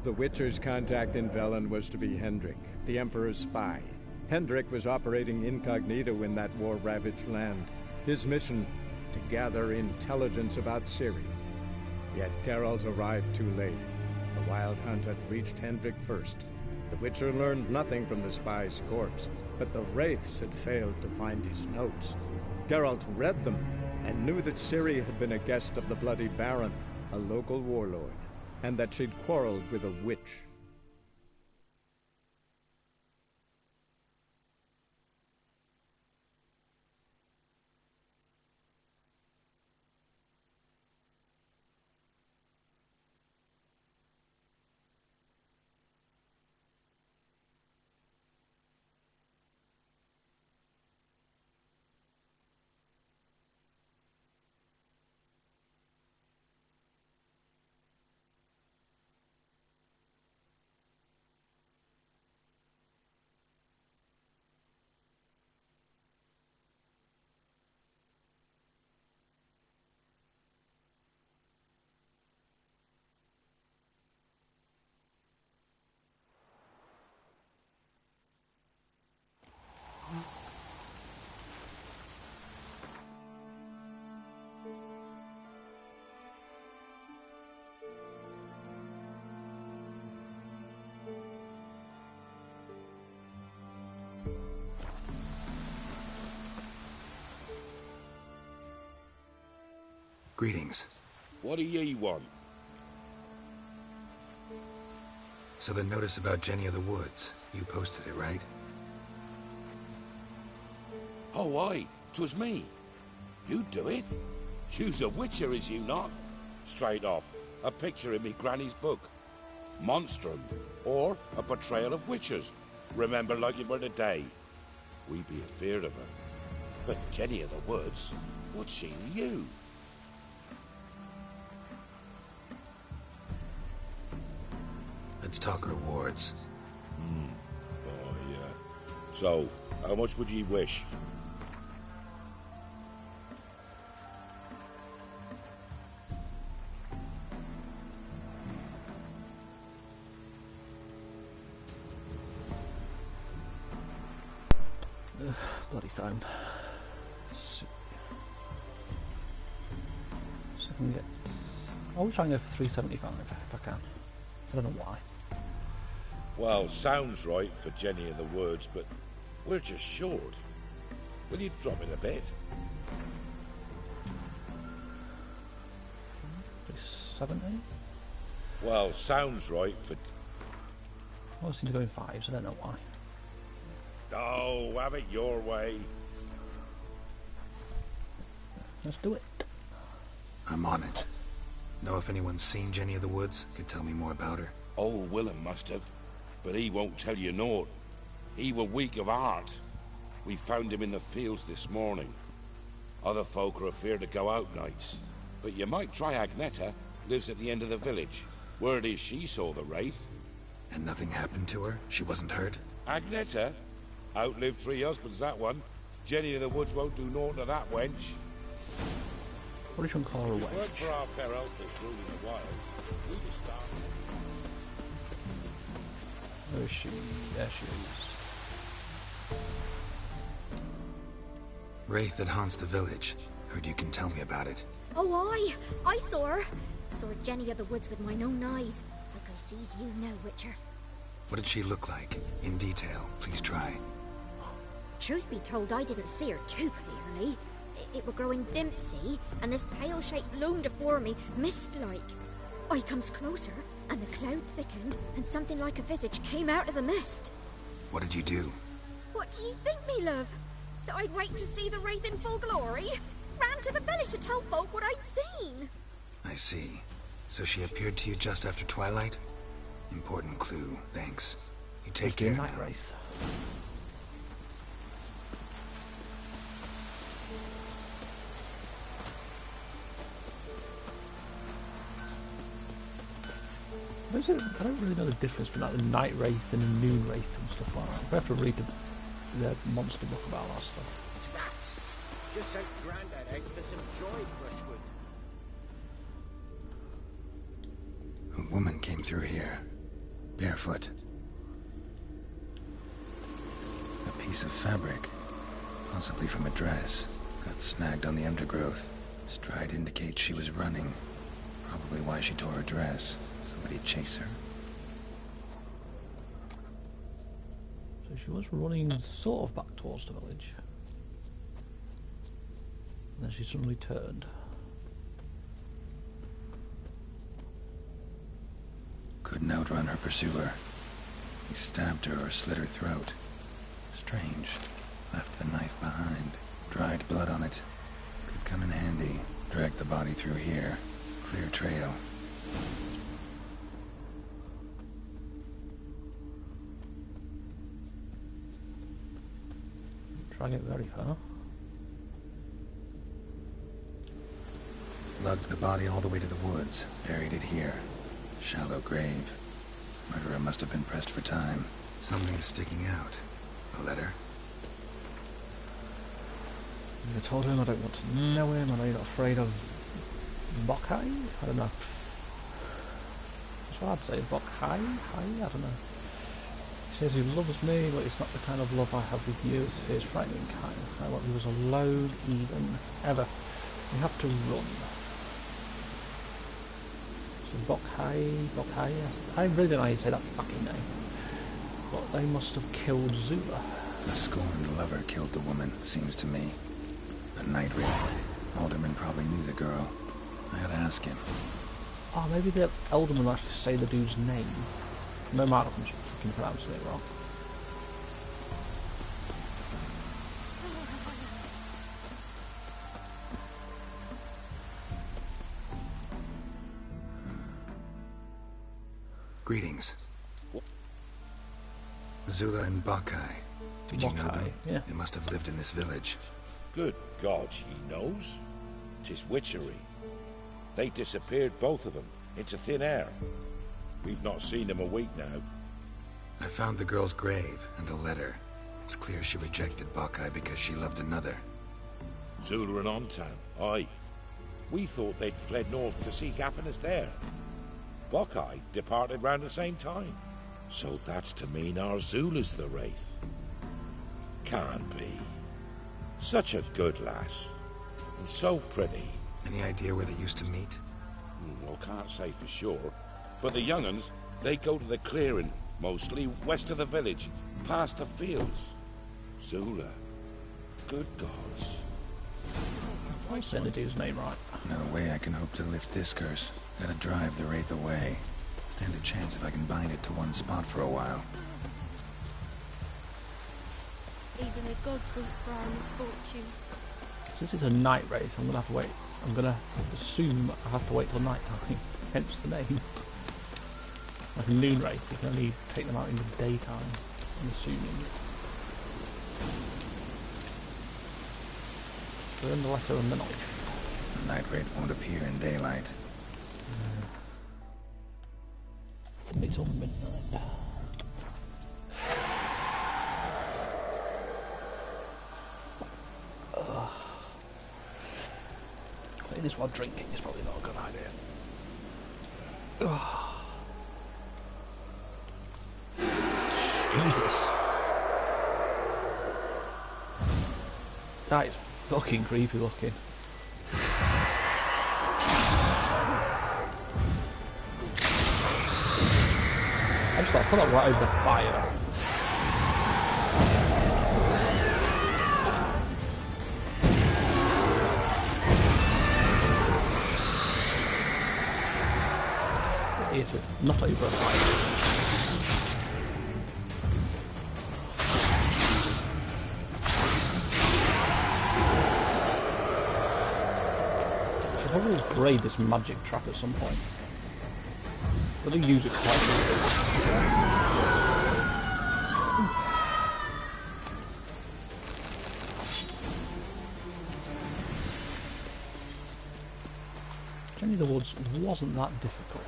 The Witcher's contact in Velen was to be Hendrik, the Emperor's spy. Hendrik was operating incognito in that war-ravaged land. His mission, to gather intelligence about Ciri. Yet Geralt arrived too late. The Wild Hunt had reached Hendrik first. The Witcher learned nothing from the spy's corpse, but the Wraiths had failed to find his notes. Geralt read them, and knew that Ciri had been a guest of the Bloody Baron, a local warlord, and that she'd quarreled with a witch. Greetings. What do ye want? So the notice about Jenny of the Woods, you posted it, right? Oh, aye, 'twas me. You do it? You's a witcher, is you not? Straight off, a picture in me granny's book. Monstrum, or a portrayal of witchers. Remember like it were today. We be afeard of her. But Jenny of the Woods, what's she to you? Let's talk rewards. Oh, yeah. So, how much would ye wish? Bloody phone. So I can get... I'll try and go for 375 if I can. I don't know why. Well, sounds right for Jenny of the Woods, but we're just short. Will you drop it a bit? 370? Well, sounds right for... I always seem to go in fives, I don't know why. Oh, have it your way. Let's do it. I'm on it. Know if anyone's seen Jenny of the Woods? Could tell me more about her. Old Willem must have, but he won't tell you naught. He were weak of heart. We found him in the fields this morning. Other folk are afeard to go out nights. But you might try Agneta, lives at the end of the village. Word is she saw the wraith. And nothing happened to her? She wasn't hurt? Agneta? Outlived 3 husbands, that one. Jenny of the Woods won't do naught to that wench. What did you call her a Work wench? for our fair uncles ruling the wilds. We just start. Where is she? There she is. Wraith that haunts the village. Heard you can tell me about it. Oh, I saw her. Saw Jenny of the Woods with mine own eyes. Like I sees you now, Witcher. What did she look like? In detail, please try. Truth be told, I didn't see her too clearly. It were growing dim, see, and this pale shape loomed afore me, mist-like. I comes closer, and the cloud thickened, and something like a visage came out of the mist. What did you do? What do you think, me love? That I'd wait to see the wraith in full glory? Ran to the village to tell folk what I'd seen. I see. So she appeared to you just after twilight? Important clue, thanks. You take care Night now. Wraith. I don't really know the difference between like the Night Wraith and the Noon Wraith and stuff like that. I have to read the monster book about that stuff. Rats! Just sent Grandad out for some joy brushwood. A woman came through here. barefoot. A piece of fabric, possibly from a dress, got snagged on the undergrowth. Stride indicates she was running. Probably why she tore her dress. Somebody chase her? So she was running sort of back towards the village. And then she suddenly turned. Couldn't outrun her pursuer. He stabbed her or slit her throat. Strange. Left the knife behind. Dried blood on it. Could come in handy. Drag the body through here. Clear trail. Drag it very far. Lugged the body all the way to the woods. Buried it here. Shallow grave. Murderer must have been pressed for time. Something's sticking out. A letter? I told him I don't want to know him, I know you're not afraid of Bokai? I don't know. That's what I'd say, Bokai? I don't know. He says he loves me, but it's not the kind of love I have with you. It's his frightening kind. I want he was alone, even, ever. We have to run. So Bokai, I really don't know how you say that fucking name. But they must have killed Zula. The scorned lover killed the woman, seems to me. A night raid. Alderman probably knew the girl. I had to ask him. Oh, maybe the Alderman will actually say the dude's name. No matter if I'm fucking pronouncing it wrong. Greetings. Zula and Bokai. Did you know them? Yeah. They must have lived in this village. Good God, he knows. 'Tis witchery. They disappeared, both of them, into thin air. We've not seen them a week now. I found the girl's grave and a letter. It's clear she rejected Bokai because she loved another. Zula and Ontown, aye. We thought they'd fled north to seek happiness there. Bokai departed round the same time. So that's to mean our Zula's the Wraith. Can't be. Such a good lass. And so pretty. Any idea where they used to meet? Well, can't say for sure. But the young'uns, they go to the clearing, mostly west of the village, past the fields. Zula. Good gods. I'm saying the dude's name right. No way I can hope to lift this curse. Gotta drive the Wraith away. Stand a chance if I can bind it to one spot for a while. Even the gods won't for our misfortune. This is a night raid, so I'm gonna have to wait. I'm gonna assume I have to wait till night time, hence the name. Like a noon raid, you can only take them out in the daytime, I'm assuming. Burn the letter and the knife. The night raid won't appear in daylight. Wait till midnight. Playing this while drinking is probably not a good idea. Jesus. That is fucking creepy looking. I just thought, I put that right over the fire. Not over fire. Should probably upgrade this magic trap at some point. But they use it quite a bit. Journey to the Woods wasn't that difficult.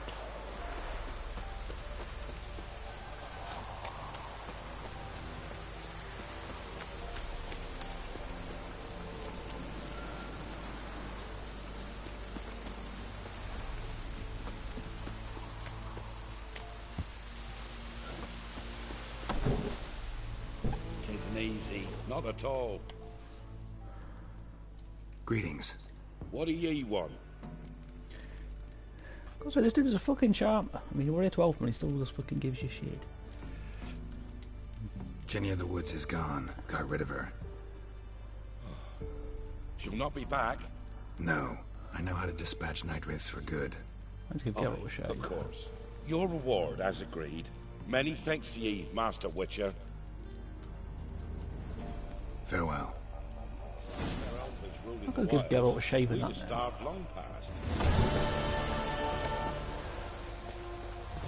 not at all. Greetings. What do ye want? Also, this dude is a fucking charmer. I mean, you're here to help him and he still just fucking gives you shit. Jenny of the Woods is gone. Got rid of her. She'll not be back. No. I know how to dispatch night wraiths for good. Let's give Geralt a shave. Of course. Your reward, as agreed. Many thanks to ye, Master Witcher. Farewell. I'm gonna give Geralt a shave in We'd that have now. starved long past.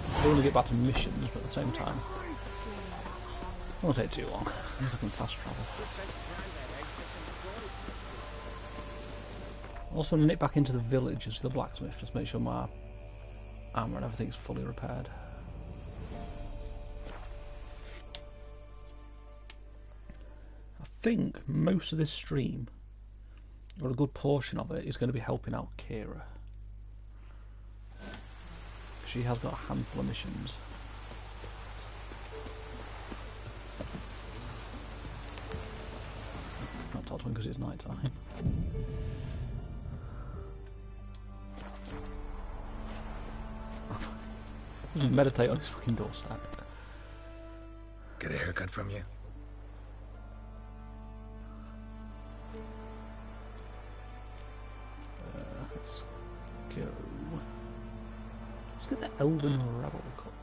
I don't want to get back to missions, but at the same time, it won't take too long. I'm just looking fast travel. Also, nip back into the village as the blacksmith, just make sure my armour and everything's fully repaired. I think most of this stream, or a good portion of it, is going to be helping out Kira. She has got a handful of missions. Not talk to him because it's night time. Just meditate on his fucking doorstep. Get a haircut from you? Let's go. Let's get the Elven Rebel cut.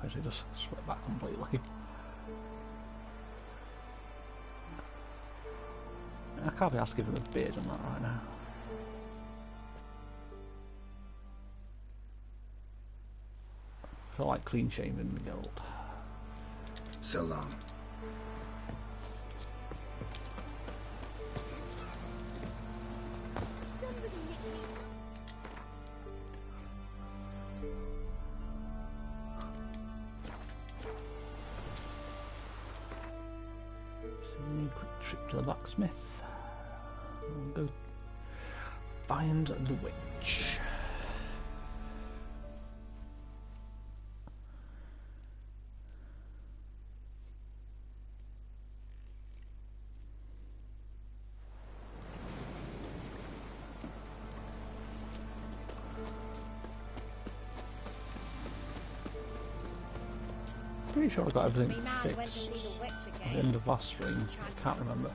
Actually, just sweat back completely. I can't be asked to give him a beard on that right now. I feel like clean shaving the Geralt. So long. Quick trip to the blacksmith. We'll go find the witch. Pretty sure I got everything fixed at the end of last stream. Can't remember.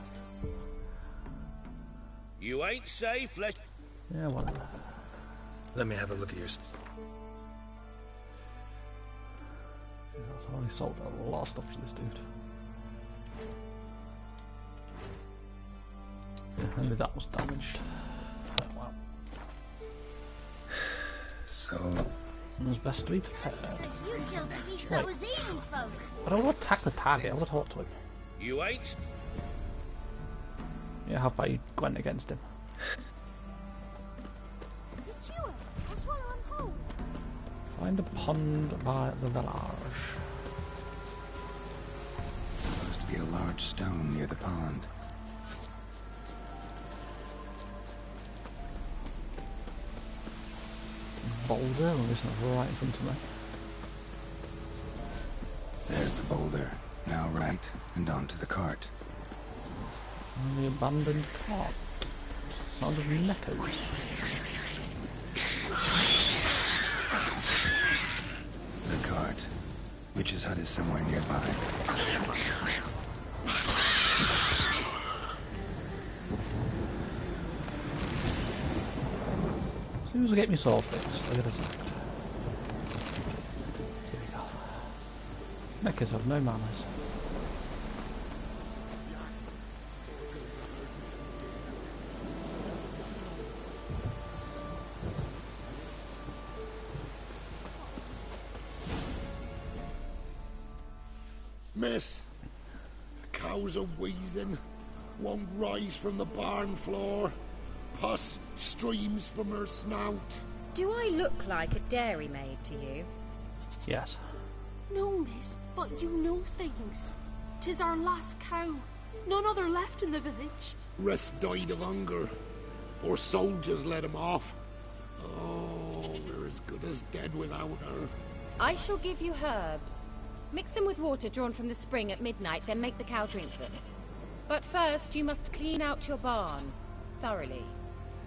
You ain't safe, let's... Yeah, whatever. Let me have a look at your... I've already sold a lot of stuff to this dude. Yeah, only that was damaged. Oh, wow. So... Someone's best to be prepared. You killed the beast that was eating folk. I don't want to attack the target, I want to talk to him. You ain't... Yeah, how about you went against him? That's why I'm home. Find a pond by the village. Supposed to be a large stone near the pond. Boulder, well, this is right in front of me. There's the boulder. Now right, and onto the cart. And the abandoned cart. Sound of echoes. The cart. Witch's hut is somewhere nearby. As soon as I get my sword fixed, I get a second. Here we go. Mechas have no manners. Miss, the cows are wheezing, won't rise from the barn floor. Pus streams from her snout. Do I look like a dairymaid to you? Yes. No, miss, but you know things. 'Tis our last cow. None other left in the village. Rest died of hunger, or soldiers let him off. Oh, we're as good as dead without her. I shall give you herbs. Mix them with water drawn from the spring at midnight, then make the cow drink them. But first, you must clean out your barn. Thoroughly.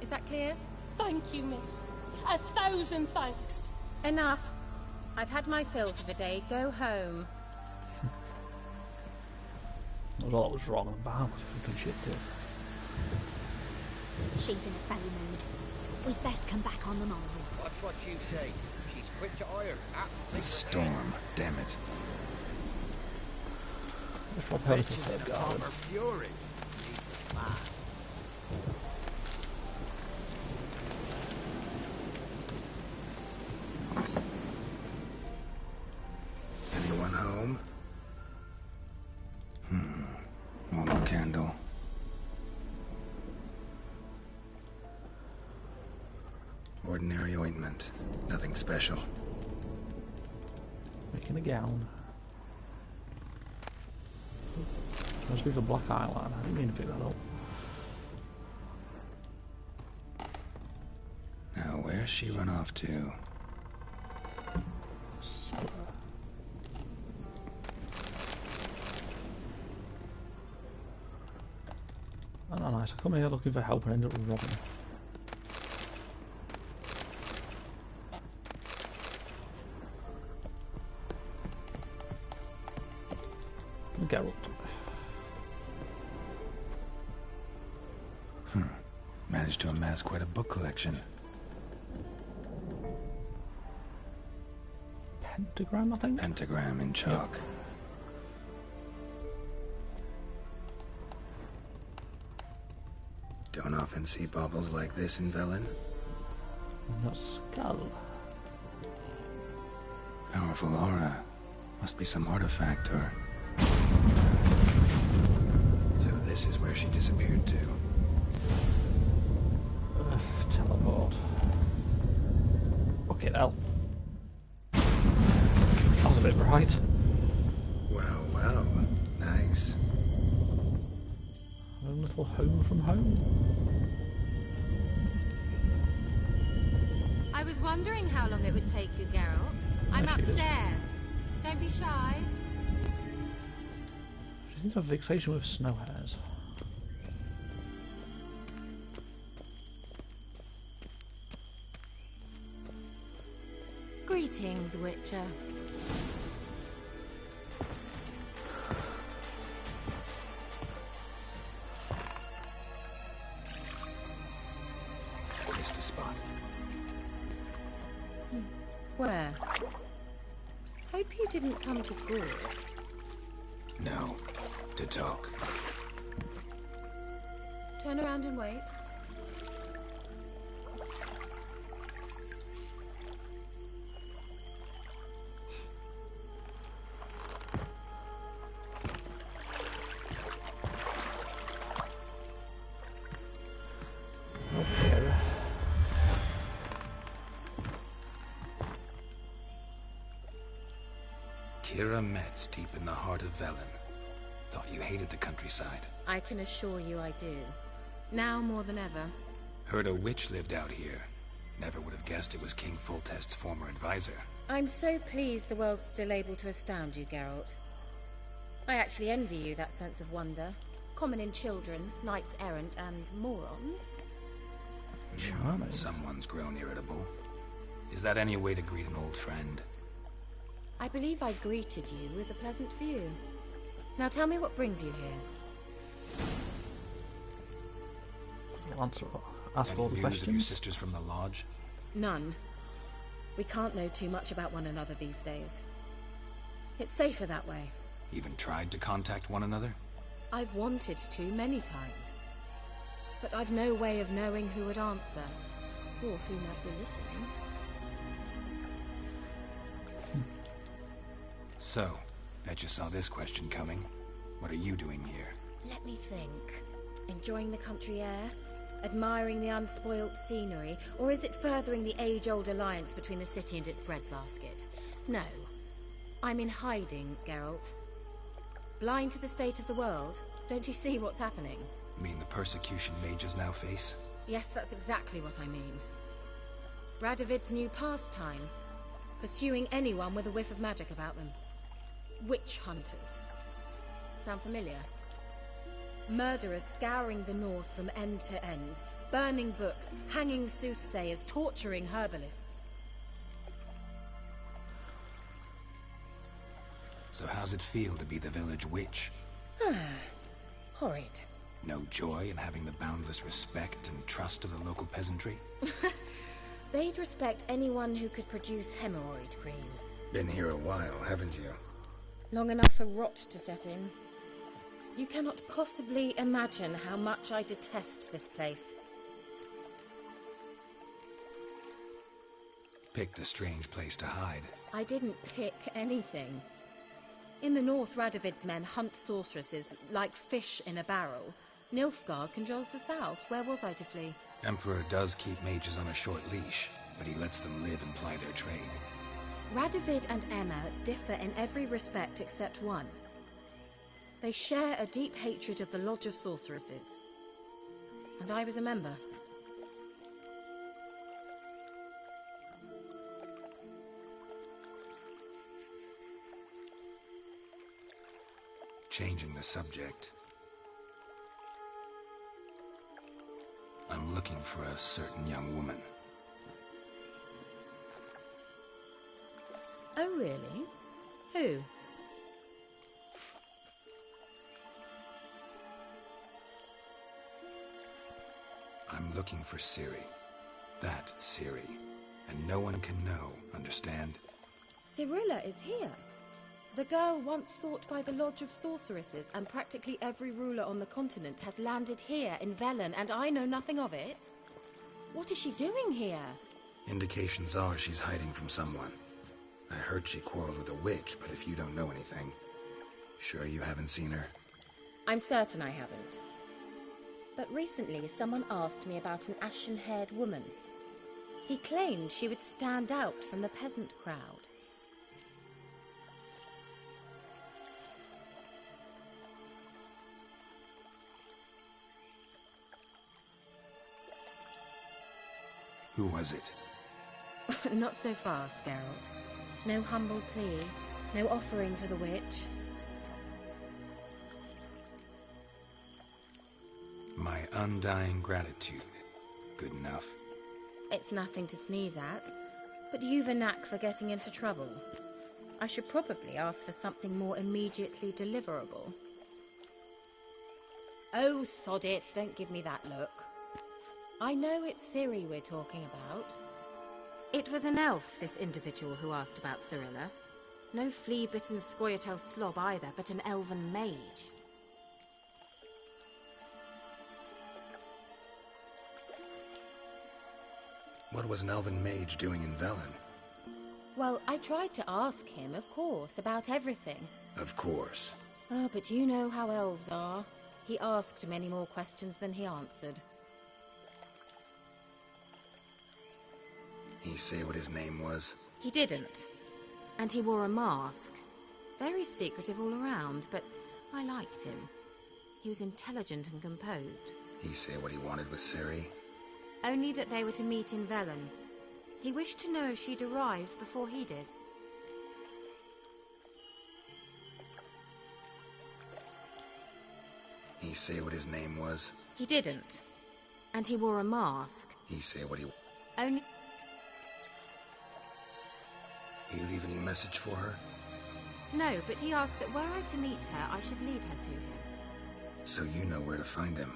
Is that clear? Thank you, miss. 1,000 thanks. Enough. I've had my fill for the day. Go home. Not all that was wrong, and Barn was fucking shit too. She's in a felly mood. We'd best come back on the morrow. Watch what you say. She's quick to ire, apt to A take storm, damn it. Let's drop her Bitches to in the a garden. proper fury. Needs a man. Anyone home? One more candle. Ordinary ointment. Nothing special. Making a gown. There's a bit of black eyeliner. I didn't mean to pick that up. Now, where's she run off to? Cellar. Oh, no, nice. I come here looking for help and end up robbing her. Geralt. Managed to amass quite a book collection. Pentagram, I think? Pentagram in chalk. Don't often see baubles like this in Velen. And that skull. Powerful aura. Must be some artifact or... So this is where she disappeared to. Teleport. Okay, hell. That was a bit bright. Well, well. Nice. A little home from home. I was wondering how long it would take you, Geralt. I'm There she is. upstairs. Don't be shy. She seems to have fixation with snow hairs. Greetings, Witcher. Missed a spot. Where? Hope you didn't come to Gore. No. To talk. Turn around and wait. Okay. Kira Metz, deep in the heart of Velen. Thought you hated the countryside. I can assure you I do. Now more than ever. Heard a witch lived out here. Never would have guessed it was King Foltest's former advisor. I'm so pleased the world's still able to astound you, Geralt. I actually envy you that sense of wonder. Common in children, knights errant, and morons. Charming. Someone's grown irritable. Is that any way to greet an old friend? I believe I greeted you with a pleasant view. Now tell me what brings you here. I'll ask Any all the news of your questions. sisters from the lodge? None. We can't know too much about one another these days. It's safer that way. Even tried to contact one another? I've wanted to many times. But I've no way of knowing who would answer, or who might be listening. So, bet you saw this question coming. What are you doing here? Let me think. Enjoying the country air? Admiring the unspoilt scenery? Or is it furthering the age-old alliance between the city and its breadbasket? No. I'm in hiding, Geralt. Blind to the state of the world? Don't you see what's happening? Mean the persecution mages now face? Yes, that's exactly what I mean. Radovid's new pastime. Pursuing anyone with a whiff of magic about them. Witch hunters. Sound familiar? Murderers scouring the north from end to end, burning books, hanging soothsayers, torturing herbalists. So how's it feel to be the village witch? Horrid. No joy in having the boundless respect and trust of the local peasantry? They'd respect anyone who could produce hemorrhoid cream. Been here a while, haven't you? Long enough for rot to set in. You cannot possibly imagine how much I detest this place. Picked a strange place to hide. I didn't pick anything. In the north, Radovid's men hunt sorceresses like fish in a barrel. Nilfgaard controls the south. Where was I to flee? Emperor does keep mages on a short leash, but he lets them live and ply their trade. Radovid and Emma differ in every respect except one. They share a deep hatred of the Lodge of Sorceresses. And I was a member. Changing the subject. I'm looking for a certain young woman. Oh, really? Who? I'm looking for Ciri. That Ciri. And no one can know, understand? Cirilla is here. The girl once sought by the Lodge of Sorceresses, and practically every ruler on the continent has landed here in Velen, and I know nothing of it. What is she doing here? Indications are she's hiding from someone. I heard she quarreled with a witch, but if you don't know anything, sure you haven't seen her? I'm certain I haven't. But recently someone asked me about an ashen-haired woman. He claimed she would stand out from the peasant crowd. Who was it? Not so fast, Geralt. No humble plea, no offering for the witch. My undying gratitude. Good enough. It's nothing to sneeze at, but you've a knack for getting into trouble. I should probably ask for something more immediately deliverable. Oh, sod it, don't give me that look. I know it's Ciri we're talking about. It was an elf, this individual who asked about Cirilla. No flea-bitten Scoia'tael slob either, but an elven mage. What was an elven mage doing in Velen? Well, I tried to ask him, of course, about everything. Of course. Oh, but you know how elves are. He asked many more questions than he answered. He say what his name was? He didn't. And he wore a mask. Very secretive all around, but I liked him. He was intelligent and composed. He say what he wanted with Ciri? Only that they were to meet in Velen. He wished to know if she'd arrived before he did. He say what his name was? He didn't. And he wore a mask. He say what he... Only... He leave any message for her? No, but he asked that were I to meet her, I should lead her to him. So you know where to find him?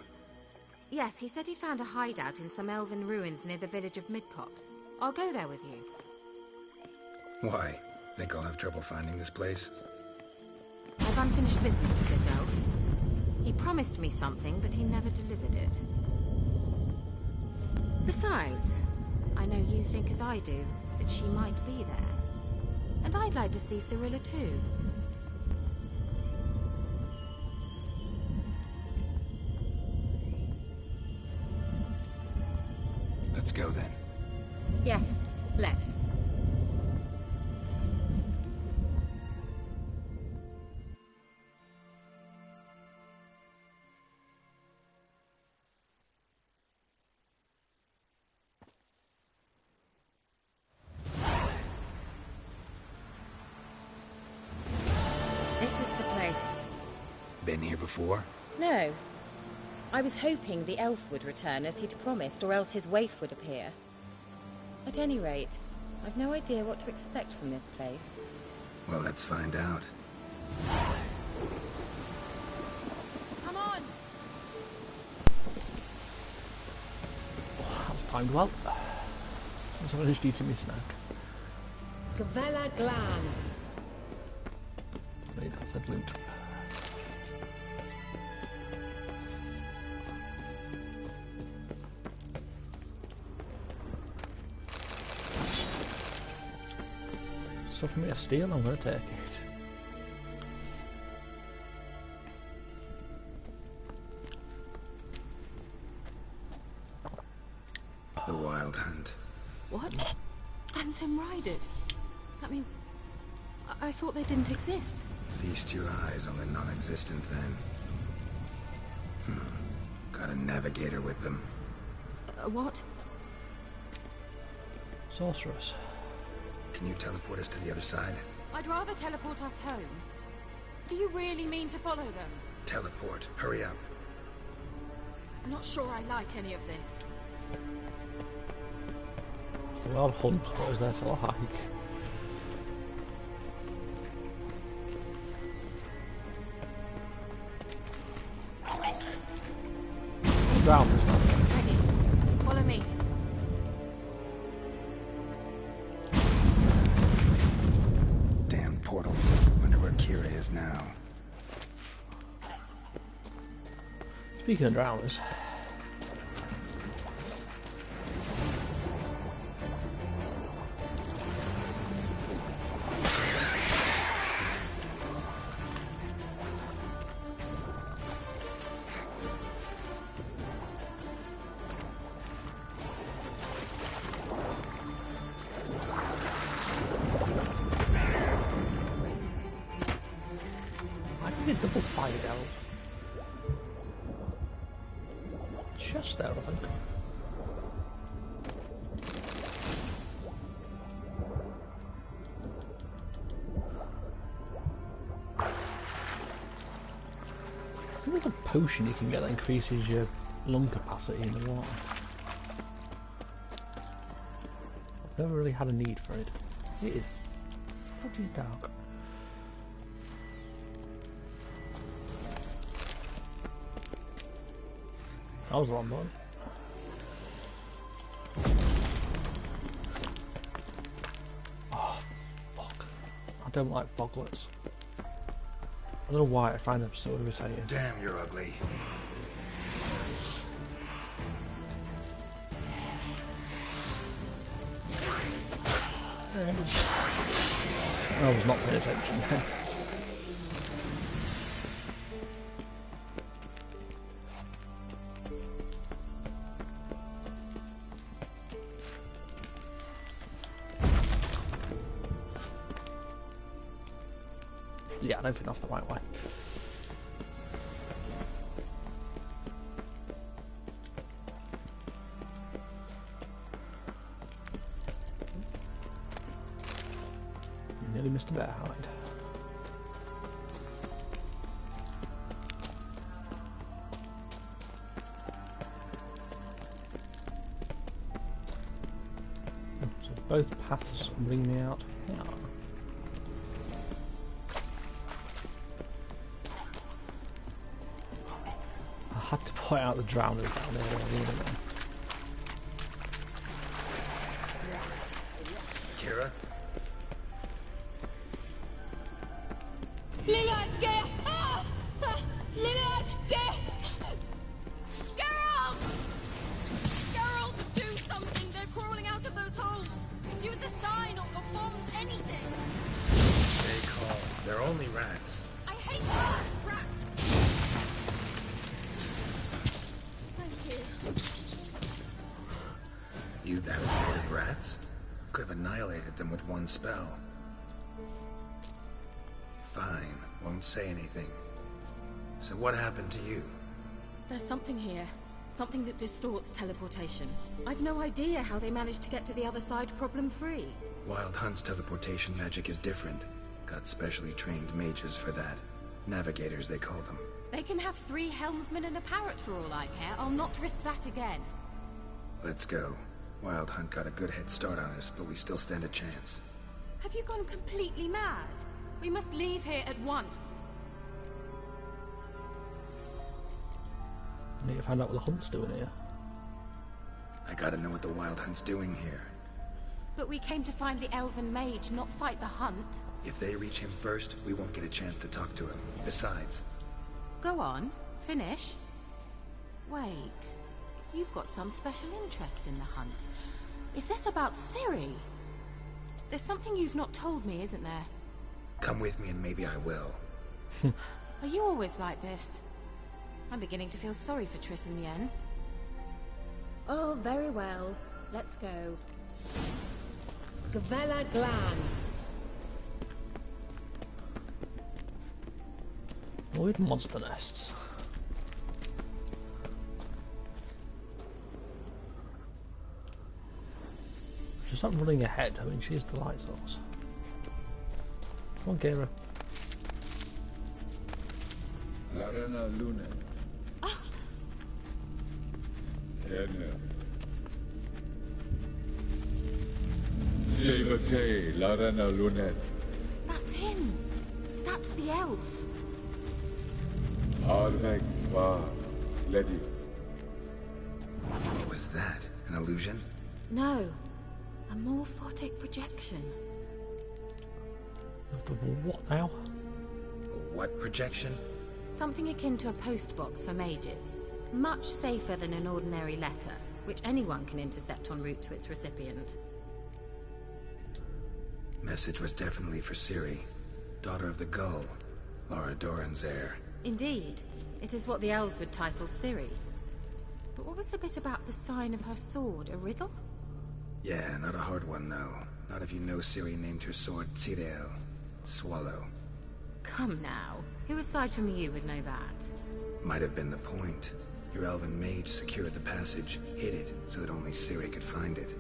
Yes, he said he found a hideout in some elven ruins near the village of Midcopse. I'll go there with you. Why? Think I'll have trouble finding this place? I've unfinished business with this elf. He promised me something, but he never delivered it. Besides, I know you think as I do, that she might be there. And I'd like to see Cirilla too. Let's go then. Yes, let's. Been here before? No. I was hoping the elf would return as he'd promised, or else his waif would appear. At any rate, I've no idea what to expect from this place. Well, let's find out. Come on! That was timed well. That's what I just eating me snack. Gavella Glan. Wait, I said loot. Stuff for me to steal, I'm going to take it. The Wild Hunt. What? Phantom Riders? That means... I thought they didn't exist. Feast your eyes on the non-existent then. Got a navigator with them. What? Sorceress. Can you teleport us to the other side? I'd rather teleport us home. Do you really mean to follow them? Teleport. Hurry up. I'm not sure I like any of this. There's a lot of hunts, what is there to like? Drown this one. Ready. Follow me. Damn portals. Wonder where Kira is now. Speaking of drowners. Double fire arrows. Just there, I think. I think there's a potion you can get that increases your lung capacity in the water. I've never really had a need for it. It is bloody dark. That was a long one. Oh, fuck. I don't like foglets. I don't know why I find them so irritating. Damn, you're ugly. I was not paying attention. Yeah, I don't think that's the right way. Nearly missed a bear hide. So both paths bring me out. Yeah. I had to point out the drowners down there. Kira? Geralt, do something! They're crawling out of those holes! Use a sign or bombs, anything! Stay calm. They're only rats. I hate rats! Thank you. You that afraid of rats? Could have annihilated them with one spell. Fine, won't say anything. So what happened to you? There's something here. Something that distorts teleportation. I've no idea how they managed to get to the other side problem-free. Wild Hunt's teleportation magic is different. Got specially trained mages for that. Navigators, they call them. They can have 3 helmsmen and a parrot for all I care. I'll not risk that again. Let's go. Wild Hunt got a good head start on us, but we still stand a chance. Have you gone completely mad? We must leave here at once. I need to find out what the Hunt's doing here. I gotta know what the Wild Hunt's doing here. But we came to find the elven mage, not fight the Hunt. If they reach him first, we won't get a chance to talk to him. Besides... Go on, finish. Wait, you've got some special interest in the Hunt. Is this about Ciri? There's something you've not told me, isn't there? Come with me and maybe I will. Are you always like this? I'm beginning to feel sorry for Triss and Yen. Oh, very well. Let's go. Gavella Glan. Avoid monster nests. She's not running ahead. I mean, she's the light source. Come on, Kira. Larena Lunet. Henne. Silvate, Larena Lunet. That's him. That's the elf. Arvek va Lady. What was that? An illusion? No. A morphotic projection. What now? A what projection? Something akin to a postbox for mages. Much safer than an ordinary letter, which anyone can intercept en route to its recipient. Message was definitely for Ciri, daughter of the Gull, Laura Doran's heir. Indeed. It is what the elves would title Ciri. But what was the bit about the sign of her sword? A riddle? Yeah, not a hard one, though. Not if you know Ciri named her sword Tirael, Swallow. Come now. Who aside from you would know that? Might have been the point. Your elven mage secured the passage, hid it, so that only Ciri could find it.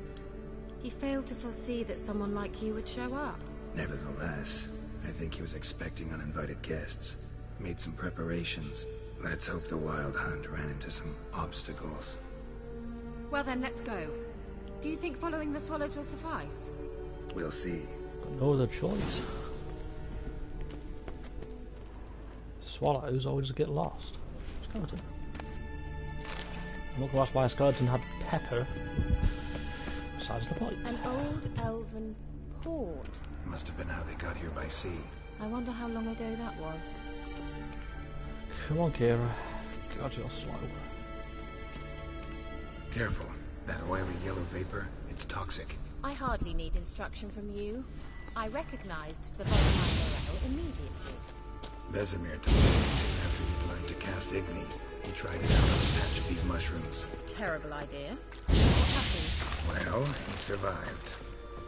He failed to foresee that someone like you would show up. Nevertheless, I think he was expecting uninvited guests. Made some preparations. Let's hope the Wild Hunt ran into some obstacles. Well then, let's go. Do you think following the swallows will suffice? We'll see. Got no other choice. Swallows always get lost. Skeleton. I'm not going to ask why a skeleton had pepper. Besides the point. An old elven port. Must have been how they got here by sea. I wonder how long ago that was. Come on, Kira. God, you're slow. Careful. That oily yellow vapor, it's toxic. I hardly need instruction from you. I recognized the volatile morel immediately. Vesemir told me soon after he'd learned to cast Igni. He tried it out on a patch of these mushrooms. Terrible idea. What happened? Well, he survived.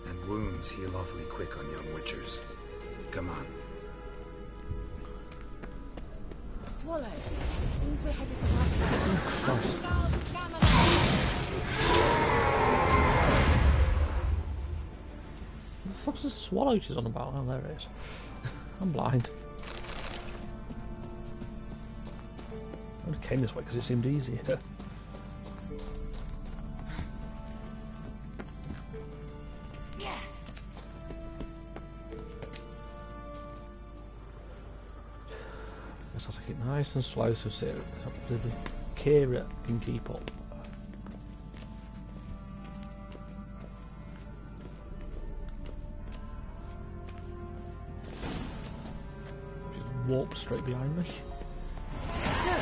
And wounds heal awfully quick on young witchers. Come on. Swallow. Seems we're headed the right way. What the fuck's the swallow she's on about? Oh, there it is. I'm blind. I only came this way because it seemed easier. Guess I'll take it nice and slow so the Kira can keep up. Warp straight behind me. No,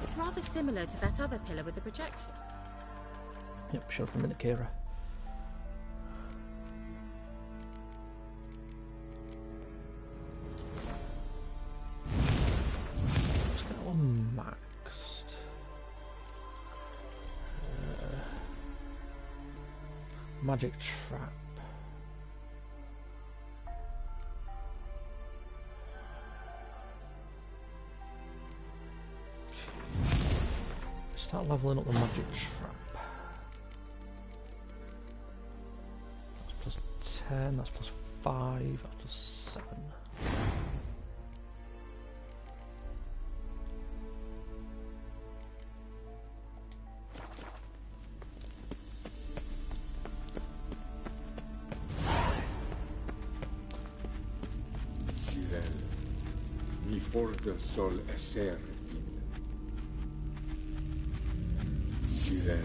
it's rather similar to that other pillar with the projection. Yep, sure for a minute, Kira. Let's get one maxed. Magic trap. Start leveling up the magic trap. That's plus 10, that's plus 5, that's plus 7. Sirel, ni forda sol esser in. Sirel,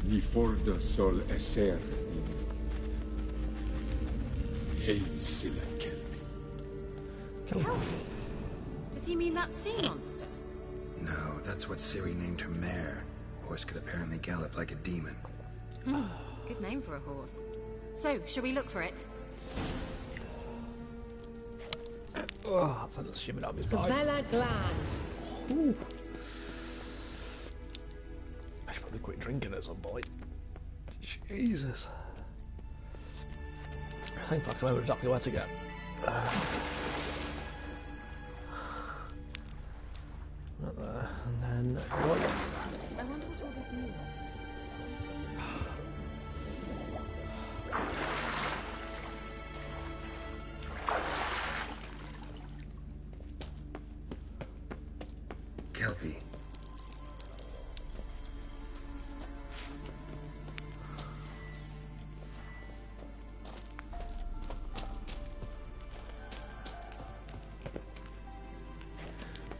ni forda sol esser in. Hey, Silla Kelby. Kelby? Does he mean that sea monster? No, that's what Ciri named her mare. Horse could apparently gallop like a demon. Good name for a horse. So, shall we look for it? Oh, that's shimming up his body. Velen. Ooh. I should probably quit drinking at some point. Jesus. I think I can remember exactly where to get. Right there, and then right. I wonder what all that means. Kelpie.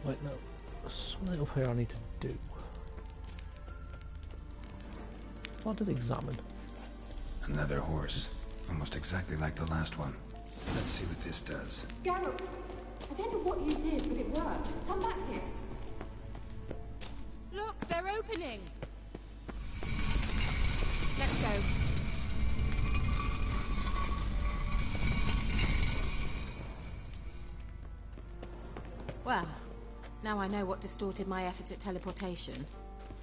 Wait, no. There's something up here I need to do. What did examine? Another horse. Almost exactly like the last one. Let's see what this does. Geralt, I don't know what you did, but it worked. Come back here. Look, they're opening! Let's go. Well, now I know what distorted my effort at teleportation.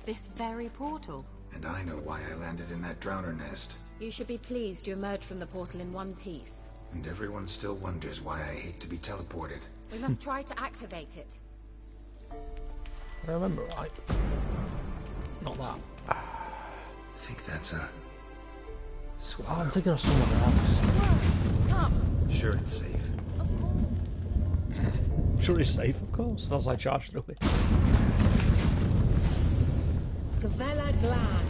This very portal. And I know why I landed in that drowner nest. You should be pleased you emerged from the portal in one piece. And everyone still wonders why I hate to be teleported. We must try to activate it. I remember right. Not that. I think that's a... swallow. Oh, I'm thinking of someone else. Come! Sure it's safe. Sure it's safe, of course. As I charged through it. Velen.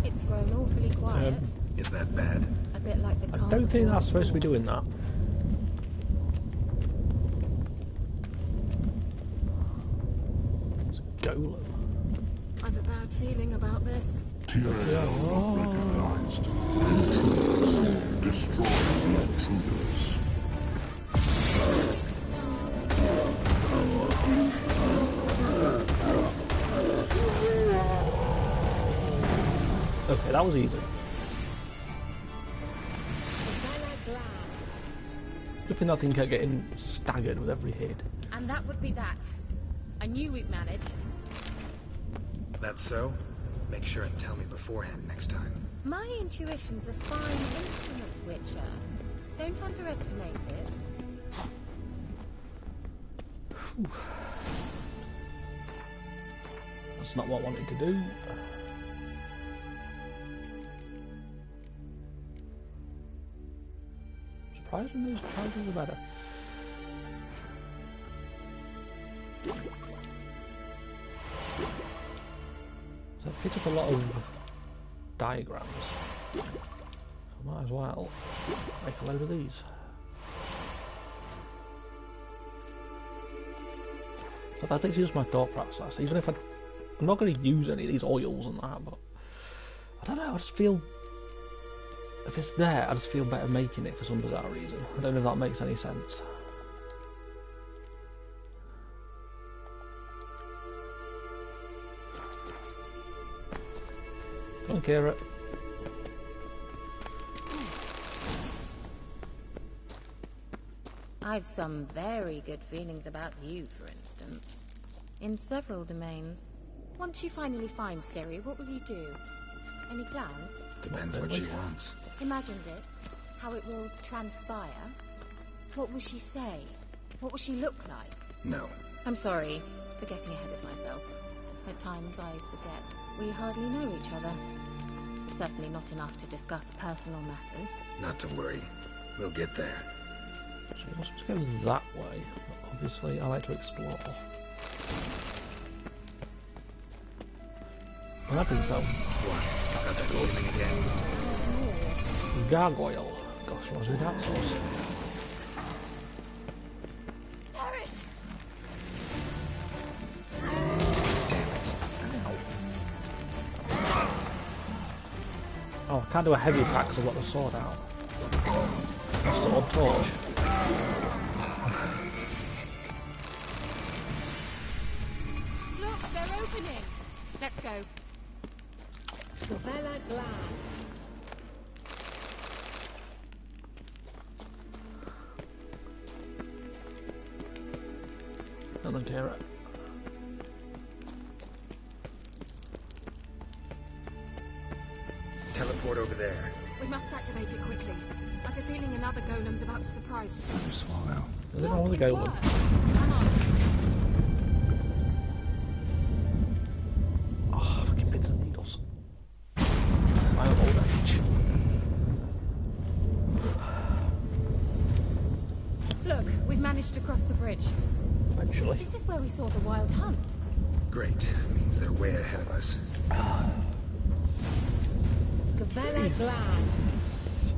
It's grown awfully quiet. Is that bad? A bit like the I don't think that's supposed to be doing that. It's a golem. I've a bad feeling about this. Recognized. Destroy the intruders. Okay, that was easy. Good thing that thing kept getting staggered with every hit. And that would be that. I knew we'd manage. That's so? Make sure and tell me beforehand next time. My intuition's a fine instrument, Witcher. Don't underestimate it. That's not what I wanted to do. Surprisingly, surprisingly better. So I picked up a lot of diagrams. I might as well make a load of these. But that is just my thought process. Even if I'm not going to use any of these oils and that, but I don't know. I just feel if it's there, I just feel better making it for some bizarre reason. I don't know if that makes any sense. Come on, Kira. I've some very good feelings about you, for instance. In several domains. Once you finally find Ciri, what will you do? Any plans? Depends what she wants. Imagined it. How it will transpire. What will she say? What will she look like? No. I'm sorry for getting ahead of myself. At times I forget we hardly know each other. Certainly not enough to discuss personal matters. Not to worry. We'll get there. So you're not supposed to go that way. But obviously, I like to explore. Imagine so. What? Got that feeling again? Gargoyle. Gosh, what was with that sauce? Can't do a heavy attack because I've got the sword out. Sword torch. Look, they're opening. Let's go. Velen glad. Don't hear it. Teleport over there. We must activate it quickly. I've a feeling another golem's about to surprise us. Another swallow. Does it know the golem? Come on. Oh, fucking pins and needles. I am old age. Look, we've managed to cross the bridge. Eventually. This is where we saw the wild hunt. Great. Means they're way ahead of us. Velen glad.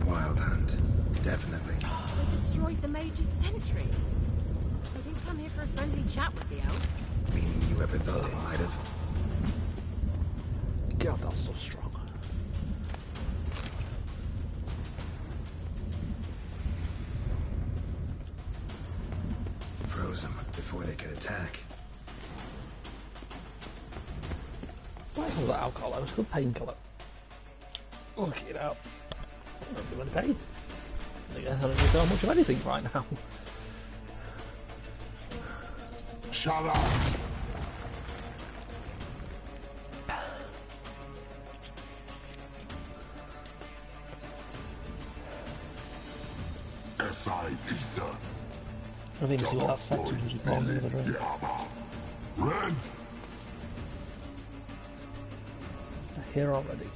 Wild hunt. Definitely. We destroyed the Major's sentries. We didn't come here for a friendly chat with the elf. Meaning you ever thought they might have? God, that's so strong. Froze them before they could attack. Why is that alcohol? It was a good painkiller. Look it up. I don't do any pain. I guess I don't do so much of anything right now. Shut up! I think see what that section was important in the room. Ren! They're here already.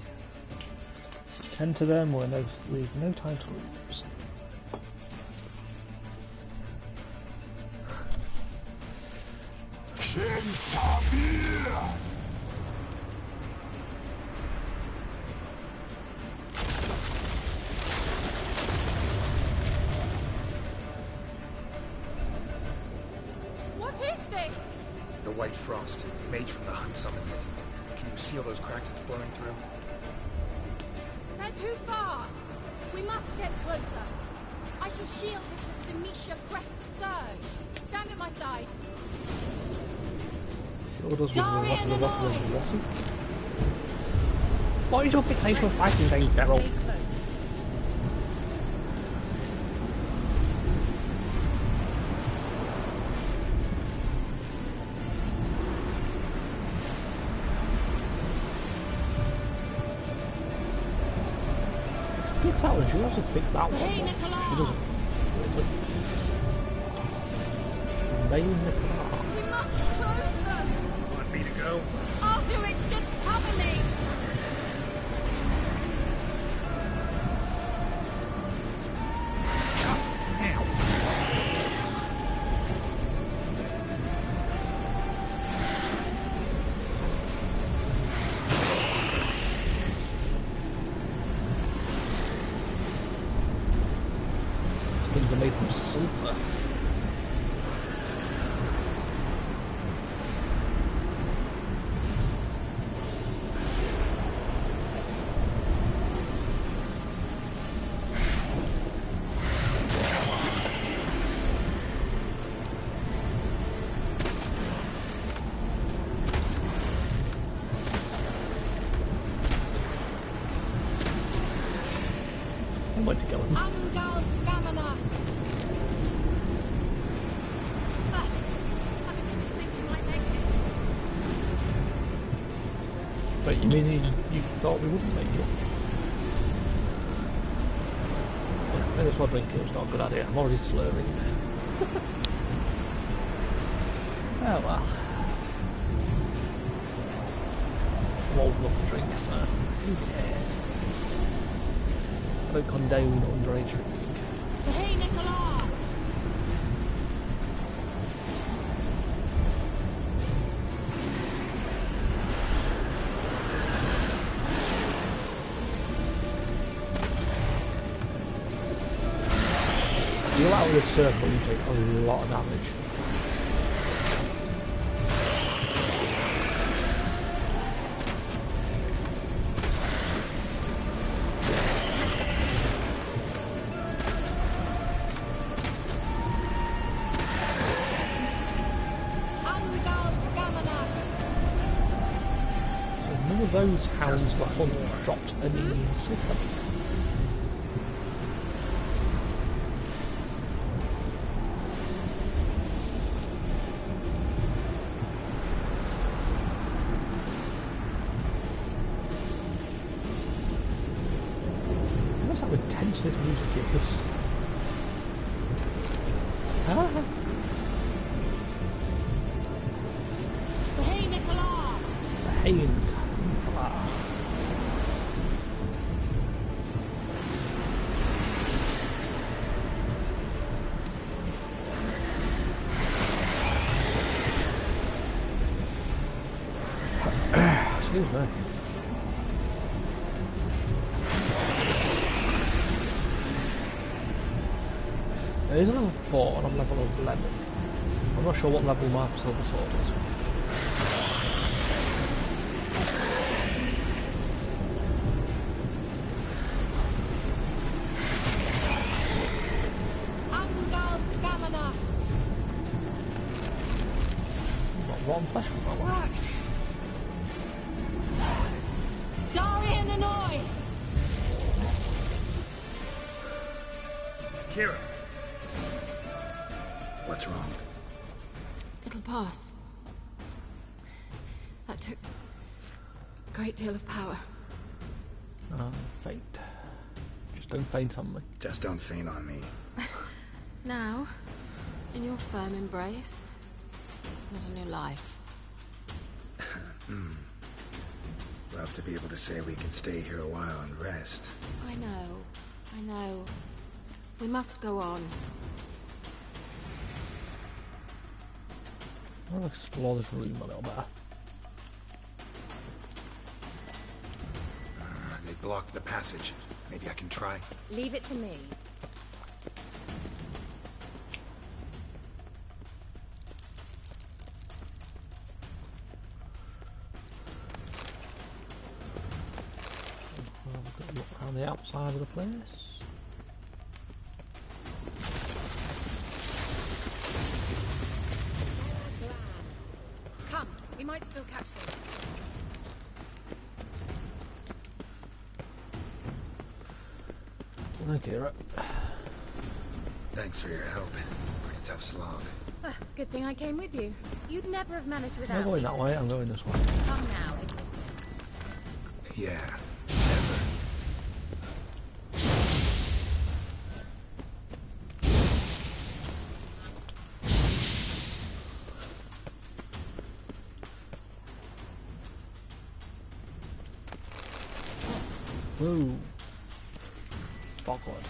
Tend to them, leave no time to lose. What is this? The White Frost. Mage from the hunt summoned it. Can you see all those cracks it's blowing through? They're too far. We must get closer. I shall shield us with Demetia Crest's surge. Stand at my side. What is your fixation with fighting things, Daryl? Stay close. Fix that one, she also fix that one. Hey, She Nicola! doesn't. Main Nicola. We must close them. Want me to go? I'll do it. Just cover me. Things are made from sulfur. I went to go in. Angal Stamina. I begin to think you might make it. But you mean you thought we wouldn't make it? Yeah, maybe this one drink is not a good idea. I'm already slurring. Oh well. I'm old enough to drink, so who cares? I don't condone underage drinking. Hey, Nicola! You go out of this circle, you take a lot of damage. of those hounds the hunt dropped any system? What's that intense this music is? Huh? Hey, Nicola! Hey, Nicola. Excuse me. It is level 4 and I'm level 11. I'm not sure what level my silver sword is. Amgal Scamina! Not rotten flesh from that one. Worked! Darian Annoy! Kira! What's wrong? It'll pass. That took a great deal of power. Faint. Just don't faint on me. Just don't faint on me. Now, in your firm embrace, not a new life. Love to be able to say we can stay here a while and rest. I know. We must go on. I'll explore this room a little better. They blocked the passage. Maybe I can try. Leave it to me. I'll have a good look around the outside of the place. Come, we might still catch them. Okay, right. Thanks for your help. Pretty tough slog. Good thing I came with you. You'd never have managed I'm without not going me. that way, I'm going this way. Come now, admit it. Yeah, never. Woo! Fogwood.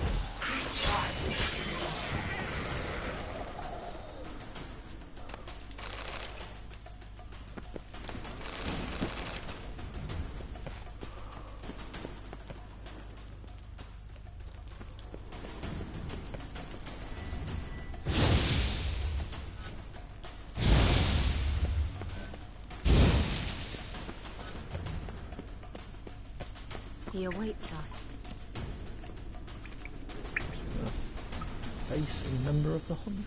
He awaits us. Face a member of the hunt.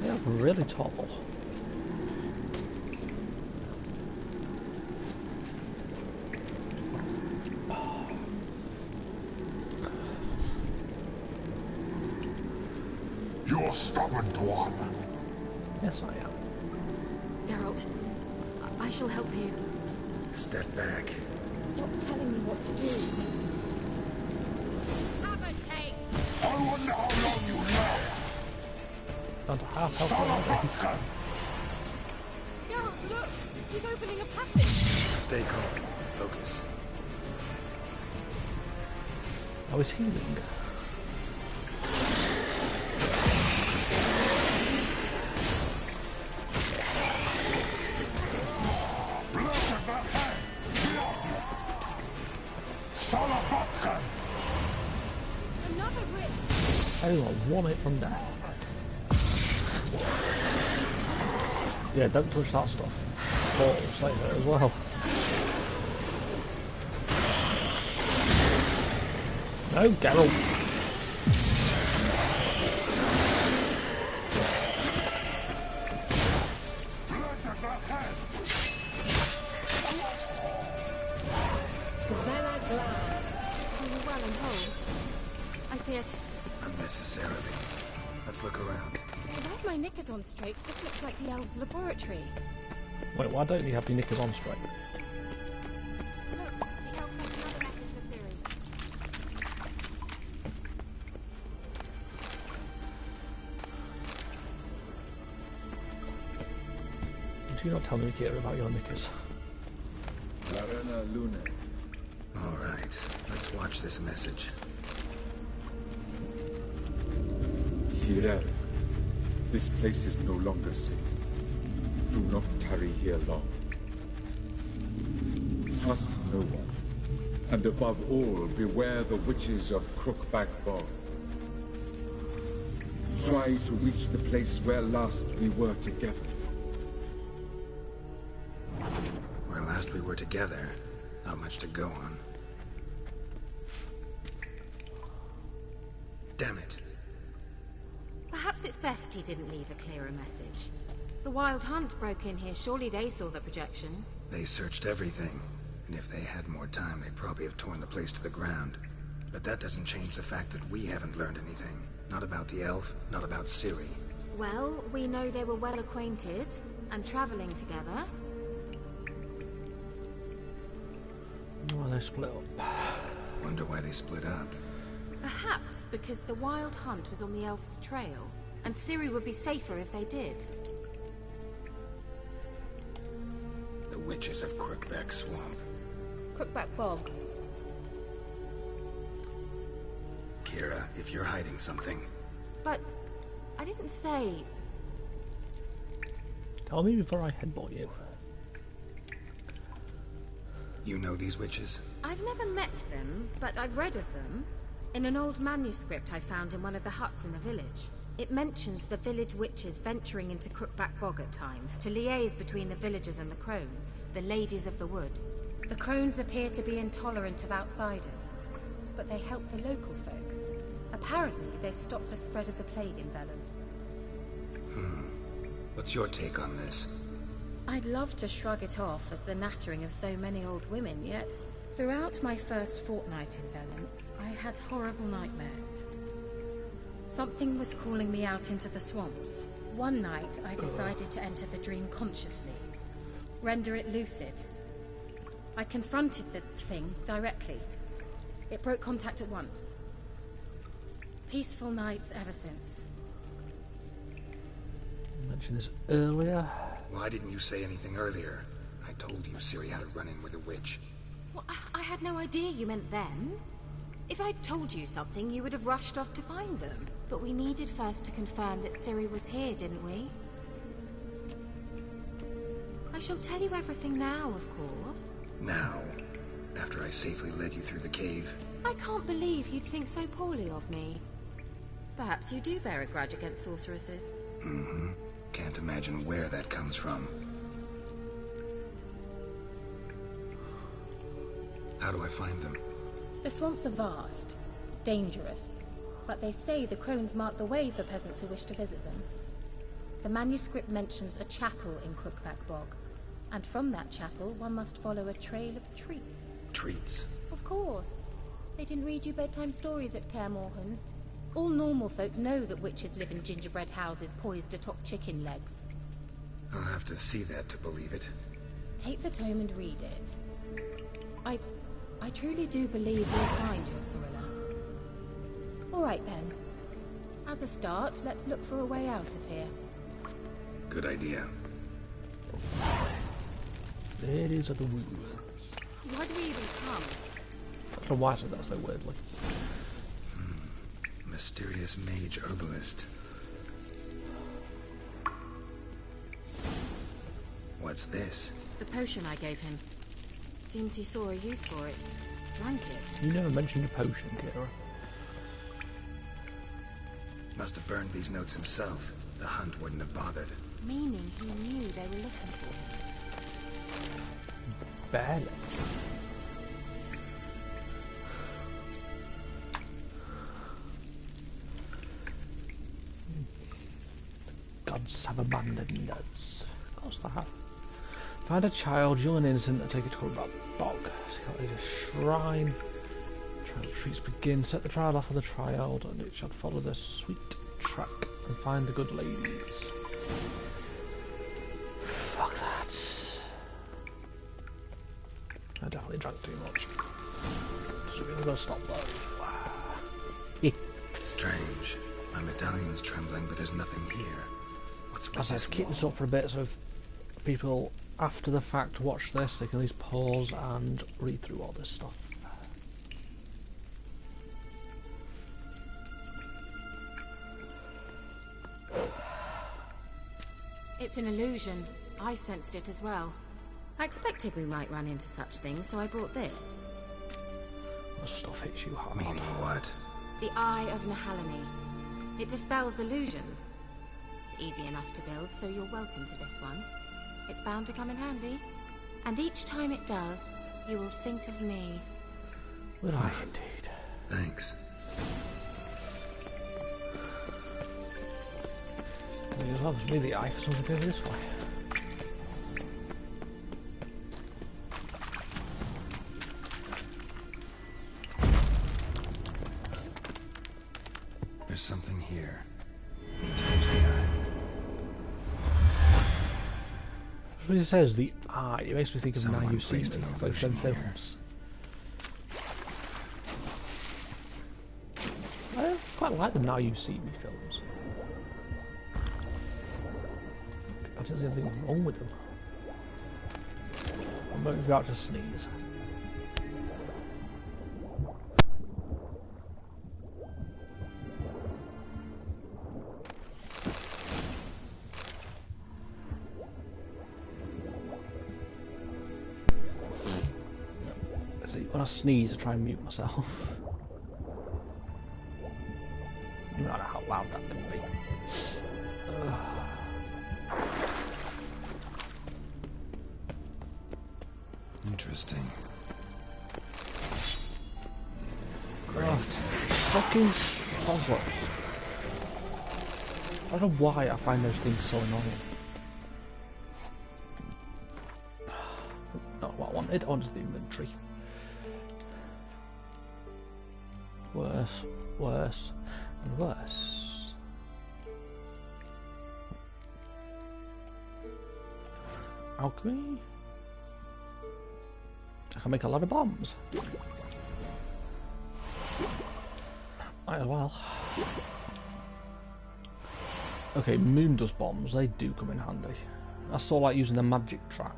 They are really tall. You're stubborn one. Yes, I am. Geralt, I shall help you. Step back. Stop telling me what to do. Have a taste! I wonder how long you last. Down to half health already. Geralt, look! He's opening a passage! Stay calm. Focus. I was healing. Another rip! Everyone, one hit from death. Yeah, don't touch that stuff. Portal, say that as well. Oh, Geralt. Unnecessarily. Let's look around. If I have my knickers on straight, this looks like the elves' laboratory. Wait, why don't you have your knickers on straight? Look, the elf has another message for Ciri. Do not tell me, Kira, about your knickers. Larena Luna. All right, let's watch this message. Shirel, this place is no longer safe. Do not tarry here long. Trust no one. And above all, beware the witches of Crookback Bog. Try to reach the place where last we were together. Where last we were together, not much to go on. Damn it. Perhaps it's best he didn't leave a clearer message. The Wild Hunt broke in here. Surely they saw the projection. They searched everything, and if they had more time, they'd probably have torn the place to the ground. But that doesn't change the fact that we haven't learned anything. Not about the elf, not about Ciri. Well, we know they were well acquainted and traveling together. Why they split up? Wonder why they split up. Perhaps because the Wild Hunt was on the elf's trail, and Ciri would be safer if they did. The witches of Crookback Swamp. Crookback Bog. Kira, if you're hiding something... But I didn't say... Tell me before I headbutt you. You know these witches? I've never met them, but I've read of them. In an old manuscript I found in one of the huts in the village. It mentions the village witches venturing into Crookback Bog at times to liaise between the villagers and the crones, the ladies of the wood. The crones appear to be intolerant of outsiders, but they help the local folk. Apparently, they stop the spread of the plague in Velen. What's your take on this? I'd love to shrug it off as the nattering of so many old women, yet throughout my first fortnight in Velen, I had horrible nightmares. Something was calling me out into the swamps. One night, I decided to enter the dream consciously, render it lucid. I confronted the thing directly. It broke contact at once. Peaceful nights ever since. I mentioned this earlier. Why didn't you say anything earlier? I told you Ciri had a run-in with a witch. Well, I had no idea you meant them. If I'd told you something, you would have rushed off to find them. But we needed first to confirm that Ciri was here, didn't we? I shall tell you everything now, of course. Now? After I safely led you through the cave? I can't believe you'd think so poorly of me. Perhaps you do bear a grudge against sorceresses. Mm-hmm. Can't imagine where that comes from. How do I find them? The swamps are vast, dangerous, but they say the crones mark the way for peasants who wish to visit them. The manuscript mentions a chapel in Crookback Bog, and from that chapel one must follow a trail of treats. Treats? Of course. They didn't read you bedtime stories at Kaer Morhen. All normal folk know that witches live in gingerbread houses poised atop chicken legs. I'll have to see that to believe it. Take the tome and read it. I truly do believe you'll find your Sorilla. All right then. As a start, let's look for a way out of here. Good idea. Ladies of the woods. Why do we even come? I don't know why I said that so weirdly. Mysterious mage herbalist. What's this? The potion I gave him. Seems he saw a use for it. Drank it. You never mentioned your potion, Kira. Must have burned these notes himself. The hunt wouldn't have bothered. Meaning he knew they were looking for him. Barely. gods have abandoned us. Of course they have. Find a child, young and innocent, and take it to Crookback Bog. Seek out a shrine. Trial treats begin. Set the child off with the child, and it shall follow the sweet track and find the good ladies. Fuck that. I definitely drank too much. So we're gonna stop though. Strange. My medallion's trembling, but there's nothing here. What's with this keep this up for a bit, so if people after the fact watch this, they can at least pause and read through all this stuff. It's an illusion. I sensed it as well. I expected we might run into such things, so I brought this. This stuff hits you hard. Meaning what? The Eye of Nahalani. It dispels illusions. It's easy enough to build, so you're welcome to this one. It's bound to come in handy. And each time it does, you will think of me. Will I indeed? Thanks. As well as me the eye for someone to go this way. There's something here. Need to use the eye. When it says the eye, it makes me think of Someone Now You See Me, placed an both them illusion films. I quite like the Now You See Me films. I don't see anything wrong with them. I'm going to go out to sneeze. See, when I sneeze, I try and mute myself. No matter how loud that can be. Interesting. Great. Fucking puzzle. I don't know why I find those things so annoying. Not what I wanted. I wanted the inventory. Worse, worse, and worse. Alchemy? I can make a lot of bombs. Might as well. Okay, Moon does bombs. They do come in handy. I saw like using the magic trap.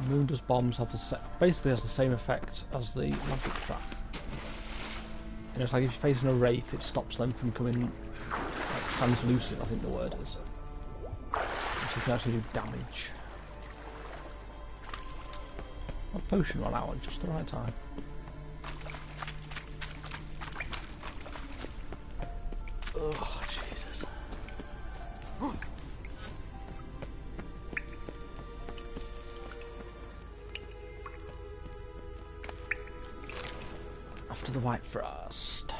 Moon does bombs have the basically has the same effect as the magic trap. You know, it's like if you're facing a wraith, it stops them from coming like, translucent. I think the word is. So you can actually do damage. A potion run out at just the right time. Oh Jesus! After the White Frost.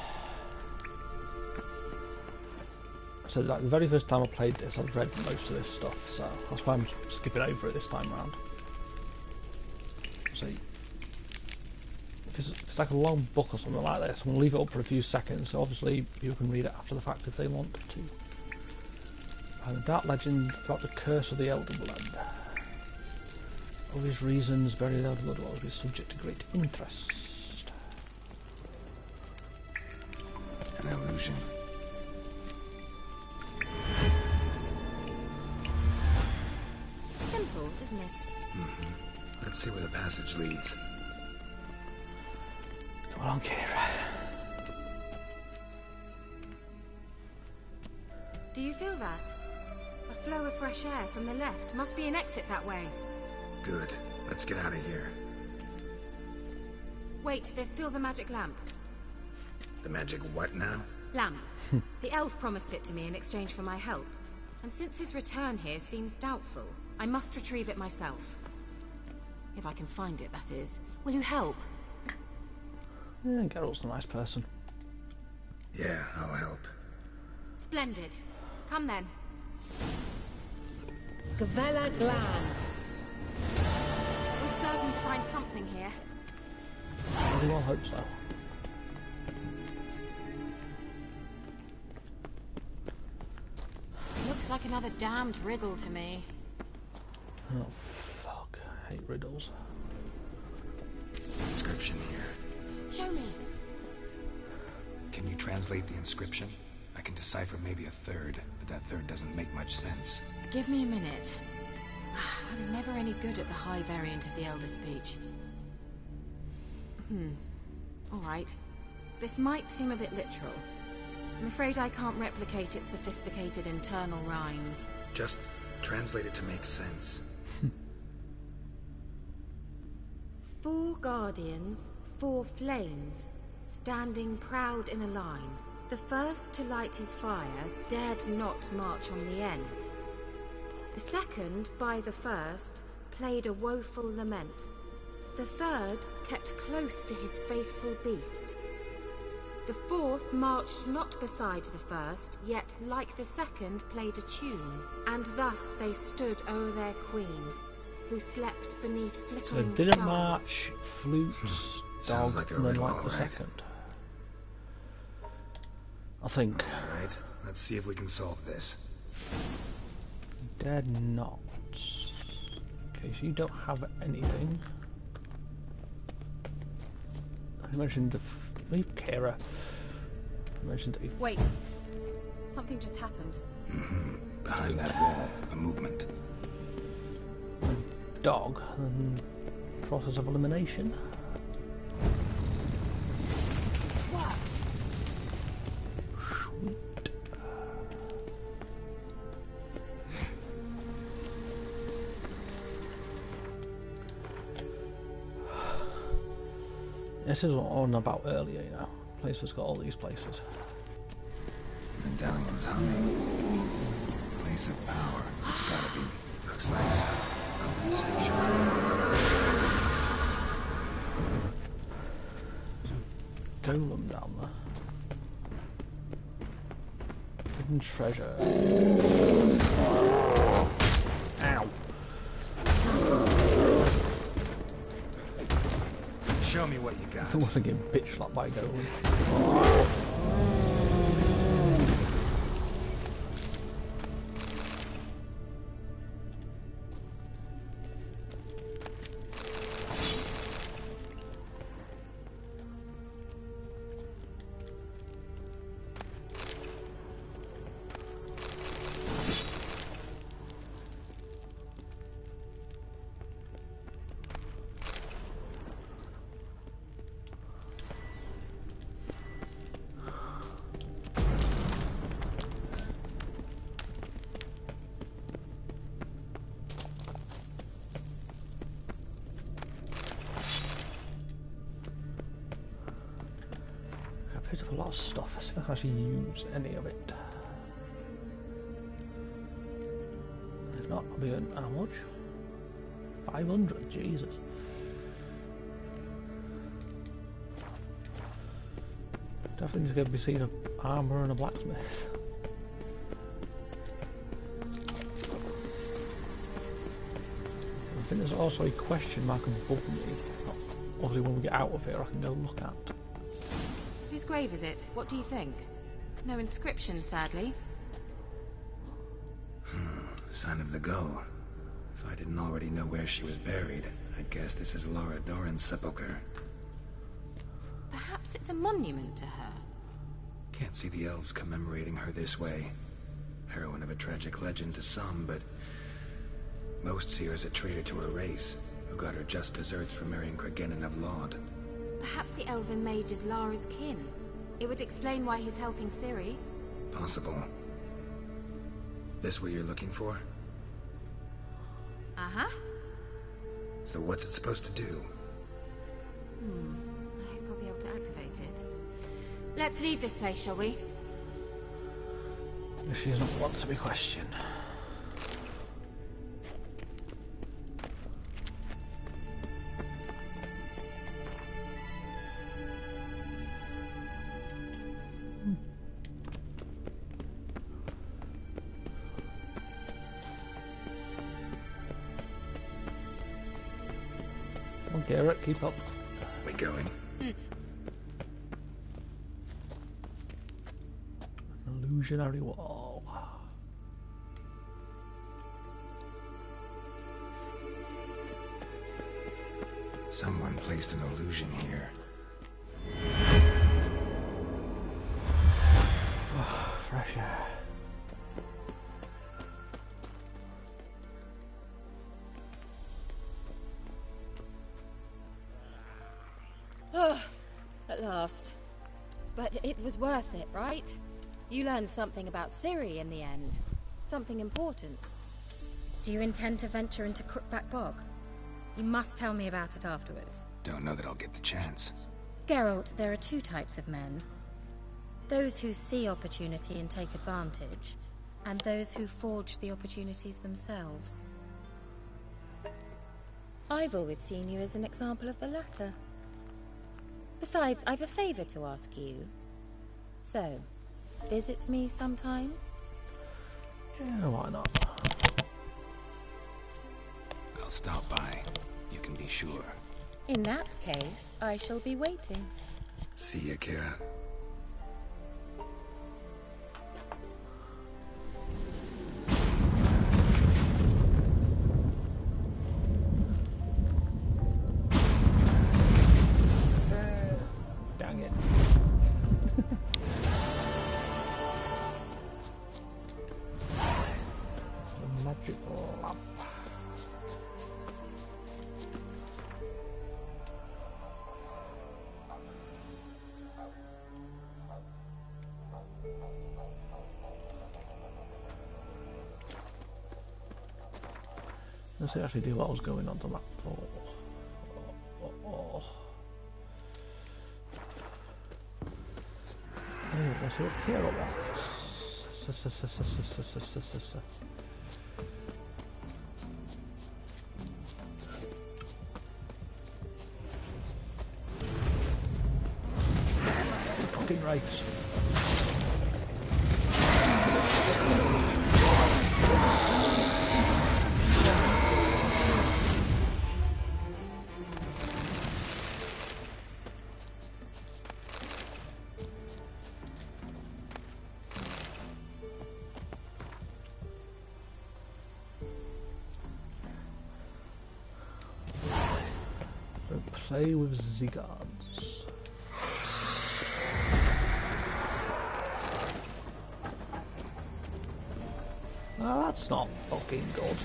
So like the very first time I played this, I've read most of this stuff, so that's why I'm skipping over it this time round. So if it's like a long book or something like this, I'm going to leave it up for a few seconds, so obviously people can read it after the fact if they want to. And the Dark Legend about the curse of the Elder Blood. Obvious reasons buried the Elder Blood will always be subject to great interest. An illusion. Simple, isn't it? Mm-hmm. Let's see where the passage leads. Come on, Kira. Do you feel that? A flow of fresh air from the left. Must be an exit that way. Good. Let's get out of here. Wait, there's still the magic lamp. The magic what now? Lamp. The elf promised it to me in exchange for my help. And since his return here seems doubtful, I must retrieve it myself. If I can find it, that is. Will you help? Yeah, Geralt's a nice person. Yeah, I'll help. Splendid. Come then. Gavella Glan. We're certain to find something here. I do hope so. Looks like another damned riddle to me. Oh fuck, I hate riddles. Inscription here. Show me. Can you translate the inscription? I can decipher maybe a third, but that third doesn't make much sense. Give me a minute. I was never any good at the high variant of the Elder Speech. Alright. This might seem a bit literal. I'm afraid I can't replicate its sophisticated internal rhymes. Just translate it to make sense. 4 guardians, 4 flames, standing proud in a line. The first to light his fire dared not march on the end. The second, by the first, played a woeful lament. The third kept close to his faithful beast. The fourth marched not beside the first, yet, like the second, played a tune. And thus they stood o'er their queen, who slept beneath So flickering didn't stars. march, flutes, Sounds dog, like a and then riddle, like the alright. second. I think. Alright, let's see if we can solve this. Dead not. Okay, so you don't have anything. I mentioned the. Leave Kara. I mentioned the. Wait. Something just happened. Behind that wall, a movement. Dog and process of elimination. What? Sweet. This is what I was on about earlier, you know. Place has got all these places. Medallion's humming. Place of power. It's gotta be. Looks like some Roman sanctuary. Golem down there. Hidden treasure. Ow. Show me what you got. I want to get bitch slapped by a golem. I picked up a lot of stuff. I see if I can actually use any of it. If not, I'll be earning how much? 500, Jesus. Definitely going to be seeing an armour and a blacksmith. I think there's also a question mark above me. Obviously when we get out of here I can go look at. Whose grave is it? What do you think? No inscription, sadly. Sign of the gull. If I didn't already know where she was buried, I'd guess this is Laura Doran's sepulcher. Perhaps it's a monument to her. Can't see the elves commemorating her this way. Heroine of a tragic legend to some, but most see her as a traitor to her race, who got her just deserts for marrying Cregennan of Laud. Perhaps the elven mage is Lara's kin. It would explain why he's helping Ciri. Possible. This what you're looking for? Uh-huh. So what's it supposed to do? I hope I'll be able to activate it. Let's leave this place, shall we? If she doesn't want to be questioned. Garrett, keep up. We going? Illusionary wall. Someone placed an illusion here. Fresh air. At last. But it was worth it, right? You learned something about Ciri in the end. Something important. Do you intend to venture into Crookback Bog? You must tell me about it afterwards. Don't know that I'll get the chance. Geralt, there are two types of men. Those who see opportunity and take advantage, and those who forge the opportunities themselves. I've always seen you as an example of the latter. Besides, I've a favor to ask you. So, visit me sometime? Yeah, why not? I'll stop by. You can be sure. In that case, I shall be waiting. See ya, Kira. Dang it. The magic lamp. Let's see actually do what I was going on the map for. Let's see what Kira wants. Fucking right. Play with the gods. Oh, that's not fucking good.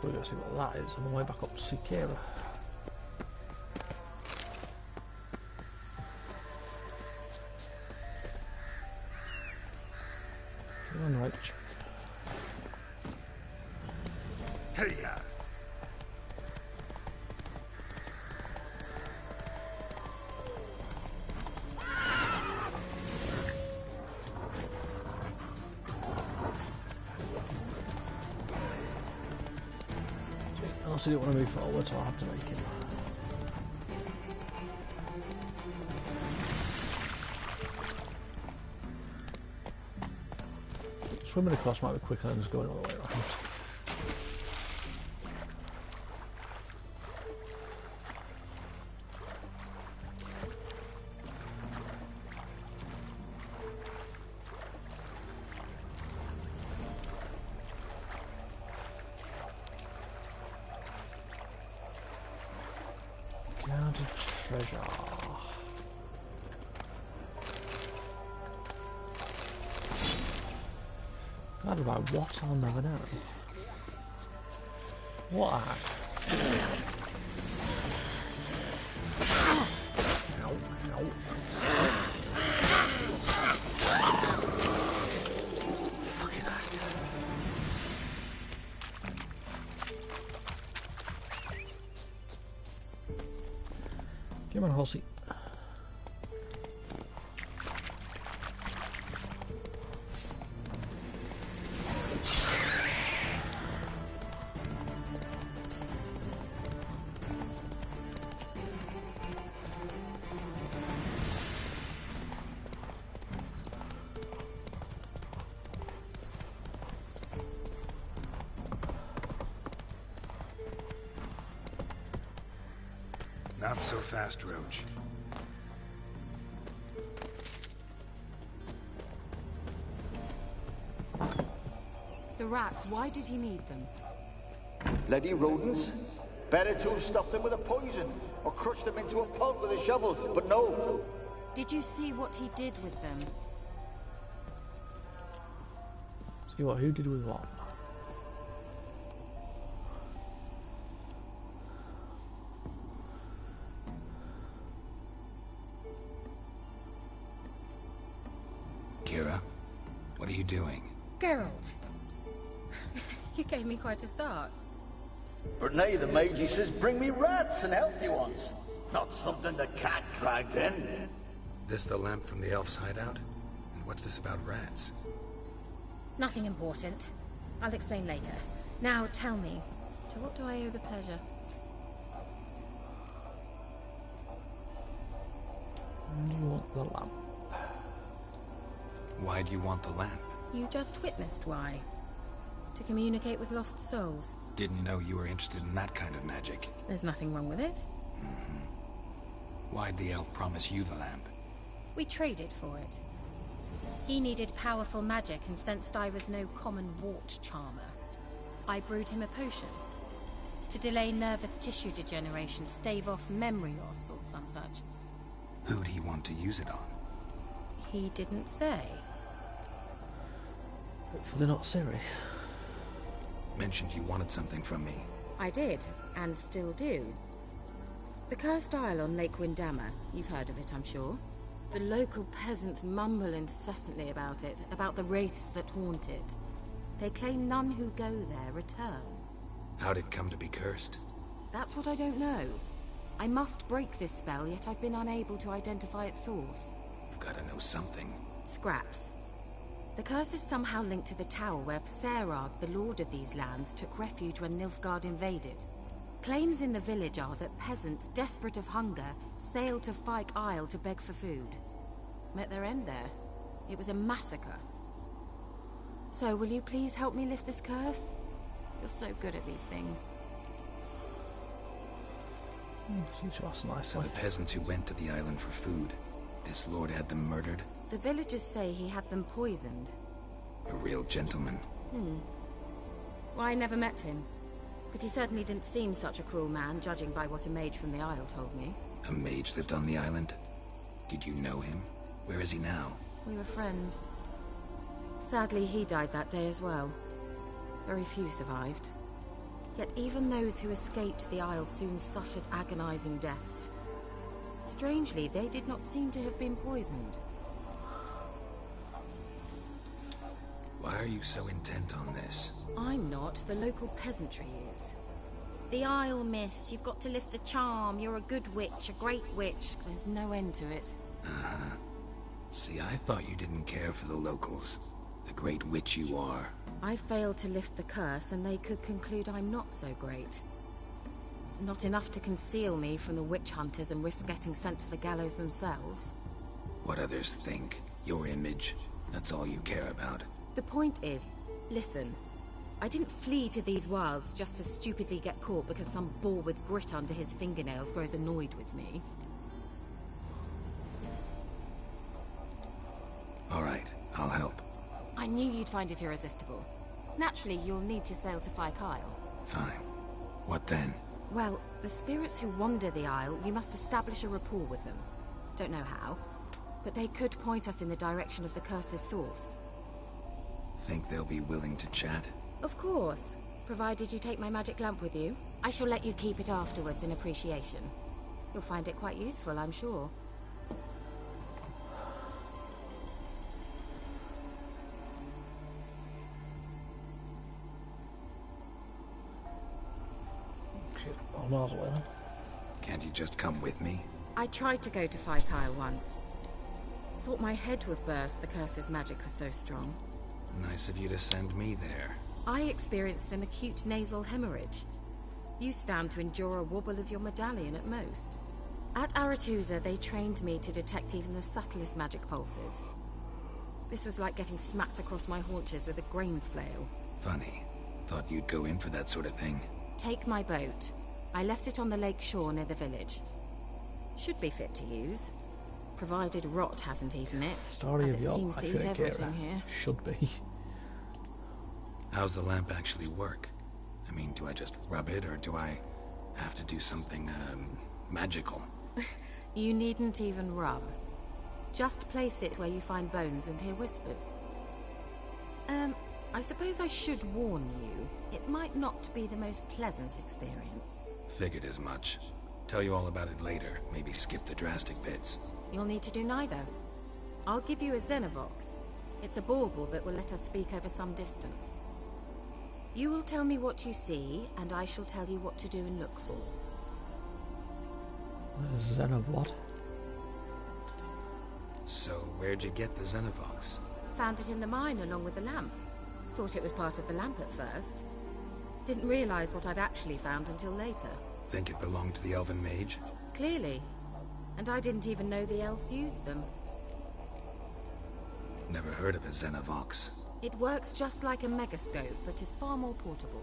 We're going to see what that is on the way back up to see Kira. You're on right. Hey ya! I didn't want to move forward, so I have to make it. Swimming across might be quicker than just going all the way around. Treasure. God, about what? I'll never know. What? Come on, Halsey. Not so fast, Roach. The rats, why did he need them? Bloody rodents. Better to have stuffed them with a poison, or crushed them into a pulp with a shovel, but no. Did you see what he did with them? See what? Who did with what? Kira, what are you doing? Geralt. You gave me quite a start. But now the mage says bring me rats and healthy ones. Not something the cat dragged in. This the lamp from the elf's hideout? And what's this about rats? Nothing important. I'll explain later. Now tell me, to what do I owe the pleasure? Do you want the lamp? Why do you want the lamp? You just witnessed why. To communicate with lost souls. Didn't know you were interested in that kind of magic. There's nothing wrong with it. Why'd the elf promise you the lamp? We traded for it. He needed powerful magic and sensed I was no common wart charmer. I brewed him a potion. To delay nervous tissue degeneration, stave off memory loss or some such. Who'd he want to use it on? He didn't say. Hopefully not Siri. Mentioned you wanted something from me. I did, and still do. The cursed isle on Lake Windammer. You've heard of it, I'm sure. The local peasants mumble incessantly about it, about the wraiths that haunt it. They claim none who go there return. How'd it come to be cursed? That's what I don't know. I must break this spell, yet I've been unable to identify its source. You gotta know something. Scraps. The curse is somehow linked to the tower where Pserad, the lord of these lands, took refuge when Nilfgaard invaded. Claims in the village are that peasants, desperate of hunger, sailed to Fyke Isle to beg for food. Met their end there. It was a massacre. So, will you please help me lift this curse? You're so good at these things. Seems to us nicely. So the peasants who went to the island for food, this lord had them murdered? The villagers say he had them poisoned. A real gentleman. Well, I never met him. But he certainly didn't seem such a cruel man, judging by what a mage from the Isle told me. A mage lived on the island? Did you know him? Where is he now? We were friends. Sadly, he died that day as well. Very few survived. Yet even those who escaped the Isle soon suffered agonizing deaths. Strangely, they did not seem to have been poisoned. Why are you so intent on this? I'm not. The local peasantry is. The Isle, miss. You've got to lift the charm. You're a good witch, a great witch. There's no end to it. See, I thought you didn't care for the locals. The great witch you are. I failed to lift the curse, and they could conclude I'm not so great. Not enough to conceal me from the witch hunters and risk getting sent to the gallows themselves. What others think. Your image. That's all you care about. The point is, listen. I didn't flee to these wilds just to stupidly get caught because some boar with grit under his fingernails grows annoyed with me. All right, I'll help. I knew you'd find it irresistible. Naturally, you'll need to sail to Fyke Isle. Fine. What then? Well, the spirits who wander the Isle, you must establish a rapport with them. Don't know how, but they could point us in the direction of the curse's source. Think they'll be willing to chat? Of course. Provided you take my magic lamp with you. I shall let you keep it afterwards in appreciation. You'll find it quite useful, I'm sure. Oh, miles away then. Can't you just come with me? I tried to go to Kyle once. Thought my head would burst, the curse's magic was so strong. Nice of you to send me there. I experienced an acute nasal hemorrhage. You stand to endure a wobble of your medallion at most. At Aretusa, they trained me to detect even the subtlest magic pulses. This was like getting smacked across my haunches with a grain flail. Funny. Thought you'd go in for that sort of thing. Take my boat. I left it on the lake shore near the village. Should be fit to use, provided rot hasn't eaten it, Story as of it your seems to life, eat everything here. Should be. How's the lamp actually work? I mean, do I just rub it, or do I have to do something, magical? You needn't even rub. Just place it where you find bones and hear whispers. I suppose I should warn you, it might not be the most pleasant experience. Figured as much. Tell you all about it later, maybe skip the drastic bits. You'll need to do neither. I'll give you a Xenovox. It's a bauble that will let us speak over some distance. You will tell me what you see, and I shall tell you what to do and look for. Xenov what? So, where'd you get the Xenovox? Found it in the mine along with the lamp. Thought it was part of the lamp at first. Didn't realize what I'd actually found until later. Think it belonged to the elven mage? Clearly. And I didn't even know the elves used them. Never heard of a Xenovox. It works just like a megascope, but is far more portable.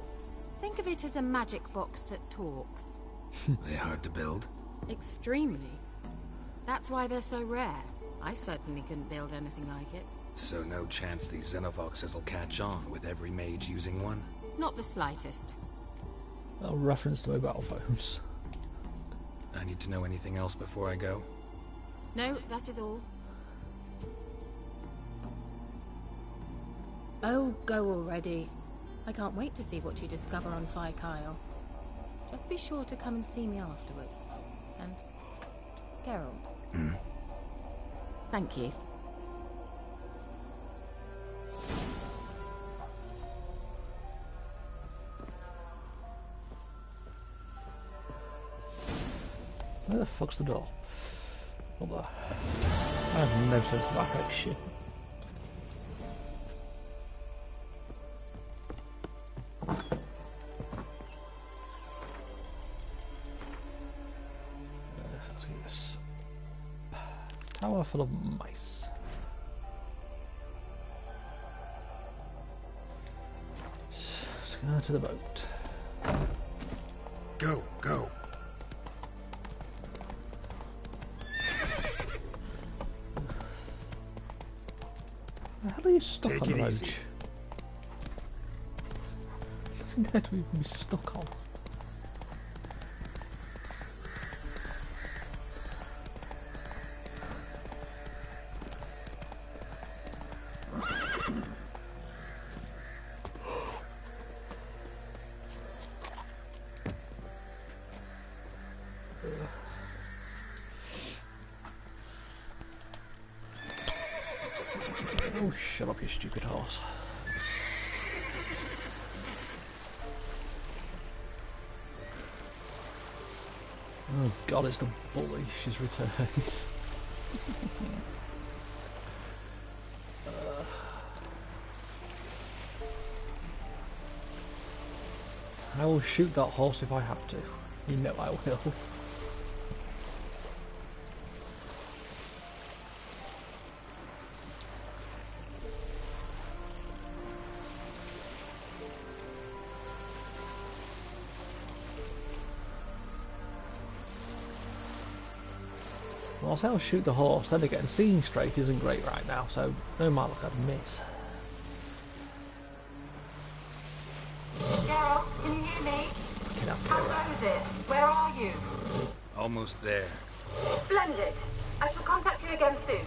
Think of it as a magic box that talks. They hard to build? Extremely. That's why they're so rare. I certainly couldn't build anything like it. So no chance these Xenovoxes will catch on with every mage using one? Not the slightest. A reference to mobile phones. I need to know anything else before I go? No, that is all. Oh, go already. I can't wait to see what you discover on Kyle. Just be sure to come and see me afterwards. And Geralt. Thank you. Where the fuck's the door? Hold there. I have no sense of direction. Yes. Tower full of mice. Let's go to the boat. Go, go. How are you stuck Take on the it boat? easy. Nothing there to even be stuck on. Oh, shut up, you stupid horse. Oh god, it's the bully. She's returned. I will shoot that horse if I have to. You know I will. Well, I'll say I'll shoot the horse, then again, seeing straight isn't great right now, so no matter look I'd miss. Geralt, can you hear me? How low is it? Where are you? Almost there. Splendid. I shall contact you again soon.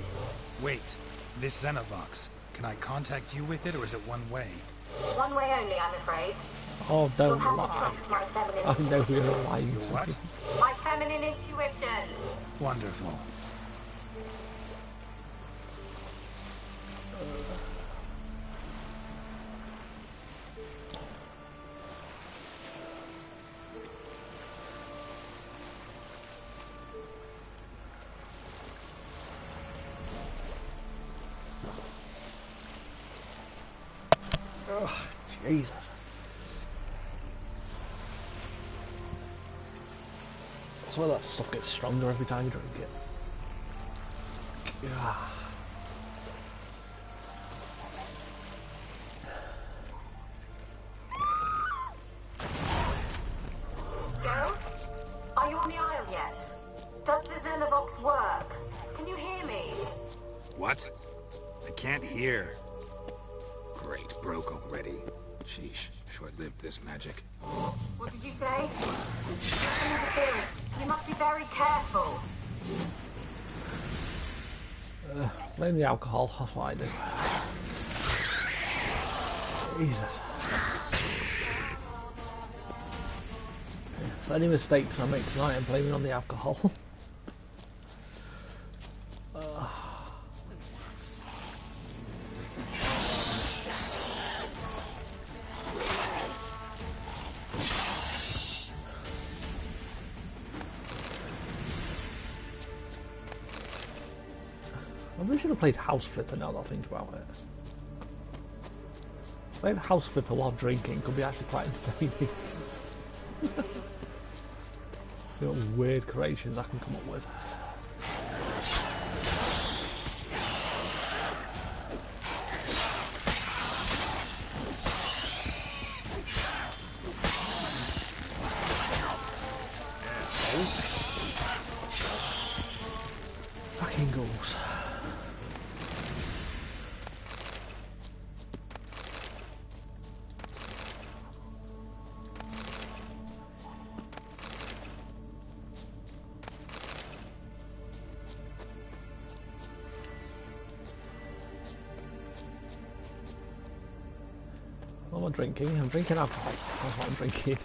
Wait, this Xenovox. Can I contact you with it, or is it one way? One way only, I'm afraid. Oh, don't lie. I know you're lying. What? My feminine intuition. Wonderful. Oh, Jesus. I swear that stuff gets stronger every time you drink it. Yeah. Go? Are you on the Isle yet? Does the Xenovox work? Can you hear me? What? I can't hear. Great, broke already. Sheesh, short-lived this magic. What did you say? You must be very careful. Blame the alcohol, that's what I do. Jesus. So any mistakes I make tonight, I'm blaming on the alcohol. I should have played House Flipper now that I think about it. Playing House Flipper while drinking could be actually quite entertaining. You know, weird creations I can come up with. Fucking ghouls. What am I drinking? I'm drinking alcohol. That's what I'm drinking.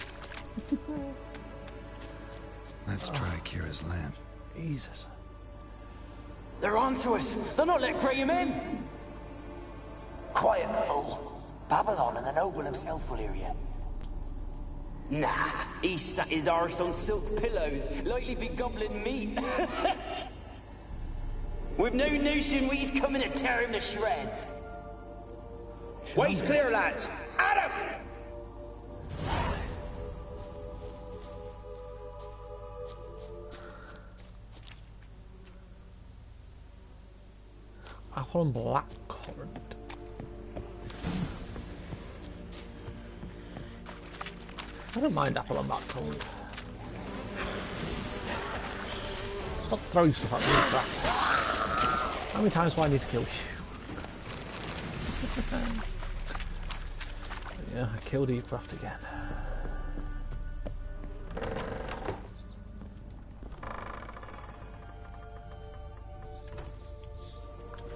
Let's try Kira's lamp. Jesus. They're onto us! They'll not let Graham in! Quiet, fool. Babylon and the noble himself will hear you. Nah, he sat his arse on silk pillows, likely be gobbling meat. We've no notion we's coming to tear him to shreds. Way's clear, lads! Adam! Apple and black currant. I don't mind apple and black currant. Stop throwing stuff at me, crap. How many times do I need to kill you? Yeah, I killed Eatcraft again.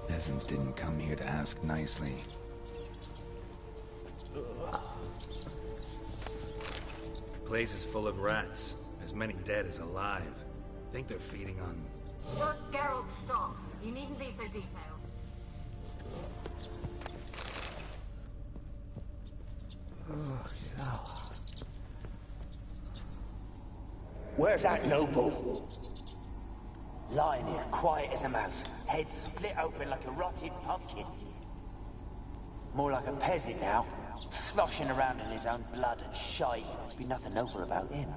Peasants didn't come here to ask nicely. The place is full of rats. As many dead as alive. Think they're feeding on... Geralt, stop. You needn't be so detailed. Where's that noble? Lying here, quiet as a mouse, head split open like a rotted pumpkin. More like a peasant now, sloshing around in his own blood and shite. Be nothing noble about him.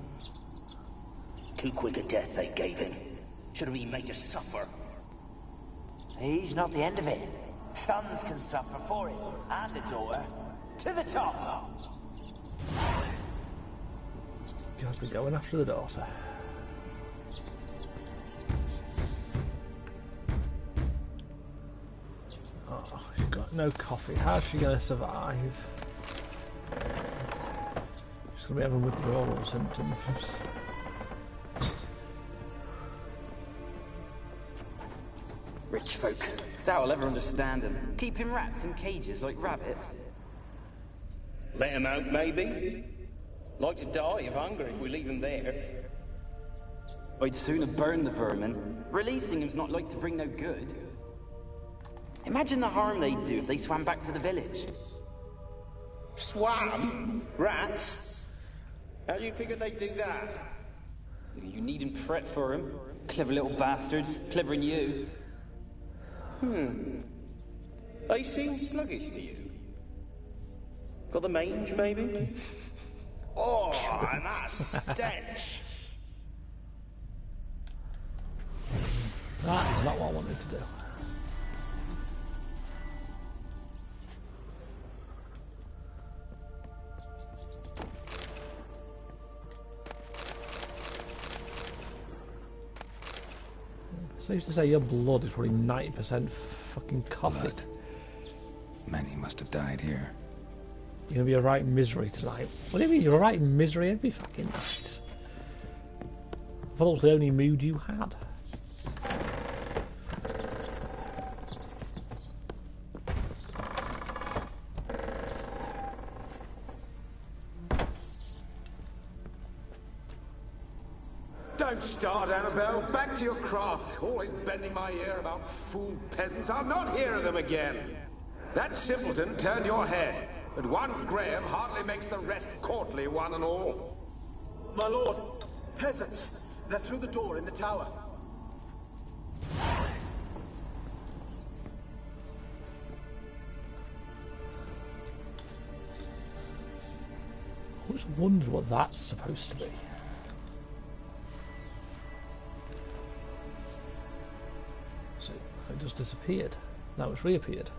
Too quick a death they gave him. Should have been made to suffer. He's not the end of it. Sons can suffer for it, and a daughter. To the top! You have to be going after the daughter. Oh, she's got no coffee. How's she going to survive? She's going to be having withdrawal symptoms. Rich folk. Doubt I'll ever understand them. Keeping rats in cages like rabbits. Let him out, maybe? Like to die of hunger if we leave him there. I'd sooner burn the vermin. Releasing him's not like to bring no good. Imagine the harm they'd do if they swam back to the village. Swam? Rats? How do you figure they'd do that? You needn't fret for him. Clever little bastards. Clever than you. They seem sluggish to you. Got the mange, maybe? Oh, that stench! That is not what I wanted to do. So I used to say your blood is probably 90% fucking coffee. Blood. Many must have died here. You're gonna be alright in misery tonight. What do you mean you're alright in misery every fucking night? I thought it was the only mood you had. Don't start, Annabelle. Back to your craft. Always bending my ear about fool peasants. I'll not hear of them again. That simpleton turned your head, but one Graham hardly makes the rest courtly, one and all. My lord, peasants. They're through the door in the tower. I just wondered what that's supposed to be. So it just disappeared. Now it's reappeared.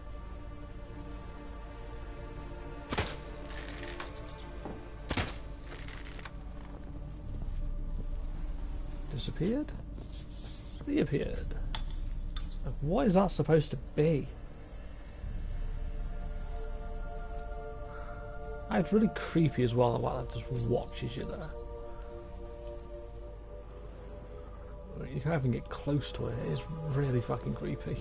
Disappeared? Reappeared. What is that supposed to be? It's really creepy as well while it just watches you there. You can't even get close to it, it is really fucking creepy.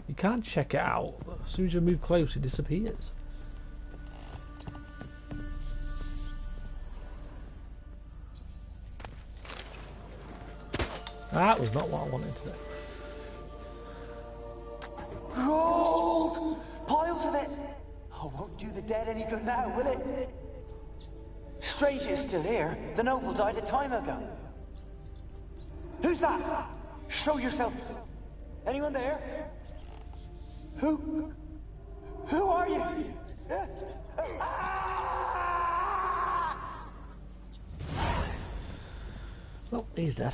You can't check it out. As soon as you move close, it disappears. That was not what I wanted to do. Gold! Piles of it! Oh, won't do the dead any good now, will it? Strange it's still here. The noble died a time ago. Who's that? Show yourself. Anyone there? Who are you? Oh, he's dead.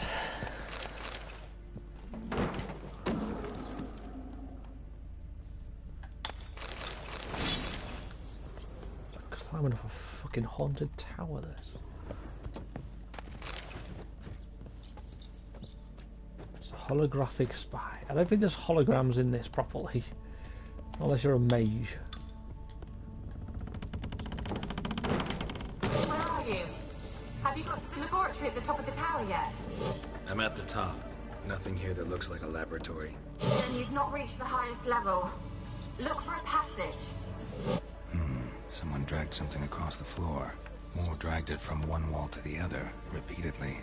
Climbing up a fucking haunted tower, this. It's a holographic spy. I don't think there's holograms in this properly. Unless you're a mage. Where are you? Have you got to the laboratory at the top of the tower yet? I'm at the top. Nothing here that looks like a laboratory. Then you've not reached the highest level. Look for a passage. Someone dragged something across the floor. More dragged it from one wall to the other, repeatedly.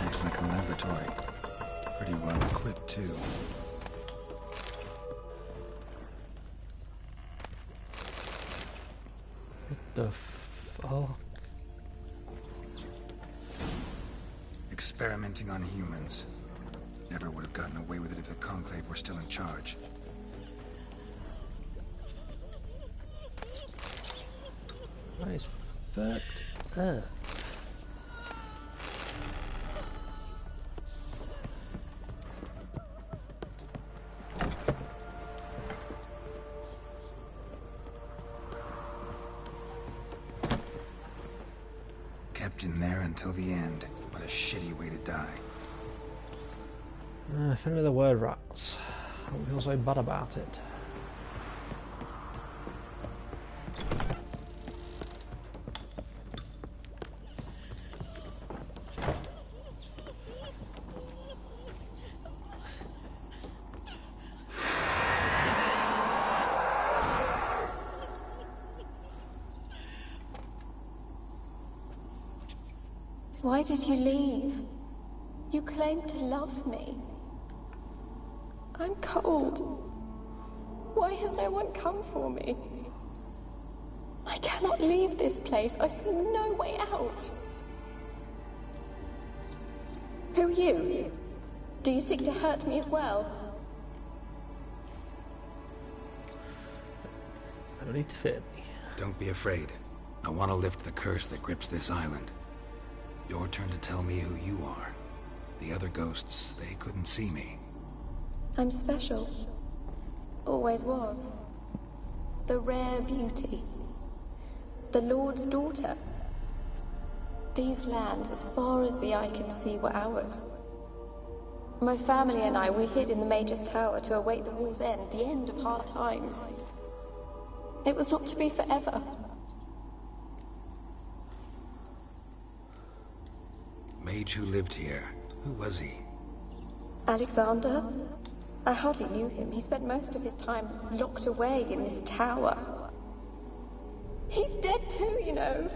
Looks like a laboratory. Pretty well equipped, too. The fuck? Experimenting on humans. Never would have gotten away with it if the Conclave were still in charge. That is fucked up. until the end. What a shitty way to die. If only there were rats. I don't feel so bad about it. Why did you leave? You claimed to love me. I'm cold. Why has no one come for me? I cannot leave this place. I see no way out. Who are you? Do you seek to hurt me as well? I don't need to fear me. Don't be afraid. I want to lift the curse that grips this island. Your turn to tell me who you are. The other ghosts, they couldn't see me. I'm special. Always was. The rare beauty. The Lord's daughter. These lands, as far as the eye can see, were ours. My family and I, we hid in the Major's Tower to await the war's end, the end of hard times. It was not to be forever. Mage who lived here. Who was he? Alexander? I hardly knew him. He spent most of his time locked away in this tower. He's dead too, you know.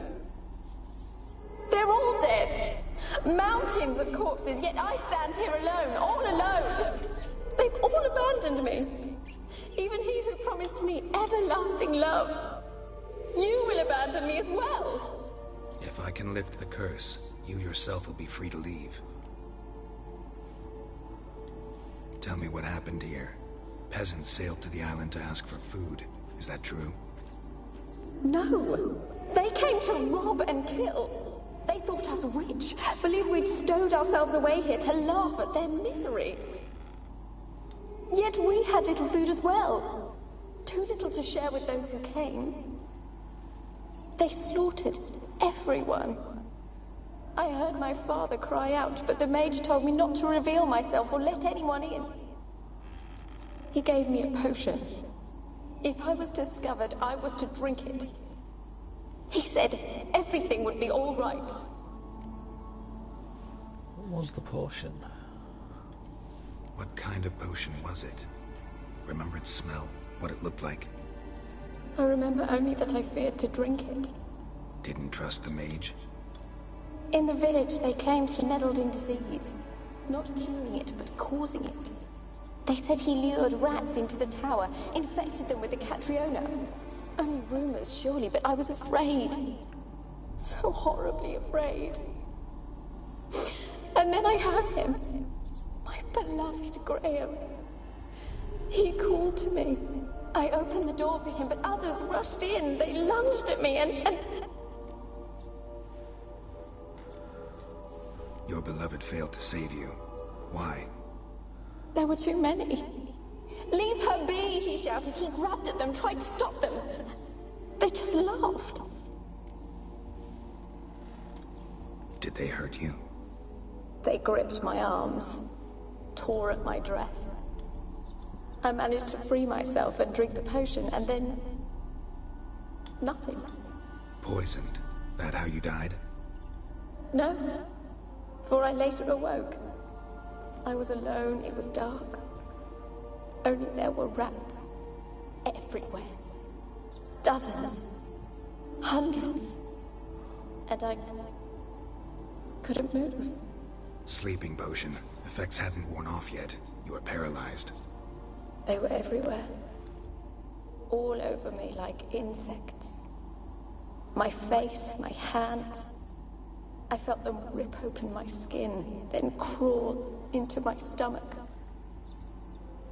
They're all dead. Mountains of corpses, yet I stand here alone, all alone. They've all abandoned me. Even he who promised me everlasting love. You will abandon me as well. If I can lift the curse, you yourself will be free to leave. Tell me what happened here. Peasants sailed to the island to ask for food. Is that true? No. They came to rob and kill. They thought us rich, believed we'd stowed ourselves away here to laugh at their misery. Yet we had little food as well. Too little to share with those who came. They slaughtered everyone. I heard my father cry out, but the mage told me not to reveal myself or let anyone in. He gave me a potion. If I was discovered, I was to drink it. He said everything would be all right. What was the potion? What kind of potion was it? Remember its smell? What it looked like? I remember only that I feared to drink it. Didn't trust the mage? In the village, they claimed he meddled in disease. Not curing it, but causing it. They said he lured rats into the tower, infected them with the Catriona. Only rumors, surely, but I was afraid. So horribly afraid. And then I heard him. My beloved Graham. He called to me. I opened the door for him, but others rushed in. They lunged at me and... Your beloved failed to save you. Why? There were too many. Leave her be, he shouted. He grabbed at them, tried to stop them. They just laughed. Did they hurt you? They gripped my arms, tore at my dress. I managed to free myself and drink the potion, and then... nothing. Poisoned? That how you died? No. For I later awoke. I was alone, it was dark. Only there were rats. Everywhere. Dozens. Hundreds. And I couldn't move. Sleeping potion. Effects hadn't worn off yet. You were paralyzed. They were everywhere. All over me like insects. My face, my hands. I felt them rip open my skin, then crawl into my stomach.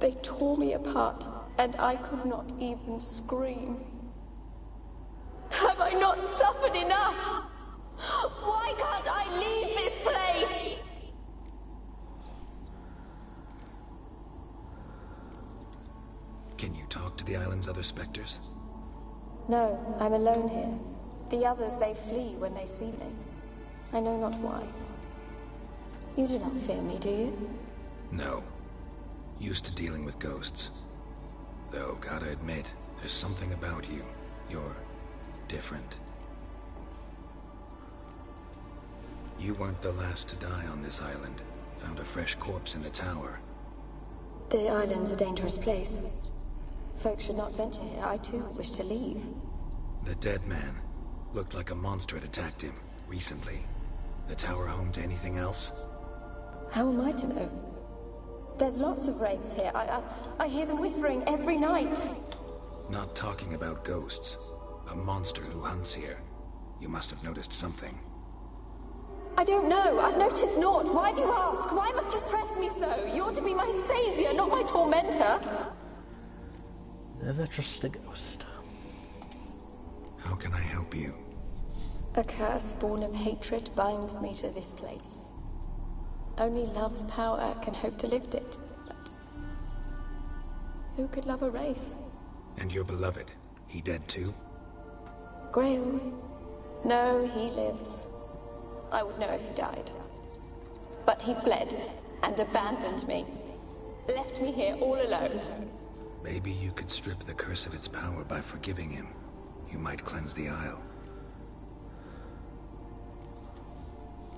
They tore me apart, and I could not even scream. Have I not suffered enough? Why can't I leave this place? Can you talk to the island's other specters? No, I'm alone here. The others, they flee when they see me. I know not why. You do not fear me, do you? No. Used to dealing with ghosts. Though, gotta admit, there's something about you. You're different. You weren't the last to die on this island. Found a fresh corpse in the tower. The island's a dangerous place. Folks should not venture here. I too wish to leave. The dead man. Looked like a monster had attacked him, recently. The tower home to anything else? How am I to know? There's lots of wraiths here. I hear them whispering every night. Not talking about ghosts. A monster who hunts here. You must have noticed something. I don't know. I've noticed naught. Why do you ask? Why must you press me so? You're to be my savior, not my tormentor. Never trust a ghost. How can I help you? A curse born of hatred binds me to this place. Only love's power can hope to lift it. But who could love a wraith? And your beloved, he dead too? Graham? No, he lives. I would know if he died. But he fled and abandoned me. Left me here all alone. Maybe you could strip the curse of its power by forgiving him. You might cleanse the Isle.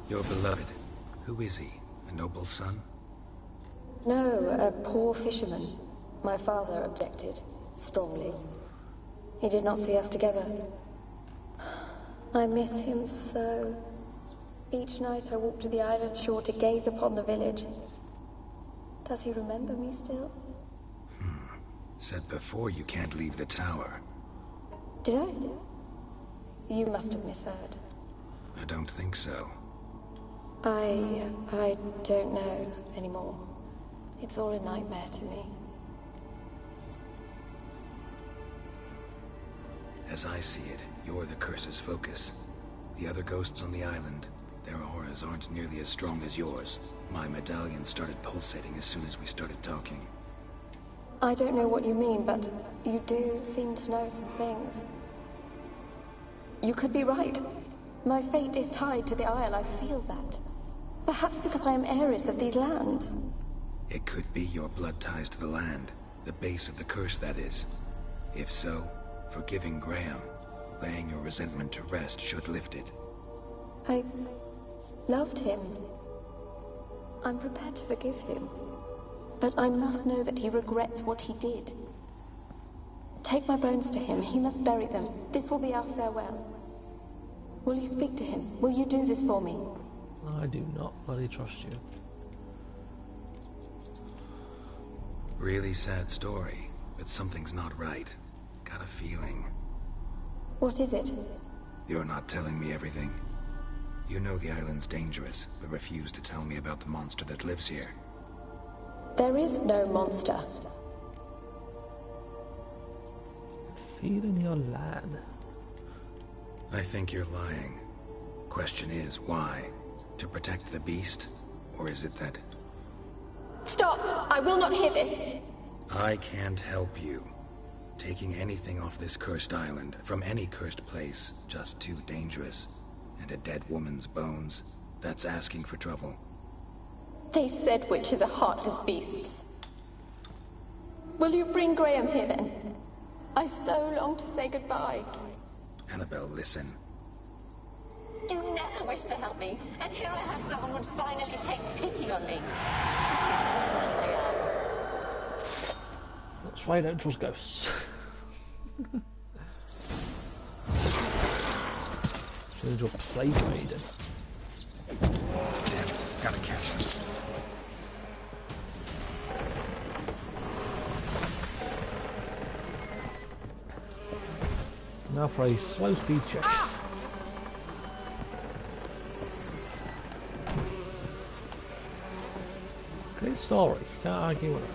Your beloved, who is he? A noble son? No, a poor fisherman. My father objected, strongly. He did not see us together. I miss him so. Each night I walk to the island shore to gaze upon the village. Does he remember me still? Said before you can't leave the tower. Did I? You must have misheard. I don't think so. I don't know anymore. It's all a nightmare to me. As I see it, you're the curse's focus. The other ghosts on the island, their auras aren't nearly as strong as yours. My medallion started pulsating as soon as we started talking. I don't know what you mean, but you do seem to know some things. You could be right. My fate is tied to the Isle, I feel that. Perhaps because I am heiress of these lands. It could be your blood ties to the land. The base of the curse, that is. If so, forgiving Graham, laying your resentment to rest should lift it. I loved him. I'm prepared to forgive him. But I must know that he regrets what he did. Take my bones to him. He must bury them. This will be our farewell. Will you speak to him? Will you do this for me? I do not bloody trust you. Really sad story, but something's not right. Got a feeling. What is it? You're not telling me everything. You know the island's dangerous, but refuse to tell me about the monster that lives here. There is no monster. Feeding your lad. I think you're lying. Question is, why? To protect the beast? Or is it that... Stop! I will not hear this! I can't help you. Taking anything off this cursed island, from any cursed place, just too dangerous. And a dead woman's bones, that's asking for trouble. They said witches are heartless beasts. Will you bring Graham here then? I so long to say goodbye. Annabelle, listen. You never wished to help me, and here I had someone would finally take pity on me. That's why I don't trust ghosts. Should have just played Maiden. Damn it, gotta catch them. Now for a slow speed chase. Great story, can't argue with that.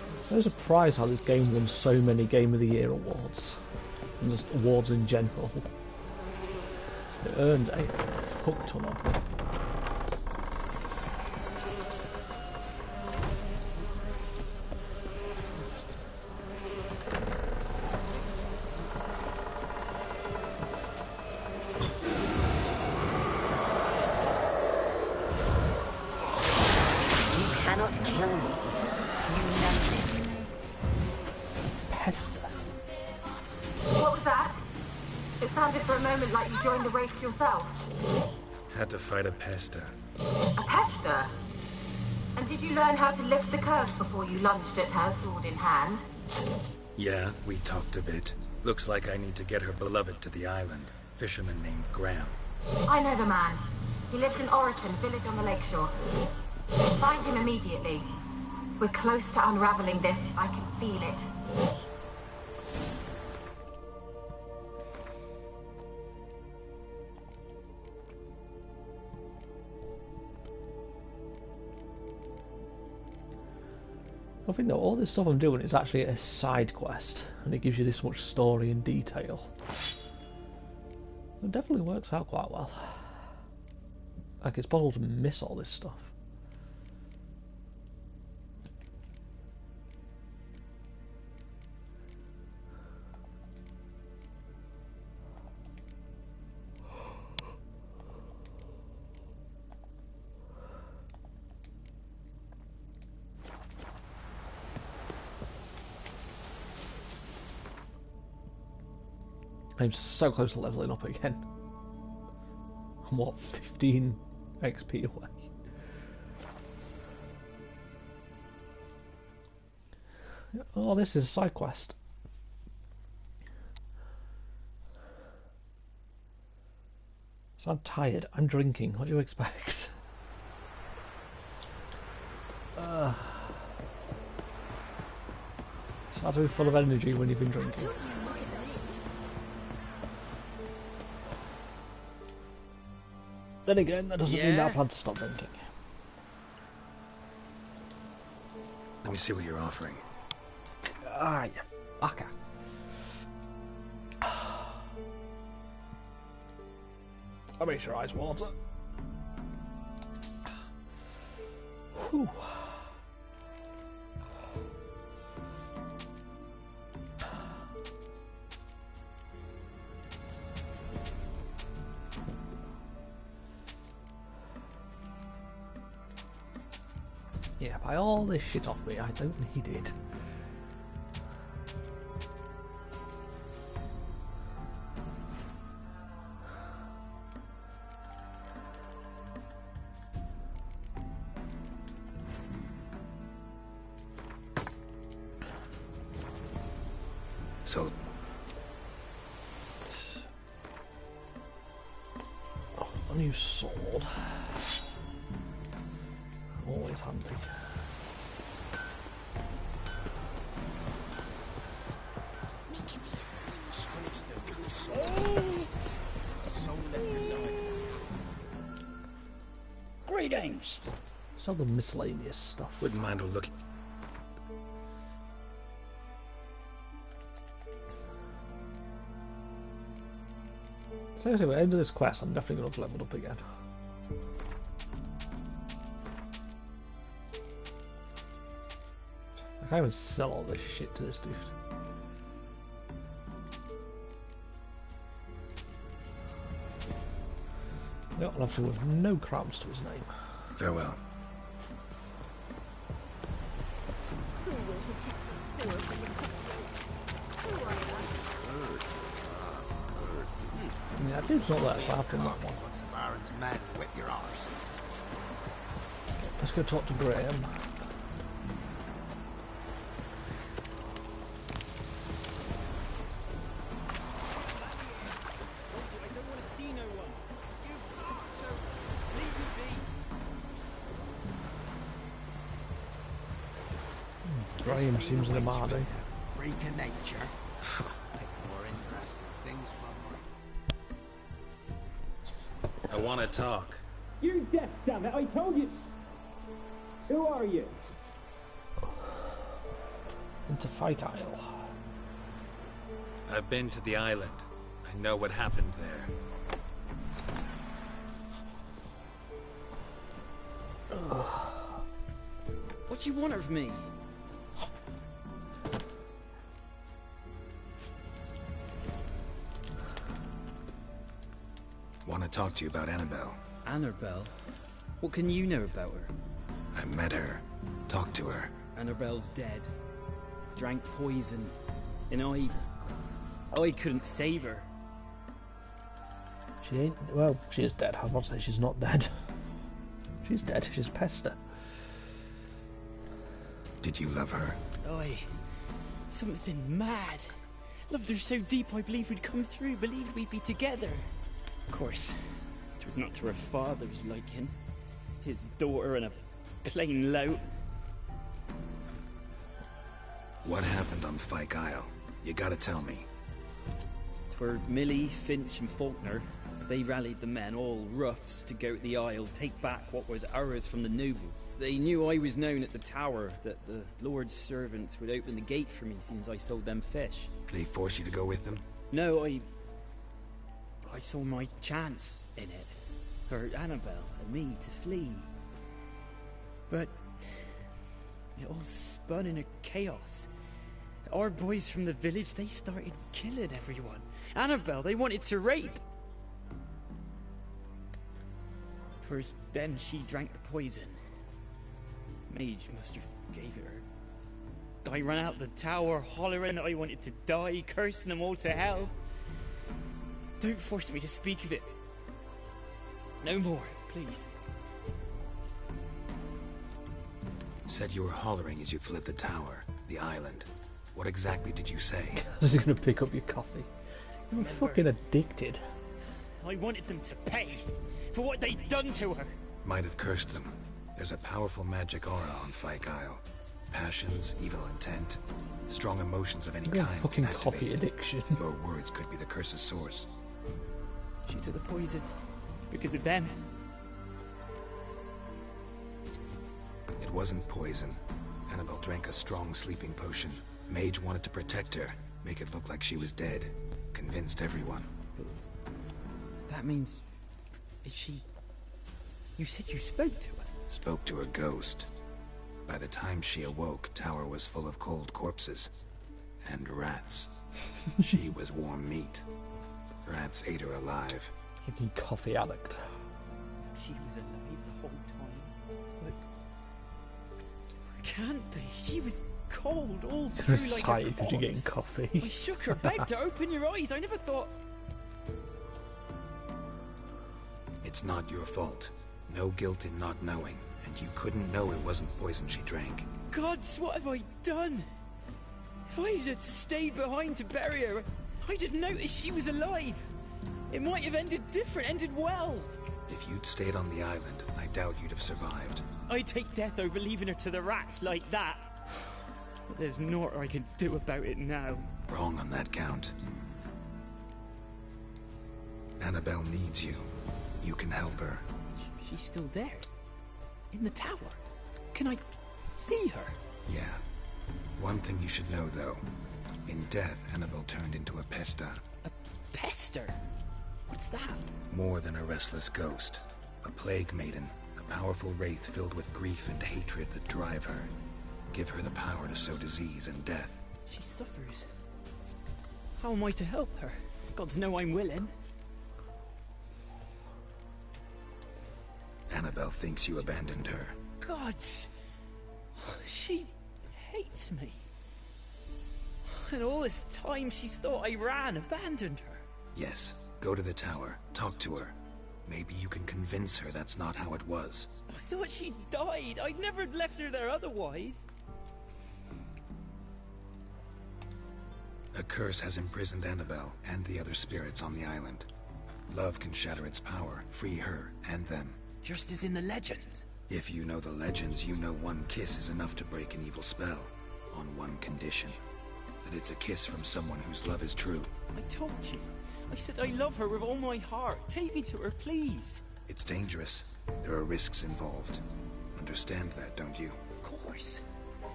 I'm so surprised how this game won so many Game of the Year awards. And just awards in general. It earned a fuck ton of them. journey. You know this. Pester. What was that? It sounded for a moment like you joined the race yourself. Had to fight a pester. A pester? And did you learn how to lift the curse before you lunged at her, sword in hand? Yeah, we talked a bit. Looks like I need to get her beloved to the island. Fisherman named Graham. I know the man. He lives in Oriton, village on the lakeshore. Find him immediately. We're close to unraveling this. I can feel it. I think that all this stuff I'm doing is actually a side quest, and it gives you this much story and detail. It definitely works out quite well. Like, it's possible to miss all this stuff. I'm so close to leveling up again. I'm what, 15 XP away? Oh, this is a side quest. So I'm tired. I'm drinking. What do you expect? It's hard to be full of energy when you've been drinking. Then again, that doesn't mean that I plan to stop drinking. Let me see what you're offering. Ah, yeah. Okay. That makes your eyes water. Whew. Yeah, buy all this shit off me. I don't need it. So... Oh, a new sword. Always handy. Greetings. Sell the miscellaneous stuff. Wouldn't mind a look. Seriously, by the end of this quest, I'm definitely going to level up again. I can't even sell all this shit to this dude. No, I'll have to with no crowns to his name. Farewell. Who will protect us poor from the Who are you? Yeah, dude's not that far from that one. Once the Baron's men whip your arse. Let's go talk to Graham. Graham seems in a mardy. Freak of nature. More interesting things from I want to talk. You're deaf, damn it! I told you. Who are you? Into Fight Isle. I've been to the island. I know what happened there. What do you want of me? Want to talk to you about Annabelle. Annabelle? What can you know about her? I met her. Talk to her. Annabelle's dead. Drank poison. And I couldn't save her. She ain't... Well, she is dead. I'm not saying she's not dead. She's dead. She's Pester. Did you love her? Something mad. Loved her so deep I believed we'd come through, believed we'd be together. Of course, it was not to her father's liking. His daughter and a plain lout. What happened on Fyke Isle? You gotta tell me. 'Twere Millie, Finch and Faulkner. They rallied the men, all roughs, to go to the Isle, take back what was ours from the noble. They knew I was known at the tower, that the Lord's servants would open the gate for me since I sold them fish. They force you to go with them? No, I saw my chance in it. For Annabelle and me to flee. But it all spun in a chaos. Our boys from the village, they started killing everyone. Annabelle, they wanted to rape. First, then she drank the poison. Mage must have gave it her. I ran out the tower, hollering that I wanted to die, cursing them all to hell. Don't force me to speak of it. No more, please. Said you were hollering as you fled the tower, the island. What exactly did you say? This is gonna pick up your coffee. You're fucking addicted. I wanted them to pay for what they'd done to her. Might have cursed them. There's a powerful magic aura on Fyke Isle. Passions, evil intent, strong emotions of any kind fucking can activate coffee it. addiction. Your words could be the curse's source. She took the poison because of them. It wasn't poison. Annabelle drank a strong sleeping potion. Mage wanted to protect her, make it look like she was dead. Convinced everyone. That means... Is she... You said you spoke to her? Spoke to her ghost. By the time she awoke, tower was full of cold corpses. And rats. She was warm meat. Rats ate her alive. Fucking coffee addict. She was alive the whole time. But... Can't be. She was cold all through like a Excited because you're getting corpse. coffee. I shook her, begged her, open your eyes. I never thought... It's not your fault. No guilt in not knowing, and you couldn't know it wasn't poison she drank. Gods, what have I done? If I had stayed behind to bury her, I'd have noticed she was alive. It might have ended different, ended well. If you'd stayed on the island, I doubt you'd have survived. I'd take death over leaving her to the rats like that. But there's naught I can do about it now. Wrong on that count. Annabelle needs you. You can help her. She's still there. In the tower. Can I see her? Yeah. One thing you should know, though. In death, Annabelle turned into a pester. A pester? What's that? More than a restless ghost. A plague maiden. A powerful wraith filled with grief and hatred that drive her. Give her the power to sow disease and death. She suffers. How am I to help her? Gods know I'm willing. Annabelle thinks you abandoned her. Gods! She hates me. And all this time she's thought I ran, abandoned her. Yes. Go to the tower. Talk to her. Maybe you can convince her that's not how it was. I thought she died. I'd never left her there otherwise. A curse has imprisoned Annabelle and the other spirits on the island. Love can shatter its power, free her and them. Just as in the legends. If you know the legends, you know one kiss is enough to break an evil spell. On one condition. That it's a kiss from someone whose love is true. I told you. I said I love her with all my heart. Take me to her, please. It's dangerous. There are risks involved. Understand that, don't you? Of course.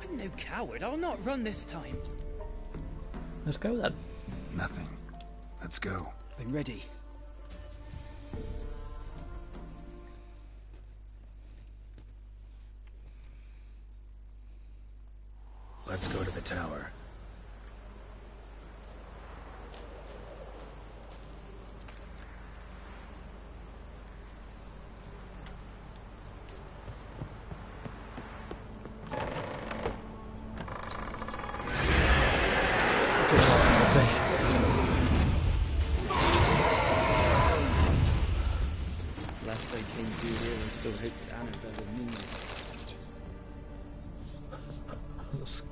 I'm no coward. I'll not run this time. Let's go then. Nothing. Let's go. I'm ready. Let's go to the tower.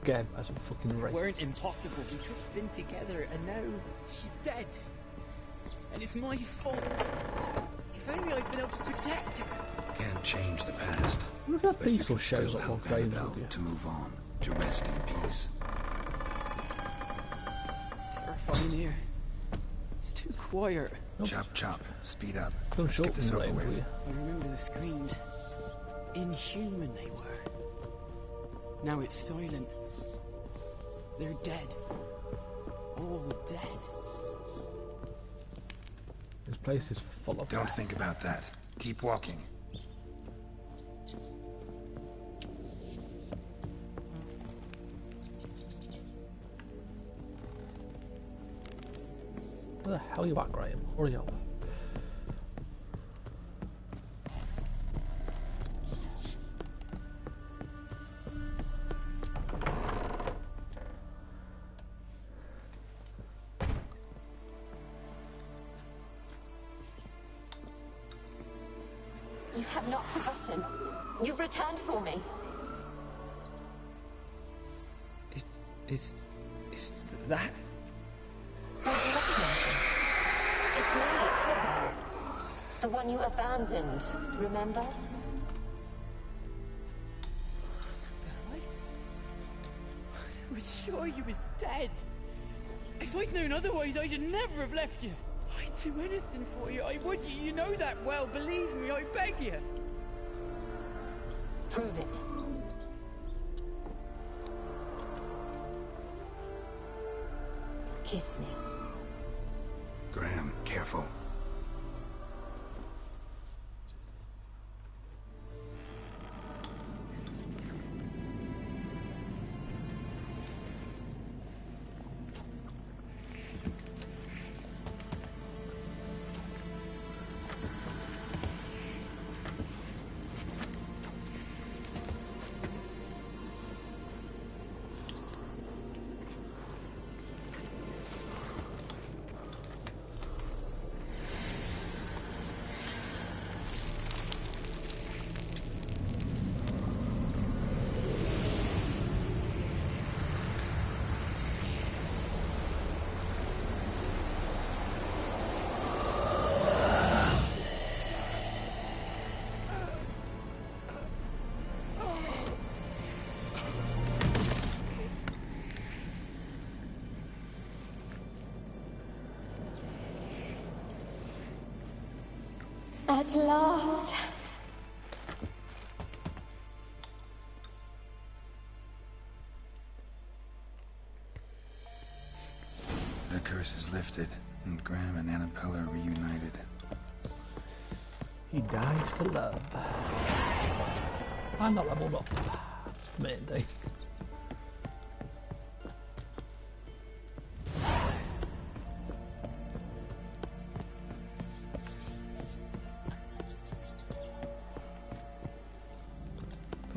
Again, as a fucking It rape. weren't impossible. We could have been together, and now she's dead. And it's my fault. If only I'd been able to protect her. Can't change the past. What if that But you diesel can still shows up on help Graham Annabelle with you? to move on, to rest in peace. It's terrifying here. It's too quiet. Chop, chop. Speed up. Don't Let's show get up this in over Graham, will with. you? I remember the screams. Inhuman they were. Now it's silent. They're dead. All dead. This place is full of... Don't think about that. Keep walking. Where the hell are you at, Graham? Hurry up. You have not forgotten. You've returned for me. Is that? Don't you recognize me? It's me, Annabelle. The one you abandoned, remember? I was sure you was dead. If I'd known otherwise, I'd never have left you. I'd do anything for you. I would. You know that well. Believe me, I beg you. Prove it. Kiss me. Graham, careful. At last. The curse is lifted, and Graham and Annabelle are reunited. He died for love. I'm not leveled up. Maybe.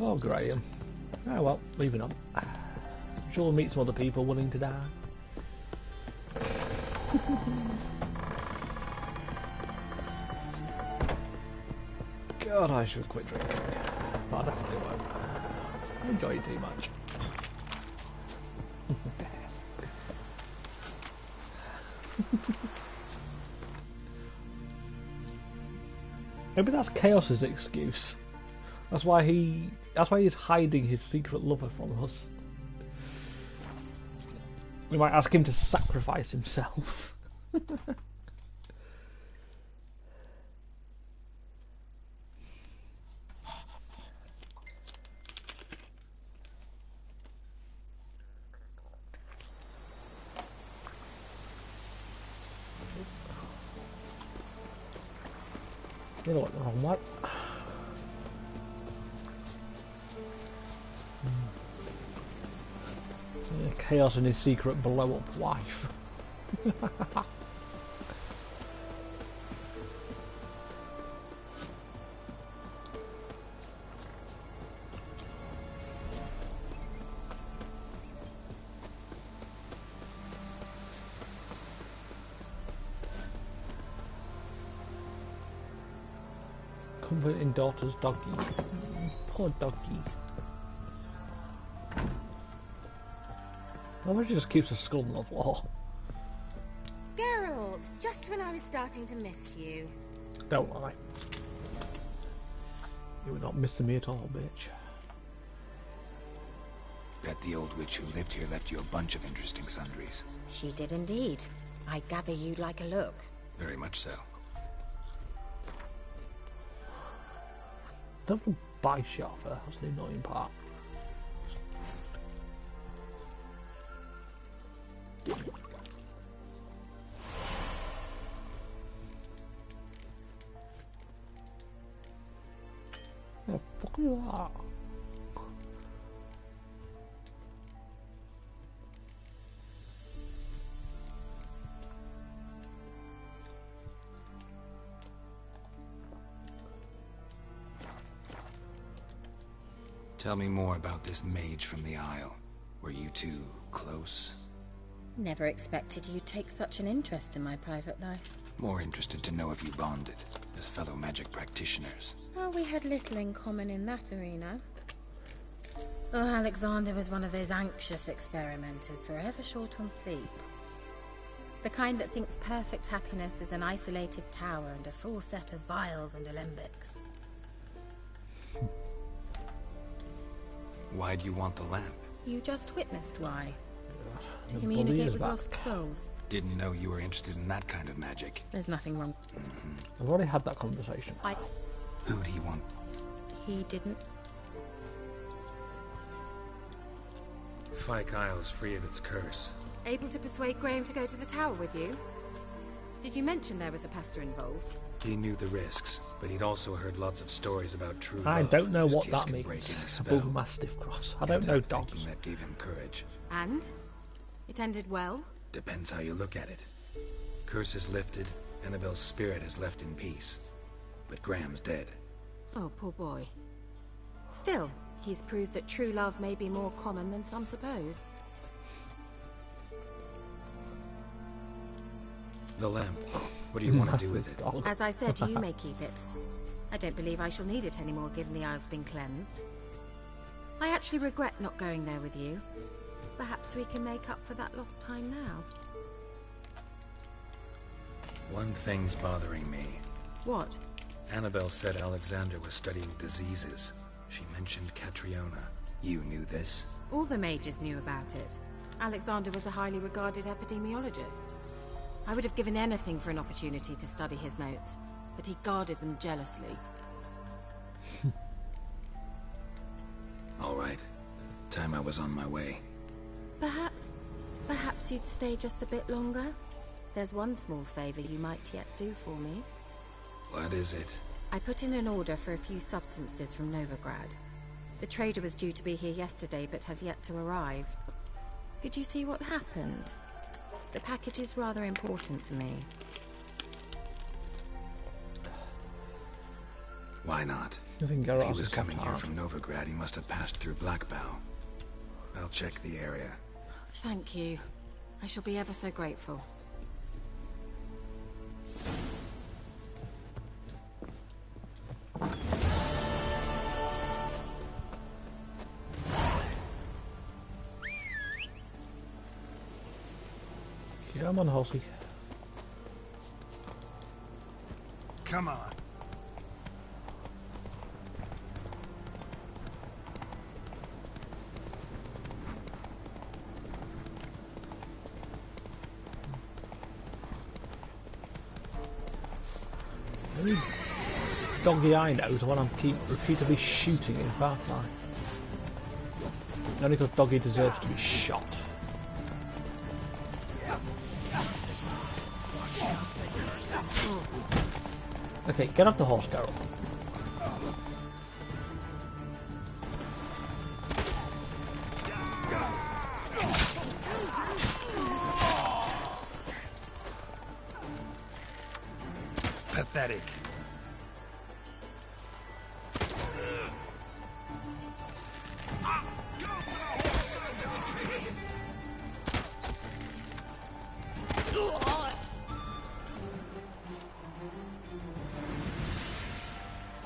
Oh, Graham. Oh well, moving on. I'm sure we'll meet some other people willing to die. God, I should quit drinking. But I definitely won't. I enjoy it too much. Maybe that's Chaos's excuse. That's why he's hiding his secret lover from us. We might ask him to sacrifice himself. You know what, the wrong one. Chaos and his secret blow-up wife. Comforting daughter's doggy. Poor doggy. I wish it just keeps a skull on the floor. Geralt, just when I was starting to miss you. Don't lie. You were not missing me at all, bitch. Bet the old witch who lived here left you a bunch of interesting sundries. She did indeed. I gather you'd like a look. Very much so. Don't have to buy shit off her, that's the annoying part. The fuck is that? Tell me more about this mage from the Isle. Were you two close? Never expected you'd take such an interest in my private life. More interested to know if you bonded, as fellow magic practitioners. Oh, we had little in common in that arena. Oh, Alexander was one of those anxious experimenters, forever short on sleep. The kind that thinks perfect happiness is an isolated tower and a full set of vials and alembics. Why'd you want the lamp? You just witnessed why. To The communicate bully is with back. lost souls. Didn't know you were interested in that kind of magic. There's nothing wrong. I've already had that conversation. Who do you want? He didn't. Fyke Isle's free of its curse. Able to persuade Graham to go to the tower with you? Did you mention there was a pester involved? He knew the risks, but he'd also heard lots of stories about true I love, don't know whose what kiss that can means. break any A spell. bull mastiff cross. I Can't don't know help dogs. thinking that gave him courage. And? It ended well? Depends how you look at it. Curse is lifted, Annabelle's spirit is left in peace. But Graham's dead. Oh, poor boy. Still, he's proved that true love may be more common than some suppose. The lamp. What do you want to do with it? As I said, you may keep it. I don't believe I shall need it anymore, given the Isle's been cleansed. I actually regret not going there with you. Perhaps we can make up for that lost time now. One thing's bothering me. What? Annabelle said Alexander was studying diseases. She mentioned Catriona. You knew this? All the mages knew about it. Alexander was a highly regarded epidemiologist. I would have given anything for an opportunity to study his notes, but he guarded them jealously. All right. Time I was on my way. Perhaps you'd stay just a bit longer? There's one small favor you might yet do for me. What is it? I put in an order for a few substances from Novigrad. The trader was due to be here yesterday, but has yet to arrive. Could you see what happened? The package is rather important to me. Why not? I think If he Geralt was is coming here hard. from Novigrad, he must have passed through Blackbow. I'll check the area. Thank you. I shall be ever so grateful. Come on, Halsey. Come on. The only doggy I know is the one I'm repeatedly shooting in Far Cry. Only because doggy deserves to be shot. Okay, get off the horse, Carol. Pathetic.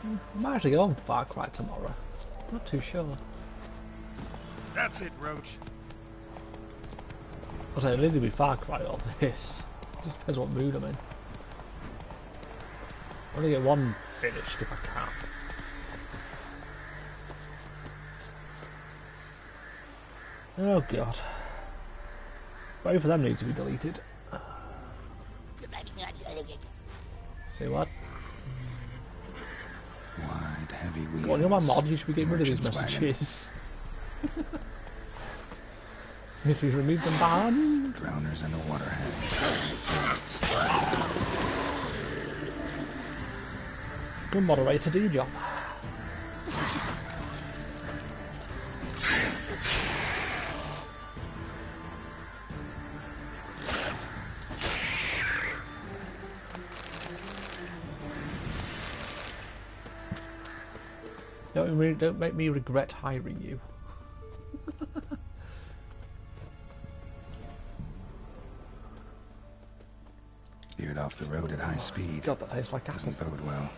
I might actually go on Far Cry tomorrow. Not too sure. That's it, Roach. I say, it'll either be Far Cry or this. Just depends what mood I'm in. I want to get one finished if I can. Oh god. Both of them need to be deleted. Say what? Wide, heavy wheels. Well, you're my mod, you should be getting rid of these Merchant's messages. Yes, we've removed them ban. Drowners and the waterhead. Good moderator, do your job. Don't make me regret hiring you. Veered off the road at high speed. God, that tastes like apple. Doesn't bode well.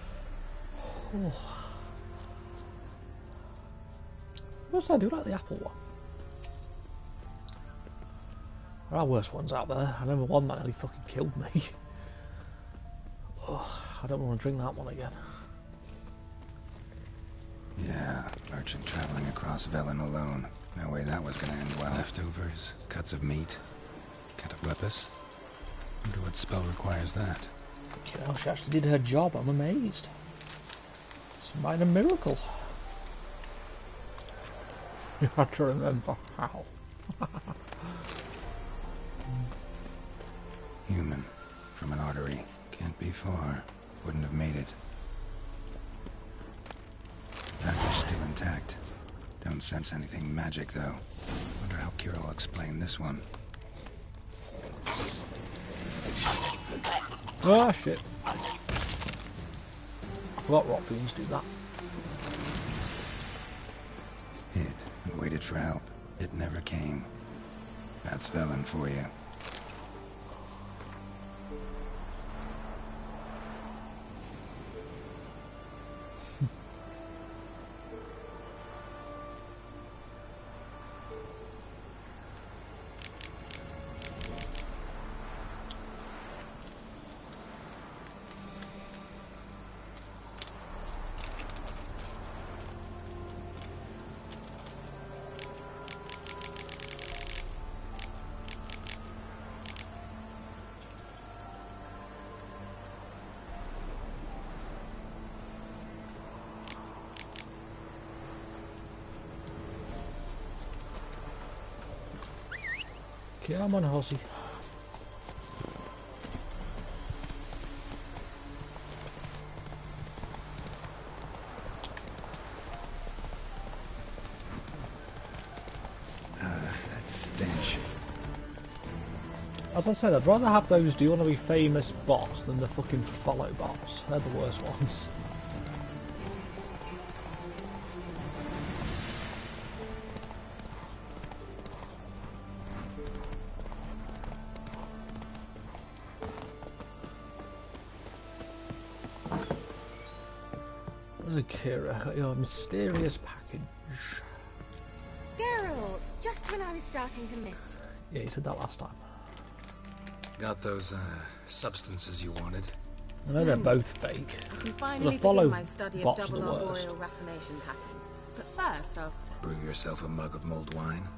Oh. What I do like the apple one? There are worse ones out there. I remember one that nearly fucking killed me. Oh, I don't want to drink that one again. Yeah, merchant traveling across Velen alone. No way that was gonna end well. Leftovers, cuts of meat, cataplepis. Wonder what spell requires that. You know, she actually did her job. I'm amazed. It's minor miracle. You have to remember how. Human, from an artery. Can't be far. Wouldn't have made it. Package still intact. Don't sense anything magic, though. Wonder how Kira will explain this one. Ah, shit. Forgot rock beans do that. Hid and waited for help. It never came. That's Velen for you. Come on, horsey. That stench. As I said, I'd rather have those do you want to be famous bots than the fucking follow bots. They're the worst ones. Kira, got your mysterious package. Geralt, just when I was starting to miss. Yeah, you said that last time. Got those, substances you wanted? I know they're both fake. I can finally begin my study of double arboreal racemation patterns. But first, I'll... Brew yourself a mug of mulled wine.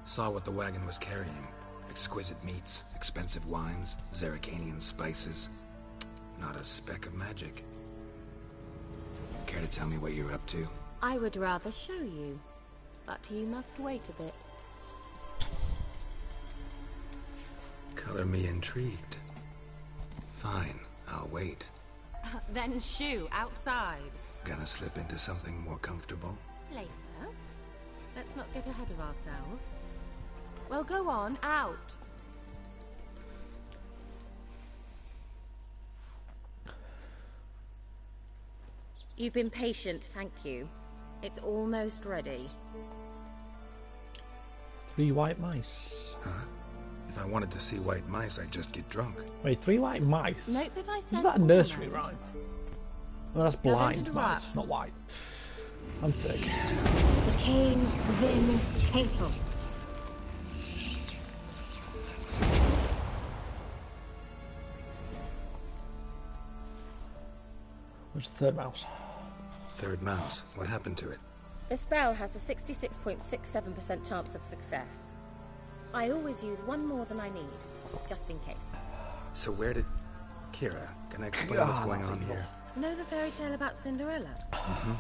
Saw what the wagon was carrying. Exquisite meats, expensive wines, Zerrikanian spices. Not a speck of magic. Care to tell me what you're up to? I would rather show you, but you must wait a bit. Color me intrigued. Fine, I'll wait. Then shoo, outside. Gonna slip into something more comfortable? Later. Let's not get ahead of ourselves. Well, go on, out. You've been patient, thank you. It's almost ready. 3 white mice. Huh? If I wanted to see white mice, I'd just get drunk. Wait, 3 white mice? Note that I said isn't that a nursery rhyme? Well, that's blind mice, not white. I'm sick. Became then faithful. Where's the third mouse? Third mouse. What happened to it? The spell has a 66.67% chance of success. I always use one more than I need, just in case. So where did... Kira, can I explain what's going on here? Know the fairy tale about Cinderella? Mm-hmm.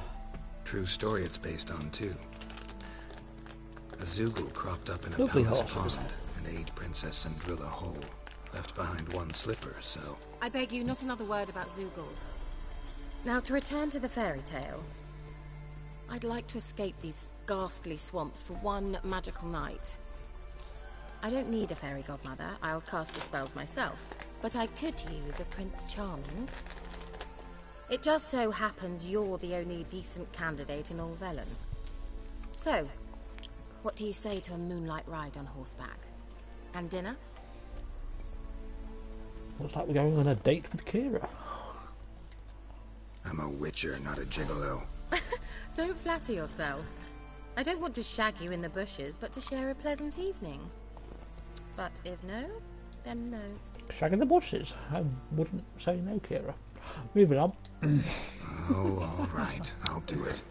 True story it's based on, too. A Zoogle cropped up in a palace pond and ate Princess Cinderella whole. Left behind one slipper, so... I beg you, not another word about Zoogles. Now, to return to the fairy tale, I'd like to escape these ghastly swamps for one magical night. I don't need a fairy godmother, I'll cast the spells myself, but I could use a Prince Charming. It just so happens you're the only decent candidate in all Velen. So, what do you say to a moonlight ride on horseback? And dinner? Looks like we're going on a date with Kira. I'm a witcher, not a gigolo. Don't flatter yourself. I don't want to shag you in the bushes, but to share a pleasant evening. But if no, then no. Shag in the bushes? I wouldn't say no, Kira. Moving on. Oh, all right. I'll do it.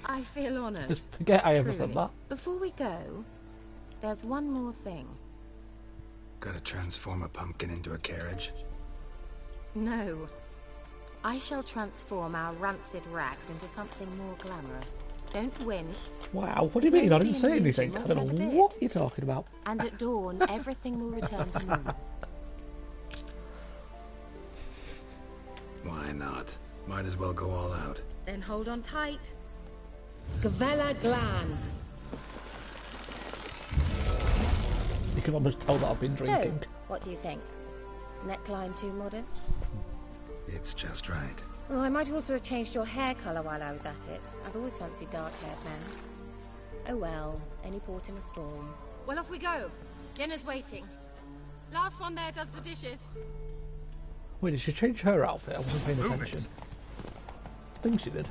I feel honoured. Just forget I ever said that. Before we go, there's one more thing. Gotta transform a pumpkin into a carriage? No. I shall transform our rancid rags into something more glamorous. Don't wince. Wow, what do you mean? I didn't say anything. I don't know what you're talking about. And at dawn, everything will return to normal. Why not? Might as well go all out. Then hold on tight. Gavella Glan. You can almost tell that I've been drinking. So, what do you think? Neckline too modest? It's just right. Oh, I might also have changed your hair colour while I was at it. I've always fancied dark-haired men. Oh well, any port in a storm. Well, off we go. Dinner's waiting. Last one there does the dishes. Wait, did she change her outfit? I wasn't paying attention. I think she did.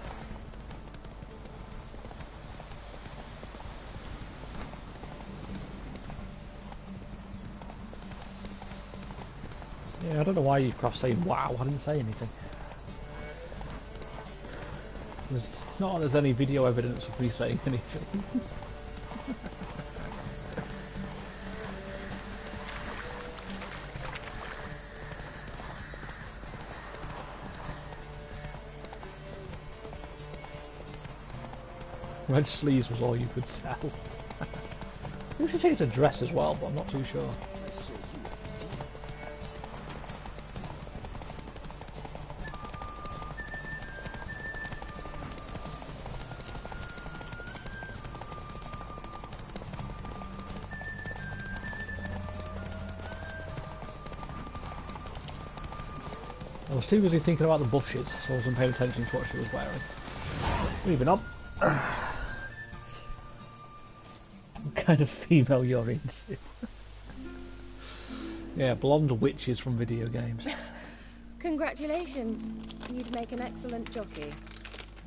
Yeah, I don't know why you crossed saying wow, I didn't say anything. There's any video evidence of me saying anything. Red sleeves was all you could sell. Maybe she changed her dress as well, but I'm not too sure. I was too busy thinking about the bushes, so I wasn't paying attention to what she was wearing. Moving on. What kind of female you're into? Yeah, blonde witches from video games. Congratulations. You'd make an excellent jockey.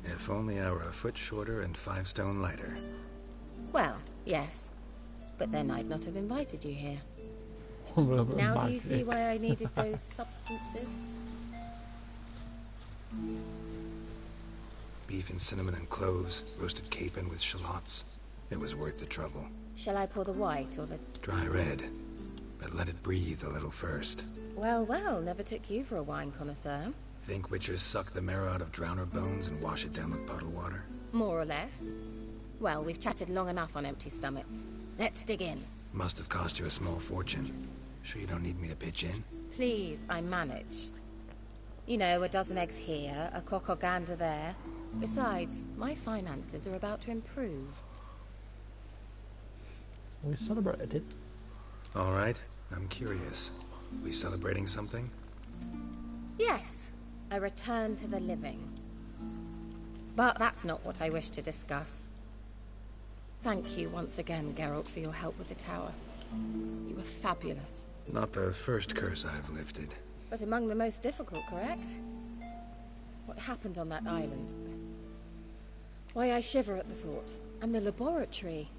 If only I were a foot shorter and 5 stone lighter. Well, yes. But then I'd not have invited you here. Now do you see why I needed those substances? Beef and cinnamon and cloves, roasted capon with shallots. It was worth the trouble. Shall I pour the white or the... Dry red, but let it breathe a little first. Well, well, never took you for a wine connoisseur. Think witchers suck the marrow out of drowner bones and wash it down with puddle water? More or less. Well, we've chatted long enough on empty stomachs. Let's dig in. Must have cost you a small fortune. Sure you don't need me to pitch in? Please, I manage. You know, a dozen eggs here, a cock or gander there. Besides, my finances are about to improve. We celebrated it. All right, I'm curious. We celebrating something? Yes, a return to the living. But that's not what I wish to discuss. Thank you once again, Geralt, for your help with the tower. You were fabulous. Not the first curse I've lifted. But among the most difficult, correct? What happened on that island? Why, I shiver at the thought. And the laboratory.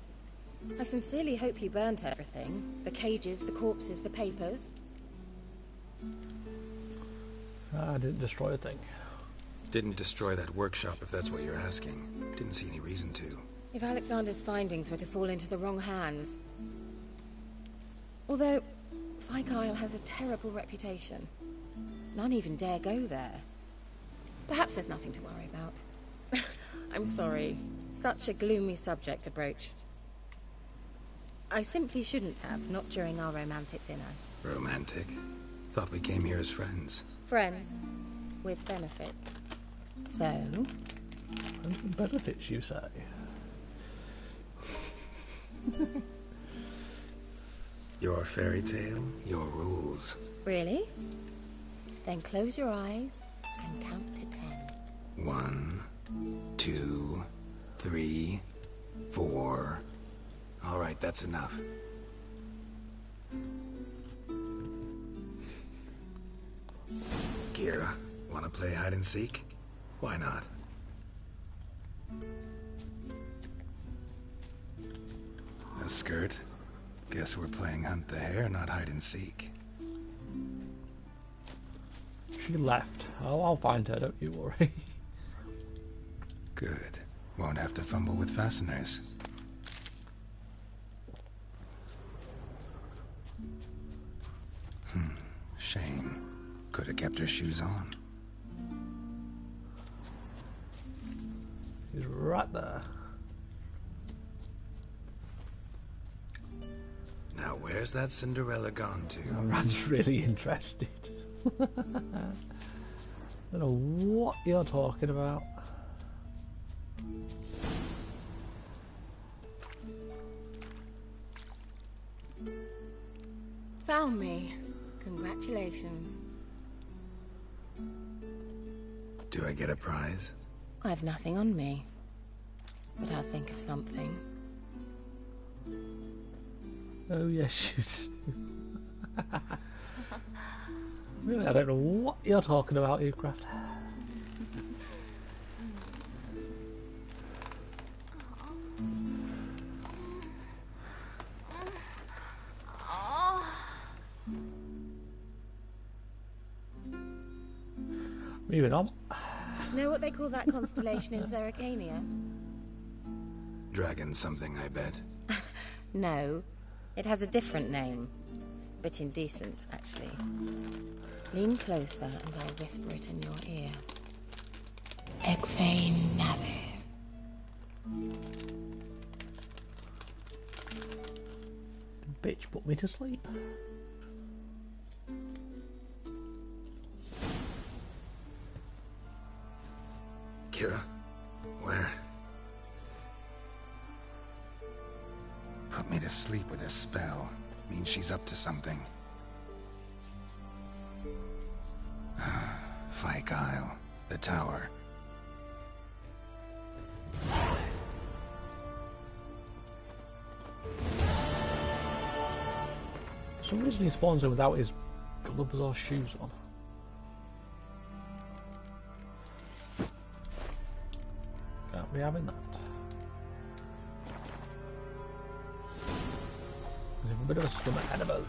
I sincerely hope you burnt everything. The cages, the corpses, the papers. I didn't destroy a thing. Didn't destroy that workshop, if that's what you're asking. Didn't see any reason to. If Alexander's findings were to fall into the wrong hands. Although, Fyke Isle has a terrible reputation. None even dare go there. Perhaps there's nothing to worry about. I'm sorry. Such a gloomy subject to broach. I simply shouldn't have, not during our romantic dinner. Romantic? Thought we came here as friends. Friends. With benefits. So? Friends with benefits, you say? Your fairy tale, your rules. Really? Then close your eyes and count to 10. 1, 2, 3, 4. All right, that's enough. Kira, wanna play hide and seek? Why not? A skirt? Guess we're playing hunt the hare, not hide and seek. She left. Oh, I'll find her, don't you worry. Good. Won't have to fumble with fasteners. Shame. Could have kept her shoes on. He's right there. Now, where's that Cinderella gone to? Rad's really interested. I don't know what you're talking about. Found me. Congratulations. Do I get a prize? I've nothing on me. But I'll think of something. Oh, yes, you do. Really, I don't know what you're talking about, Ucraft. Moving on. Know what they call that constellation in Zerrikania? Dragon something, I bet. No. It has a different name. Bit indecent, actually. Lean closer and I'll whisper it in your ear. Egfain Nave. The bitch put me to sleep. Kira, where? Put me to sleep with a spell. Means she's up to something. Fyke Isle, the tower. For some reason he spawns in without his gloves or shoes on. Can't be having that. There's a bit of a swim ahead of us.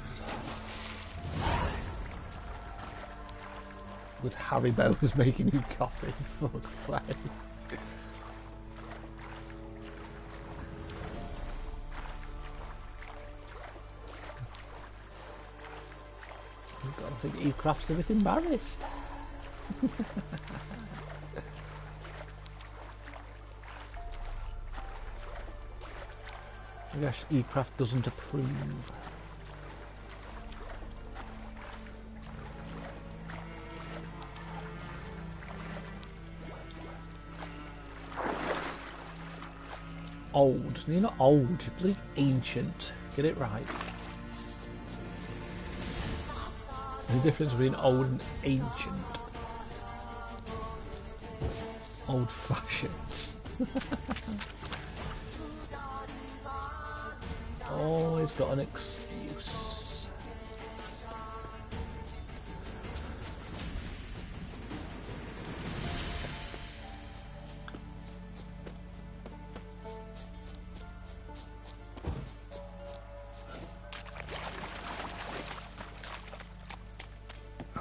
With Harry Bowes making you coffee, fuck's sake. You've got to think Ucraft's a bit embarrassed. I guess Ucraft doesn't approve. Old. You're not old, you're bloody ancient. Get it right. There's a difference between old and ancient. Old fashioned. Always got an excuse.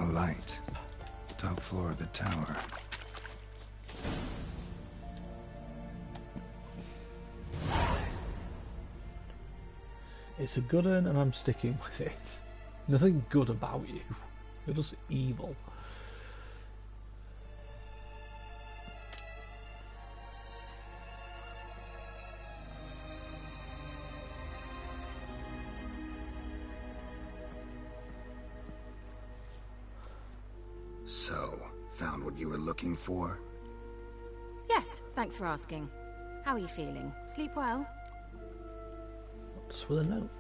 A light. Top floor of the tower. It's a good one, and I'm sticking with it. Nothing good about you. You're just evil. So, found what you were looking for? Yes, thanks for asking. How are you feeling? Sleep well? Just with a note.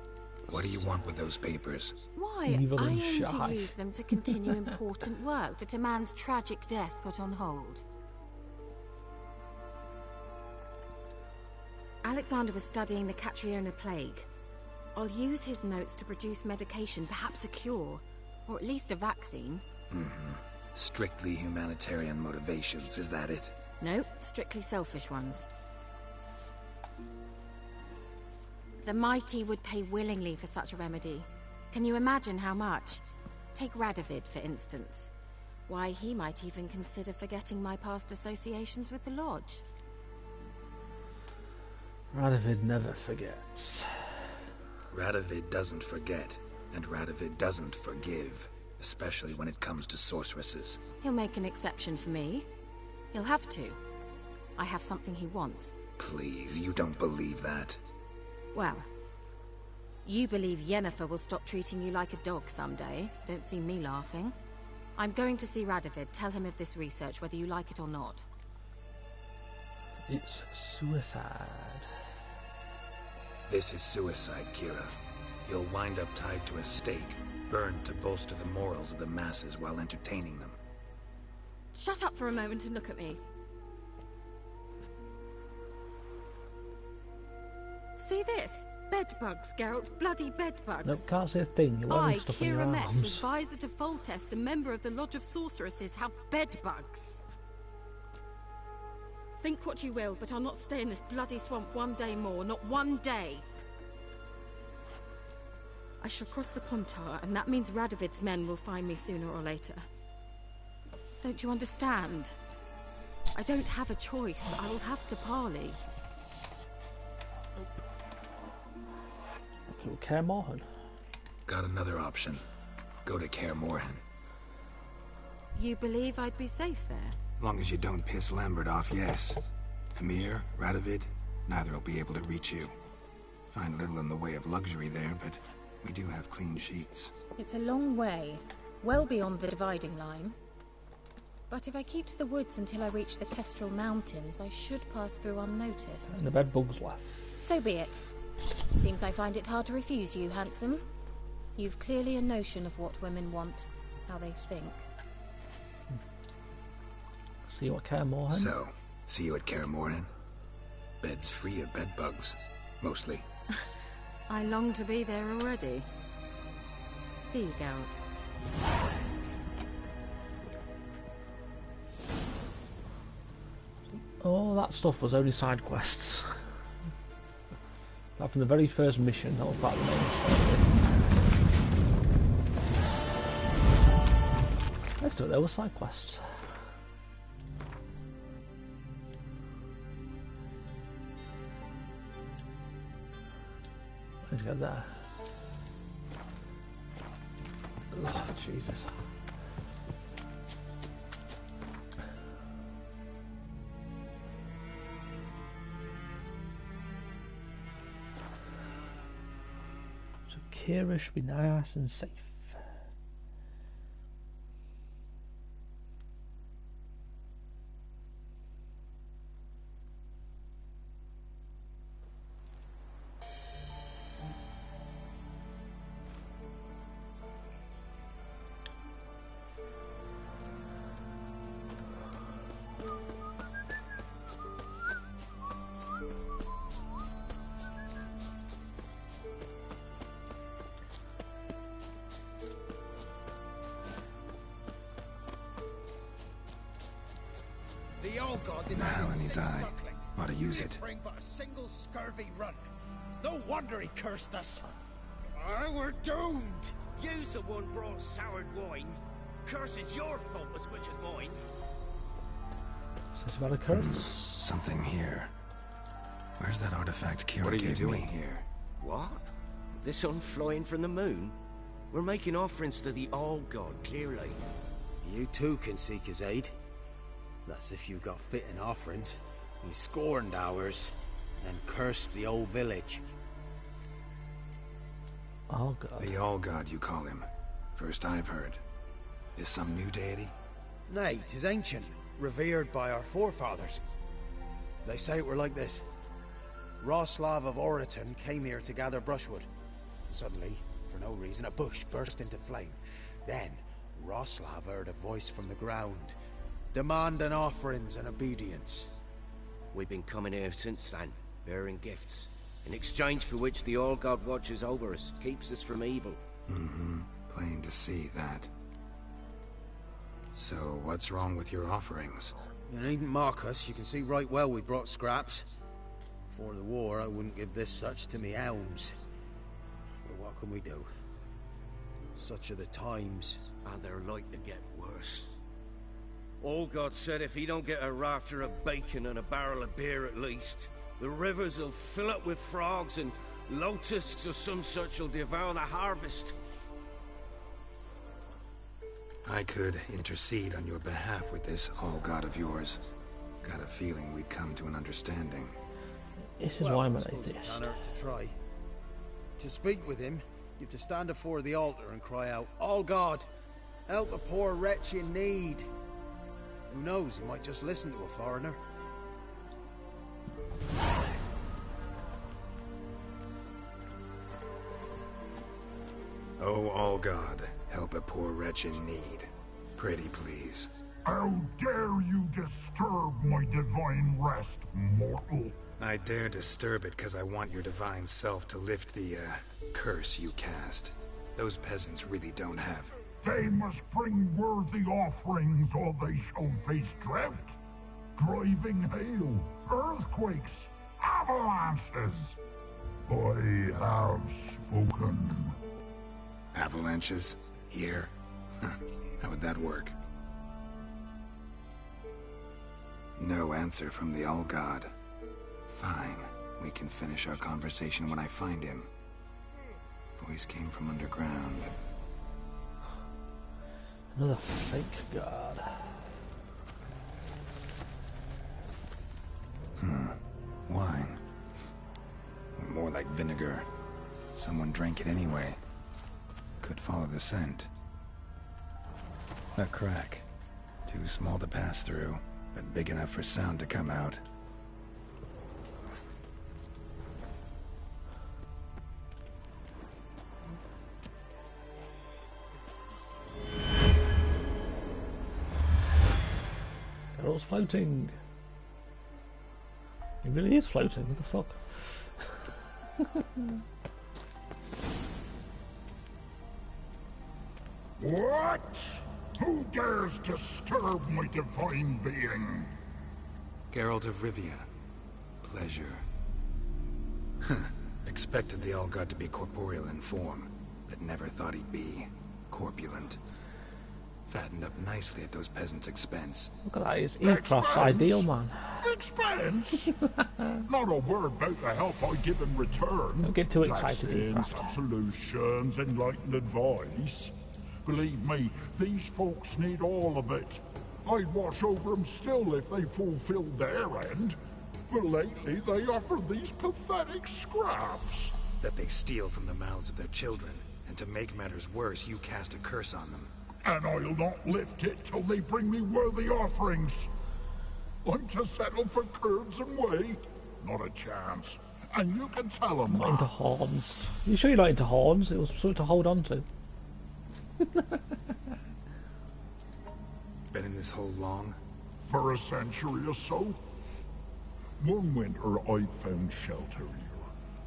What do you want with those papers? Why, Evil I and aim shy. to use them to continue important work that a man's tragic death put on hold. Alexander was studying the Catriona plague. I'll use his notes to produce medication, perhaps a cure, or at least a vaccine. Mm-hmm. Strictly humanitarian motivations, is that it? No, strictly selfish ones. The mighty would pay willingly for such a remedy. Can you imagine how much? Take Radovid, for instance. Why, he might even consider forgetting my past associations with the Lodge. Radovid never forgets. Radovid doesn't forget, and Radovid doesn't forgive, especially when it comes to sorceresses. He'll make an exception for me. He'll have to. I have something he wants. Please, you don't believe that. Well, you believe Yennefer will stop treating you like a dog someday. Don't see me laughing. I'm going to see Radovid, tell him of this research, whether you like it or not. It's suicide. This is suicide, Kira. You'll wind up tied to a stake, burned to bolster the morals of the masses while entertaining them. Shut up for a moment and look at me. See this? Bedbugs, Geralt. Bloody bedbugs. Nope, can't see a thing. You're wearing I, stuff on your Kira Metz, arms. advisor to Foltest, a member of the Lodge of Sorceresses, have bedbugs. Think what you will, but I'll not stay in this bloody swamp one day more. Not one day. I shall cross the Pontar, and that means Radovid's men will find me sooner or later. Don't you understand? I don't have a choice. I will have to parley. Little Kaer Morhen. Got another option. Go to Kaer Morhen. You believe I'd be safe there? Long as you don't piss Lambert off, yes. Emir, Radovid, neither will be able to reach you. Find little in the way of luxury there, but we do have clean sheets. It's a long way, well beyond the dividing line. But if I keep to the woods until I reach the Kestrel Mountains, I should pass through unnoticed. And the bed bugs left. So be it. Seems I find it hard to refuse you, handsome. You've clearly a notion of what women want, how they think. See you at Kaer Morhen? So, see you at Kaer Morhen? Beds free of bed bugs, mostly. I long to be there already. See you, Geralt. All that stuff was only side quests. Apart from the very first mission, that was part of the main story. I thought there were side quests. Let's get there. Oh, Jesus. So Kira should be nice and safe. The old god did Now in his eye. Ought to use it. bring but a single scurvy run. No wonder he cursed us. We're doomed. You's the one brought soured wine. Curse is your fault as much as mine. Is this about a curse? Something here. Where's that artifact Kira What are you gave doing me? here? What? The sun flying from the moon? We're making offerings to the All-God, clearly. You too can seek his aid. That's if you got fitting offerings. He scorned ours, then cursed the old village. All God. The All God, you call him. First I've heard. Is some new deity? Nay, 'tis ancient, revered by our forefathers. They say it were like this. Roslav of Oriton came here to gather brushwood. Suddenly, for no reason, a bush burst into flame. Then, Roslav heard a voice from the ground, demanding offerings and obedience. We've been coming here since then, bearing gifts, in exchange for which the All-God watches over us, keeps us from evil. Mm-hmm. Plain to see that. So, what's wrong with your offerings? You needn't mock us. You can see right well we brought scraps. Before the war, I wouldn't give this such to me elms. But what can we do? Such are the times. And they're like to get worse. All-God said if he don't get a rafter of bacon and a barrel of beer at least, the rivers will fill up with frogs and locusts or some such will devour the harvest. I could intercede on your behalf with this All-God of yours. Got a feeling we'd come to an understanding. This is why I'm an atheist. Can't hurt to try. To speak with him, you have to stand before the altar and cry out, All God, help a poor wretch in need. Who knows, he might just listen to a foreigner. Oh, All God, help a poor wretch in need. Pretty please. How dare you disturb my divine rest, mortal? I dare disturb it because I want your divine self to lift the, curse you cast. Those peasants really don't have. They must bring worthy offerings or they shall face drought, driving hail, earthquakes, avalanches. I have spoken. Avalanches? Here? How would that work? No answer from the All-God. Fine. We can finish our conversation when I find him. Voice came from underground. Another fake god. Wine. More like vinegar. Someone drank it anyway. Could follow the scent. A crack. Too small to pass through, but big enough for sound to come out. Carol's floating. He really is floating, what the fuck? What? Who dares disturb my divine being? Geralt of Rivia. Pleasure. Expected the All-God to be corporeal in form, but never thought he'd be corpulent. Fattened up nicely at those peasants' expense. Look at that, he's Ecroft's ideal man. Expense? Not a word about the help I give in return. Don't get too excited, Blessings, Ecroft. absolutions, enlightened advice. Believe me, these folks need all of it. I'd watch over them still if they fulfilled their end. But lately they offer these pathetic scraps. That they steal from the mouths of their children, and to make matters worse, you cast a curse on them. And I'll not lift it till they bring me worthy offerings. I'm to settle for curds and whey? Not a chance. And you can tell them Not into horns. You sure you're not into horns? It was something to hold on to. Been in this hole long? For a century or so. One winter I found shelter here.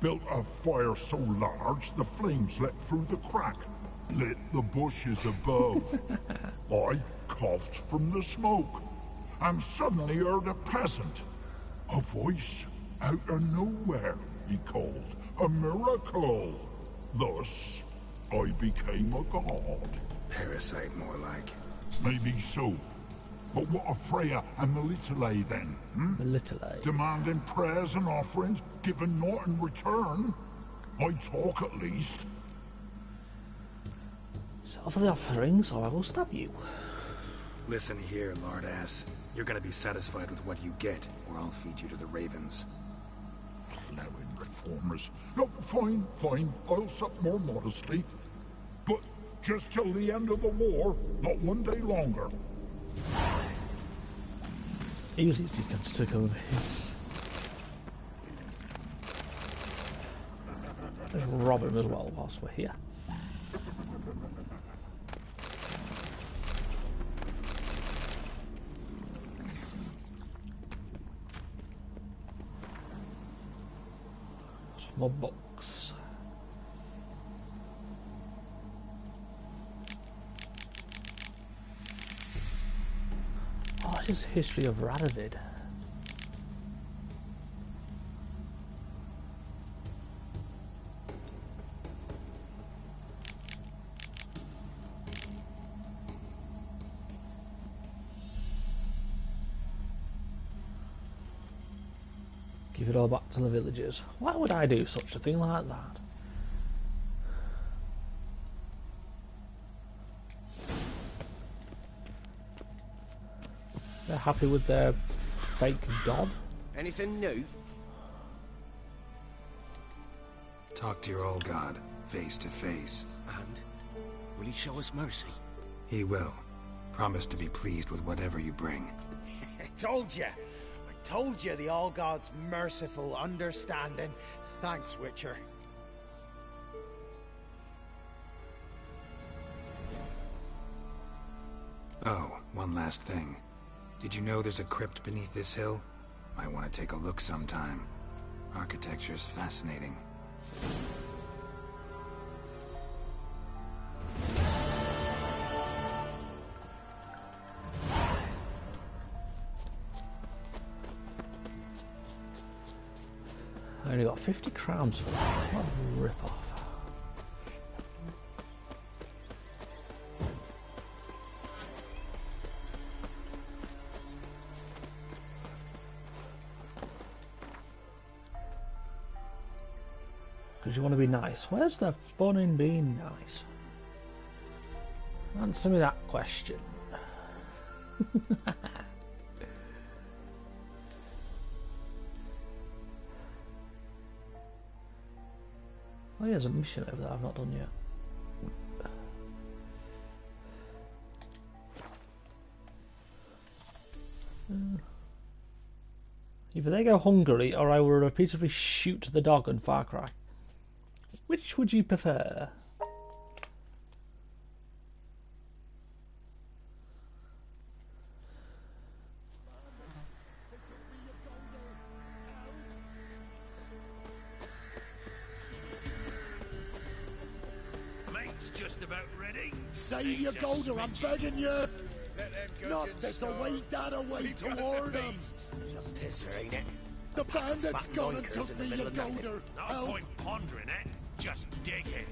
Built a fire so large the flames leapt through the crack. Lit the bushes above. I coughed from the smoke. And suddenly heard a peasant. A voice out of nowhere, he called. A miracle. Thus, I became a god. Parasite, more like. Maybe so. But what of Freya and Melitele then? Melitele. Demanding prayers and offerings, given naught in return? I talk at least. So for the offerings, or I will stab you. Listen here, lard ass. You're gonna be satisfied with what you get, or I'll feed you to the ravens. Plowing reformers. No, fine, fine. I'll sup more modestly. But just till the end of the war, not one day longer. Easy to take over his. Let's rob him as well whilst we're here. Some more books. Oh, this is history of Radovid. Give it all back to the villagers. Why would I do such a thing like that? They're happy with their fake god. Anything new? Talk to your old god, face to face. And? Will he show us mercy? He will. Promise to be pleased with whatever you bring. I told you the All-God's merciful understanding. Thanks, Witcher. Oh, one last thing. Did you know there's a crypt beneath this hill? Might want to take a look sometime. Architecture's fascinating. I only got 50 crowns for that. What a rip-off. Because you want to be nice. Where's the fun in being nice? Answer me that question. Oh, yeah, there's a mission over there I've not done yet. Either they go Hungary or I will repeatedly shoot the dog on Far Cry. Which would you prefer? Mate's just about ready. Save your Golder, I'm begging you! Not this away, that away toward him! It's a pisser, ain't it? The bandits gone and took me, your Golder! No point pondering it, just dig in.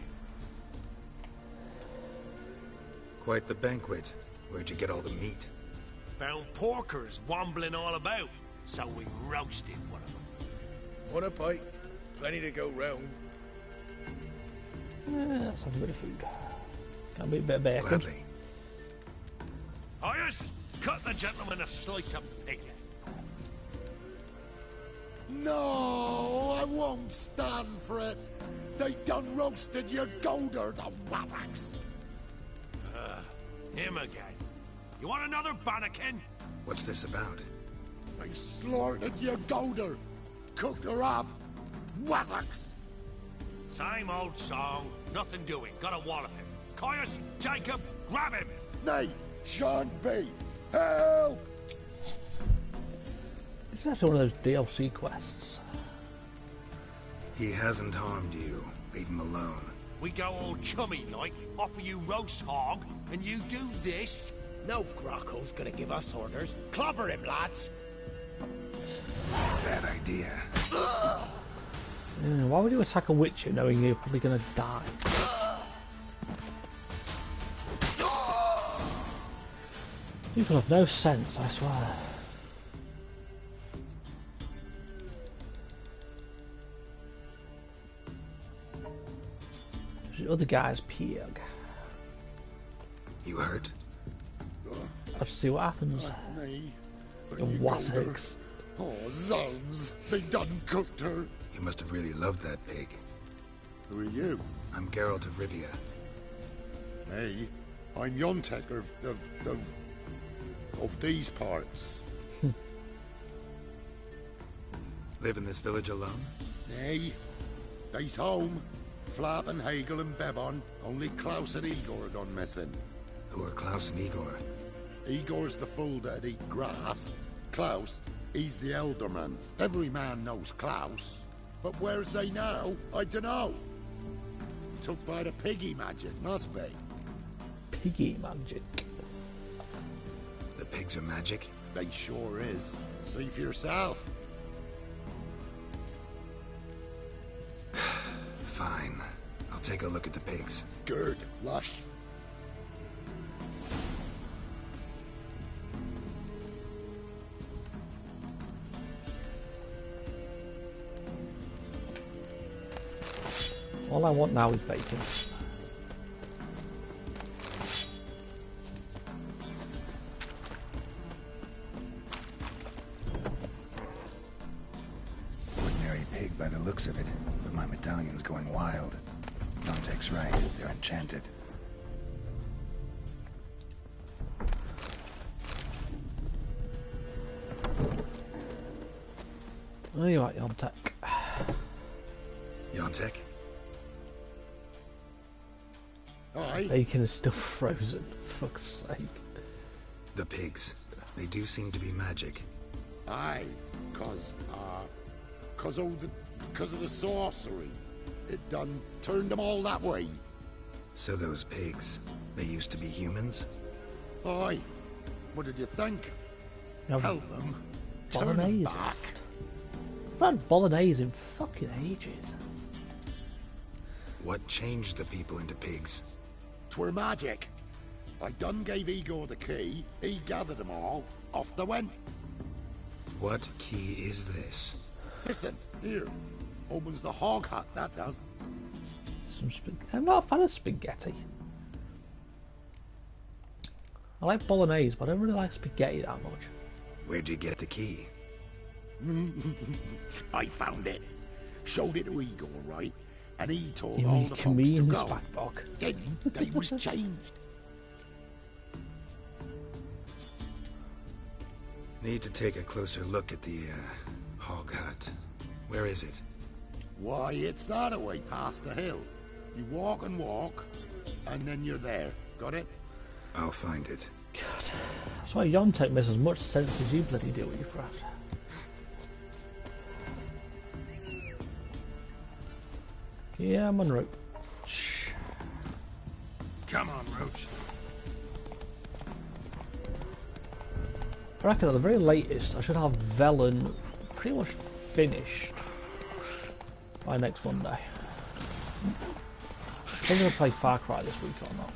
Quite the banquet. Where'd you get all the meat? Found porkers wombling all about, so we roasted one of them. Want a bite? Plenty to go round. Let's have a bit of food. Can be a bit of bacon. Gladly. Hyas, cut the gentleman a slice of pig. No, I won't stand for it. They done roasted your Golder, the wazzocks. Him again. You want another bannikin? What's this about? They slaughtered your Golder. Cooked her up. Wazzocks. Same old song. Nothing doing. Gotta wallop him. Caius, Jacob, grab him. Nay, shan't be. Help! It's actually one of those DLC quests. He hasn't harmed you. Leave him alone. We go all chummy like, offer you roast hog, and you do this? No Grockle's gonna give us orders. Clobber him, lads! Bad idea. Why would you attack a Witcher knowing you're probably gonna die? People have no sense, I swear. the other guy's pig. You hurt? Let's see what happens. Me. The Wassicks. Oh, zounds! They done cooked her. You must have really loved that pig. Who are you? I'm Geralt of Rivia. Hey, I'm Yontek of these parts. Live in this village alone? Nay, they's home. Flap and Hagel and Bebon. Only Klaus and Igor gone missing. Who are Klaus and Igor? Igor's the fool that eat grass. Klaus, he's the elderman. Every man knows Klaus. But where's they now? I dunno. Took by the piggy magic, must be. Piggy magic? The pigs are magic? They sure is. See for yourself. Fine. I'll take a look at the pigs. Good, lush. All I want now is bacon. Ordinary pig by the looks of it, but my medallion's going wild. Nontek's right, they're enchanted. Oh, you're right, Yontek. Yontek? Aye. Bacon is still frozen, for fuck's sake. The pigs. They do seem to be magic. Aye, cause of the sorcery. It done turned them all that way. So those pigs, they used to be humans? Aye. What did you think? Yeah, Help them. Turn them bolognese. back. I've had bolognese in fucking ages. What changed the people into pigs? 'Twere magic. I done gave Igor the key. He gathered them all. Off they went. What key is this? Listen, here. Opens the hog hut, that does. I'm not a fan of spaghetti. I like bolognese, but I don't really like spaghetti that much. Where'd you get the key? I found it. Showed it to Igor, right? And he told You all mean the folks to comedian go. Spackbog? Then they was changed. Need to take a closer look at the, hog hut. Where is it? Why, it's that away past the hill. You walk and walk, and then you're there. Got it? I'll find it. God. That's why Yontek makes as much sense as you bloody do with your craft. Yeah, I'm on rope. Shh. Come on, Roach. I reckon at the very latest I should have Velen pretty much finished by next Monday. I'm going to play Far Cry this week or not.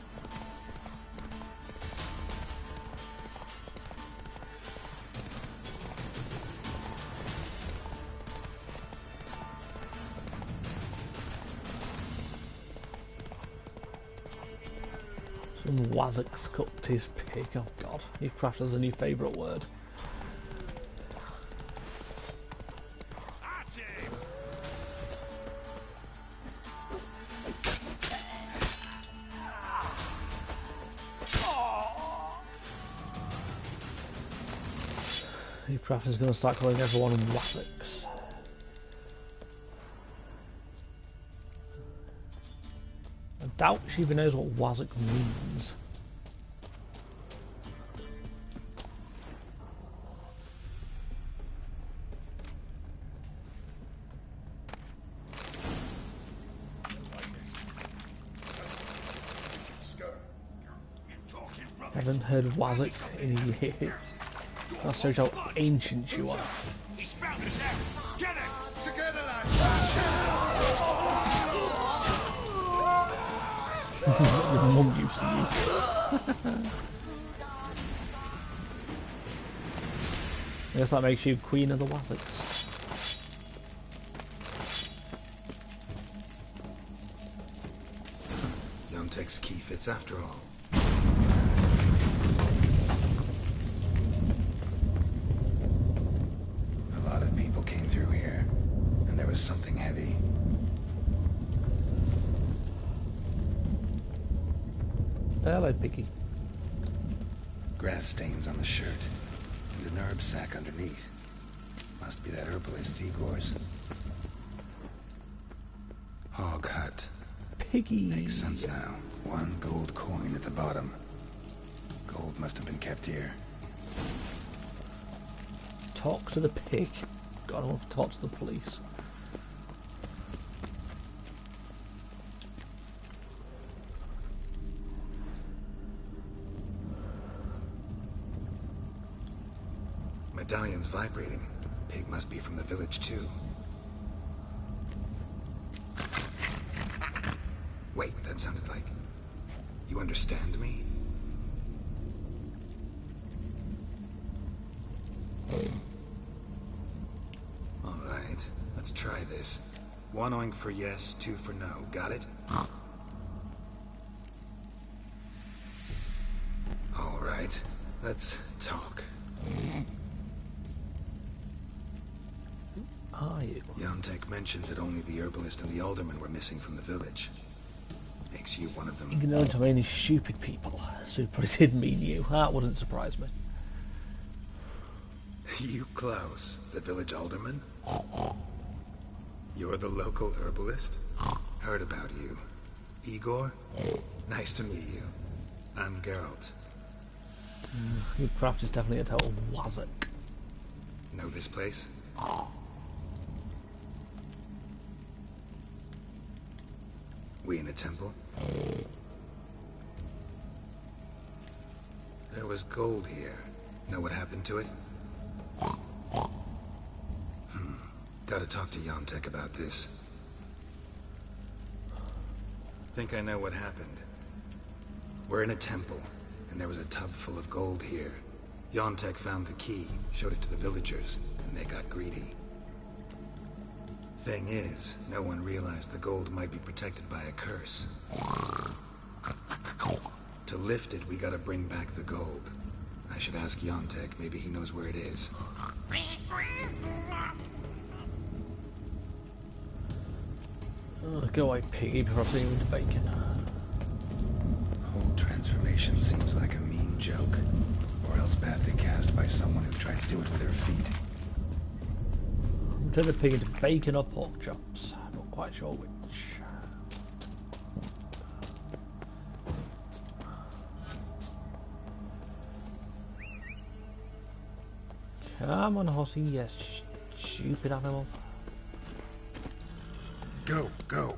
Some Wazzicks cooked his pig. Oh god, you've crafted as a new favourite word. New craft is going to start calling everyone Wassicks. I doubt she even knows what Wazzick means. I haven't heard of Wazzick in years. That shows how ancient you are. He's found us out. Get it! Together, lads! Your mum used to use. I guess that makes you Queen of the Wazzicks. fits after all. A lot of people came through here, and there was something heavy. Hello, Piggy. Grass stains on the shirt, and an herb sack underneath. Must be that herbalist Igor's. Hog hut. Piggy. Makes sense now. 1 gold coin at the bottom. Gold must have been kept here. Talk to the pig. God, I want to talk to the police. Medallion's vibrating. Pig must be from the village too. Wait, that sounded like... You understand me? Alright, let's try this. 1 oink for yes, 2 for no. Got it? Alright, let's talk. Are you? Yontek mentioned that only the herbalist and the alderman were missing from the village. Makes you one of them. You can know to many stupid people, so it probably did mean you. That wouldn't surprise me. You, Klaus, the village alderman? You're the local herbalist? Heard about you. Igor? Nice to meet you. I'm Geralt. Your craft is definitely a total wazzock. Know this place? We in a temple? There was gold here. Know what happened to it? Gotta talk to Yontek about this. Think I know what happened. We're in a temple, and there was a tub full of gold here. Yontek found the key, showed it to the villagers, and they got greedy. Thing is, no one realized the gold might be protected by a curse. To lift it, we gotta bring back the gold. I should ask Yontek, maybe he knows where it is. Go away, Piggy, before I see you into bacon. Whole transformation seems like a mean joke, or else badly cast by someone who tried to do it with their feet. Turn the pig into bacon or pork chops. I'm not quite sure which. Come on, horsey, yes, stupid animal. Go, go.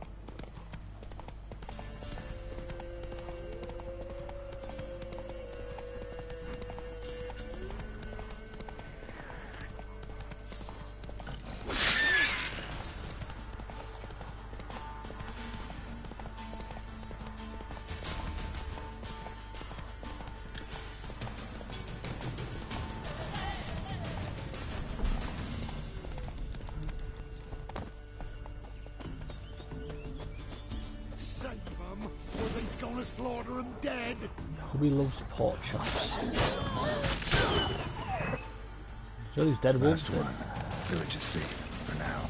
Slaughter them dead. Hubby loves pork chops. So these dead wolves. Last one. Village is safe for now.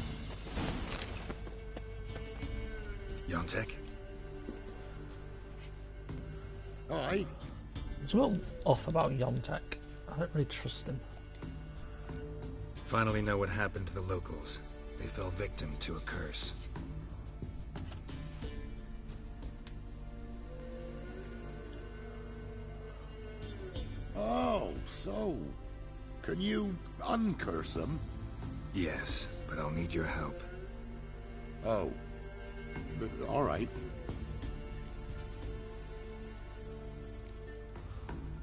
Yontek? Aye. There's a little off about Yontek. I don't really trust him. Finally know what happened to the locals. They fell victim to a curse. Oh, so... Can you uncurse them? Yes, but I'll need your help. Oh. All right.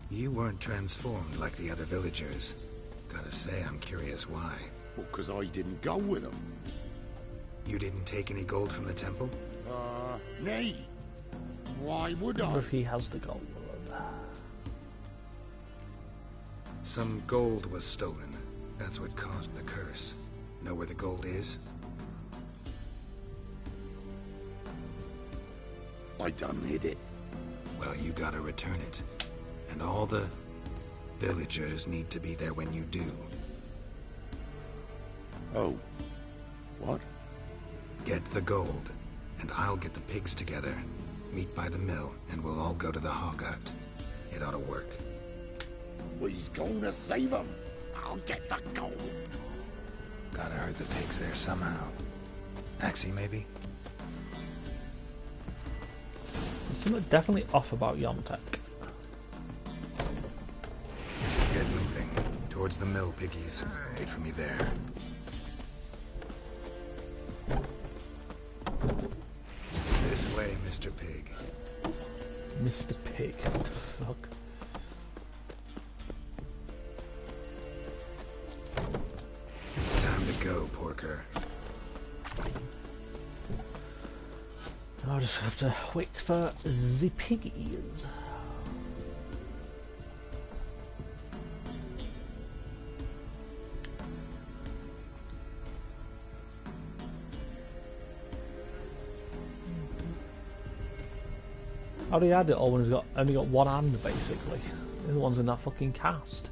You weren't transformed like the other villagers. Gotta say, I'm curious why. Well, 'cause I didn't go with them. You didn't take any gold from the temple? Nay. Why would I I? wonder if he has the gold. Some gold was stolen. That's what caused the curse. Know where the gold is? I done hid it. Well, you gotta return it. And all the villagers need to be there when you do. Oh. What? Get the gold, and I'll get the pigs together. Meet by the mill, and we'll all go to the hog hut. It ought to work. We's gonna save them. I'll get the gold. Gotta herd the pigs there somehow. Axie, maybe? There's something definitely off about Yomtek. Get moving. Towards the mill, piggies. Wait for me there. This way, Mr. Pig. Mr. Pig, what the fuck? Time to go, Porker. I'll just have to wait for the piggies. How do you add it all when he's only got one hand, basically? The other one's in that fucking cast.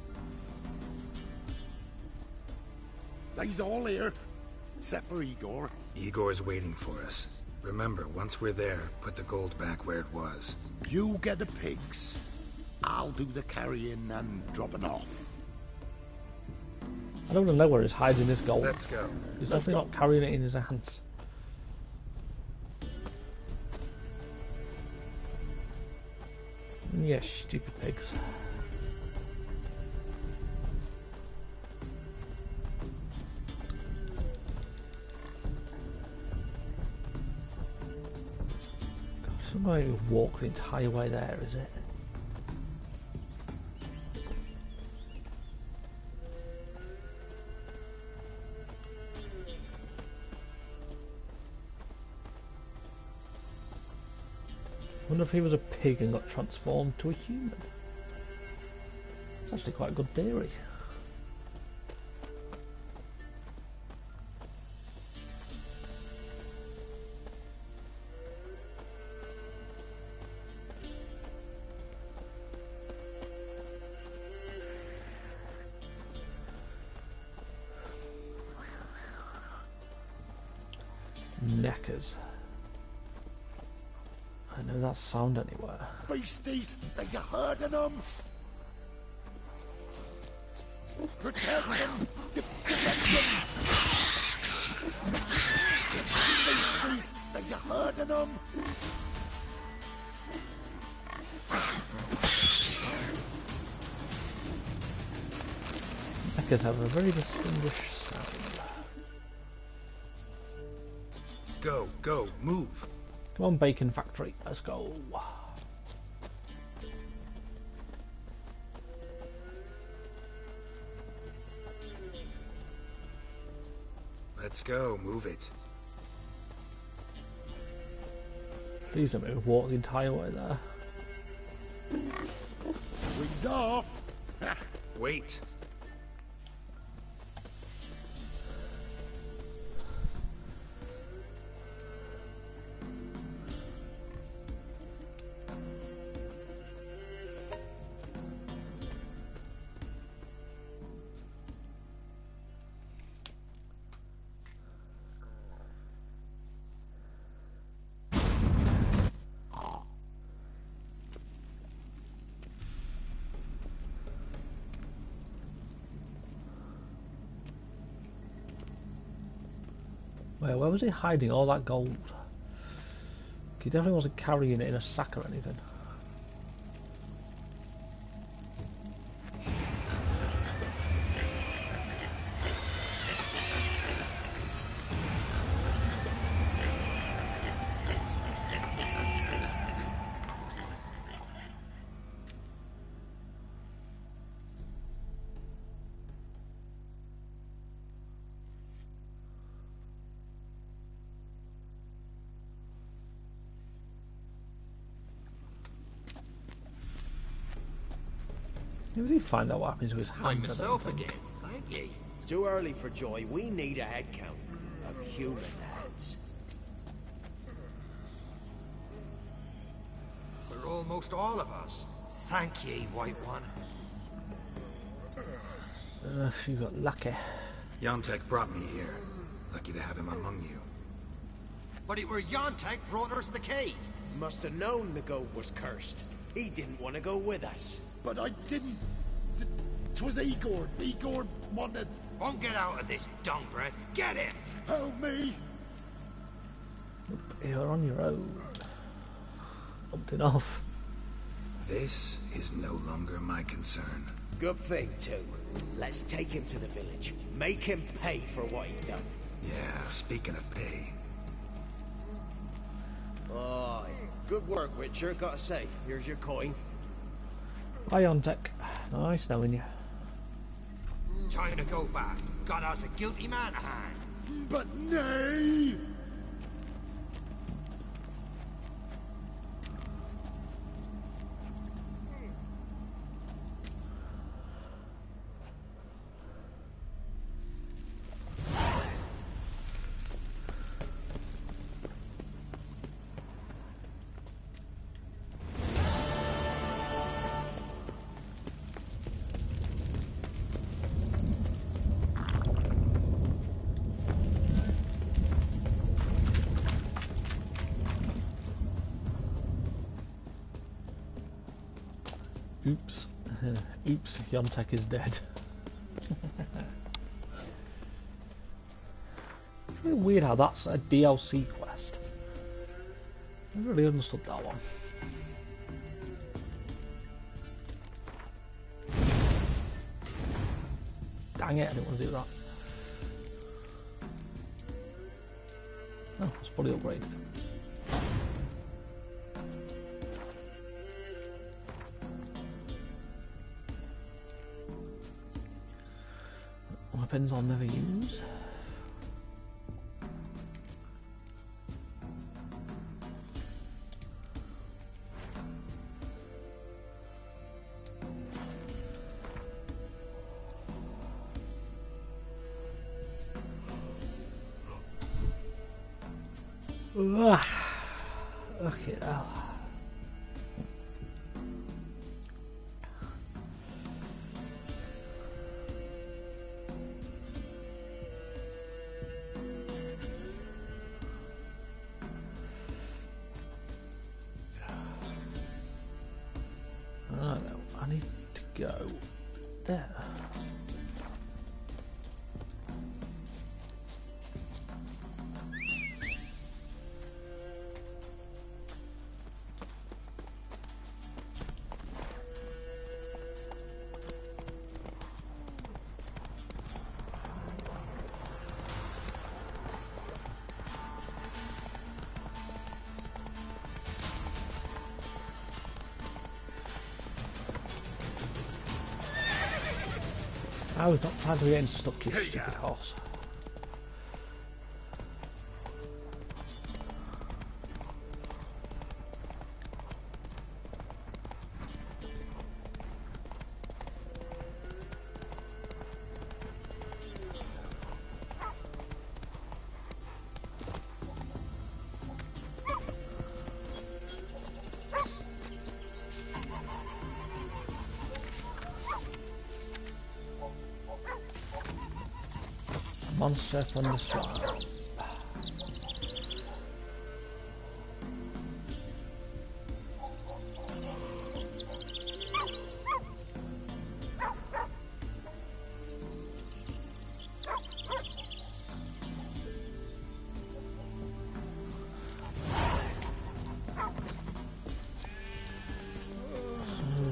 They's all here, except for Igor. Igor's waiting for us. Remember, once we're there, put the gold back where it was. You get the pigs. I'll do the carrying and dropping off. I don't even know where he's hiding this gold. Let's go. He's definitely not carrying it in his hands. Yes, stupid pigs. God, somebody walk the entire way there, is it? I wonder if he was a pig and got transformed to a human. It's actually quite a good theory. Neckers. I know that sound anywhere. Beasties, there's a herd of them. Protect them. Defend them. Beasties, there's a herd of them. Neckers have a very distinguished sound. Go, go, move. Come on, Bacon Factory, let's go. Let's go, move it. Please don't make me walk the entire way there. Wings off. Wait. Where was he hiding all that gold? He definitely wasn't carrying it in a sack or anything. Maybe we find out what happens to his hand. I'm myself again. Thank you. It's too early for joy. We need a head count of human heads. We're all almost all of us. Thank ye, White One. You got lucky. Yontek brought me here. Lucky to have him among you. But it were Yontek brought us the key. Must have known the goat was cursed. He didn't want to go with us. But I didn't... 'Twas Igor. Igor wanted... Won't get out of this dung breath. Get in! Help me! You're on your own. Something off. This is no longer my concern. Good thing, too. Let's take him to the village. Make him pay for what he's done. Yeah, speaking of pay. Oh, good work, Witcher, gotta say. Here's your coin. Hi, Yontek. Nice knowing you. Time to go back. Got us a guilty man to hang. But nay! Oops. Oops, Yontek is dead. It's really weird how that's a DLC quest. I never really understood that one. Dang it, I didn't want to do that. Oh, it's fully upgraded. Weapons I'll never use. Okay, now. I need to go there. I was not planning to getting stuck, you stupid horse. Monster from the swamp.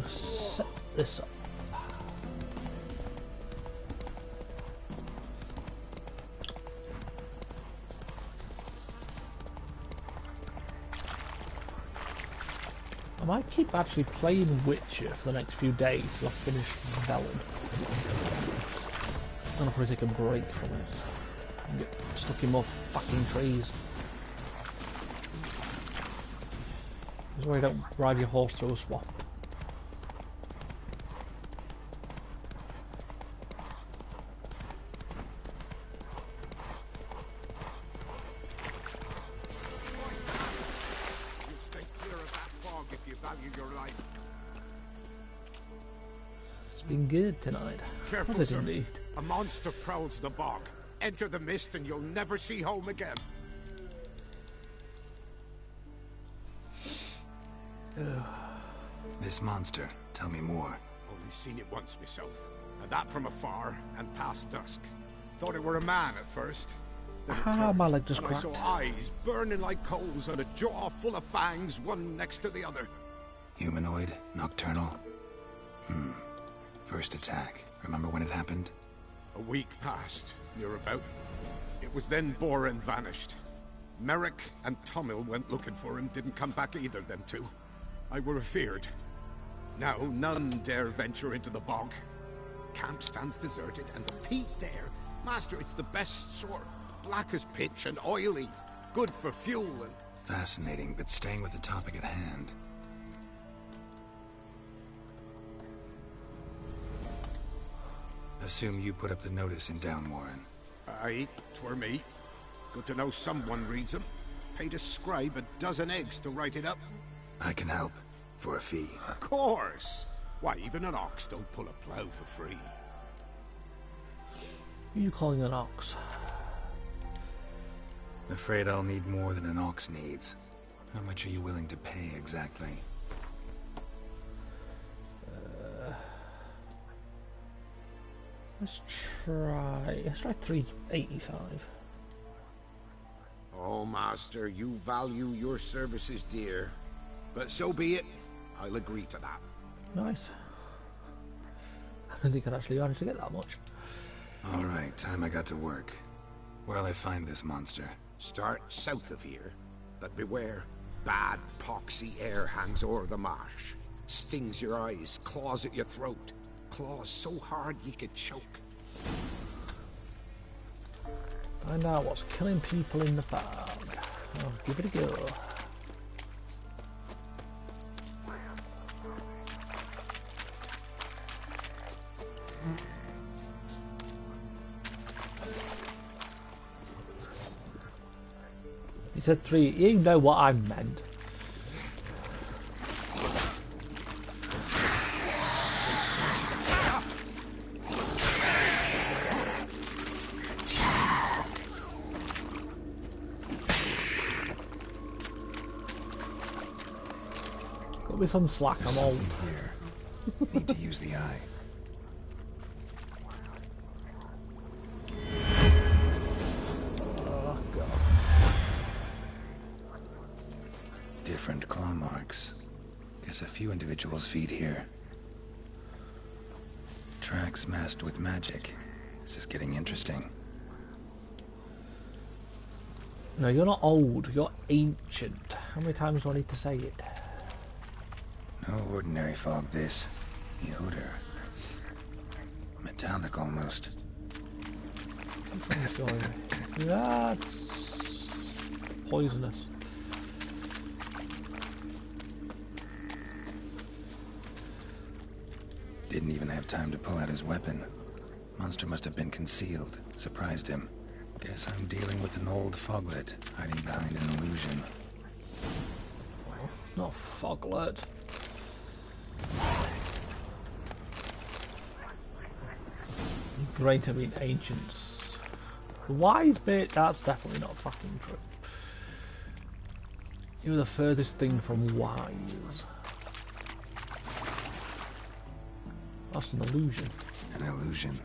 So set this up. I might keep actually playing Witcher for the next few days till I finish Velen. I'm gonna probably take a break from it and get stuck in more fucking trees. This is why you don't ride your horse through a swamp. Stay clear of that fog if you value your been good tonight. Careful, Has it sir. indeed? A monster prowls the bog. Enter the mist and you'll never see home again. This monster, tell me more. Only seen it once myself. And that from afar and past dusk. Thought it were a man at first. Then it turned, my leg just and I cracked. saw eyes burning like coals and a jaw full of fangs, one next to the other. Humanoid? Nocturnal? First attack. Remember when it happened? A week passed, near about. It was then Boren vanished. Merrick and Tomil went looking for him, didn't come back either, them two. I were afeard. Now none dare venture into the bog. Camp stands deserted, and the peat there, master, it's the best sort. Black as pitch and oily. Good for fuel and... Fascinating, but staying with the topic at hand. Assume you put up the notice in Downwarren. Aye, 'twere me. Good to know someone reads them. Paid a scribe a dozen eggs to write it up. I can help. For a fee. Of course! Why, even an ox don't pull a plough for free. Who are you calling an ox? Afraid I'll need more than an ox needs. How much are you willing to pay exactly? Let's try 385. Oh, master, you value your services dear. But so be it. I'll agree to that. Nice. I don't think I'd actually manage to get that much. Alright, time I got to work. Where'll I find this monster? Start south of here, but beware. Bad, poxy air hangs o'er the marsh. Stings your eyes, claws at your throat. Claws so hard you could choke. Find out what's killing people in the fog. I'll give it a go. He said 3. You know what I meant. Got me some slack, I'm old. Here. Need to use the eye. Oh god. Different claw marks. Guess a few individuals feed here. Tracks masked with magic. This is getting interesting. No, you're not old, you're ancient. How many times do I need to say it? No ordinary fog, this. The odor. Metallic almost. That's poisonous. Didn't even have time to pull out his weapon. Monster must have been concealed. Surprised him. Guess I'm dealing with an old foglet, hiding behind an illusion. Not foglet. Great, I mean ancients. The wise bit, that's definitely not fucking true. You're the furthest thing from wise. That's an illusion. An illusion.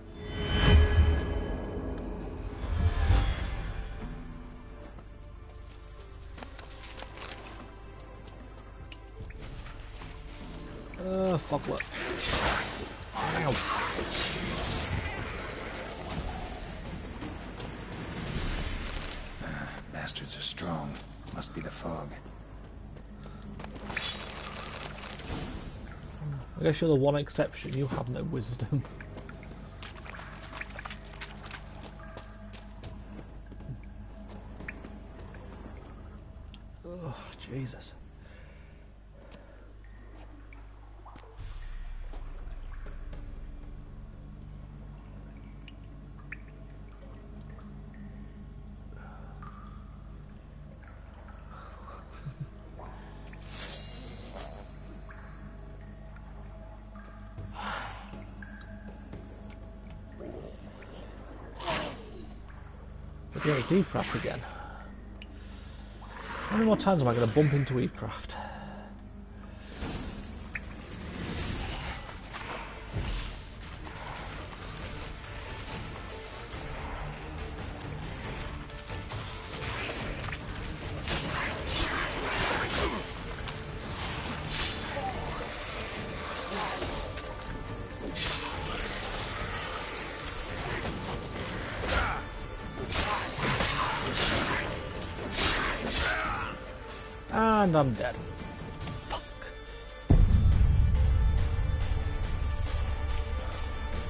Foglet. Ow. Bastards are strong. Must be the fog. I guess you're the one exception, you have no wisdom. Oh, Jesus. Yeah, it's Eavecraft again. How many more times am I going to bump into Eavecraft? And I'm dead. Fuck.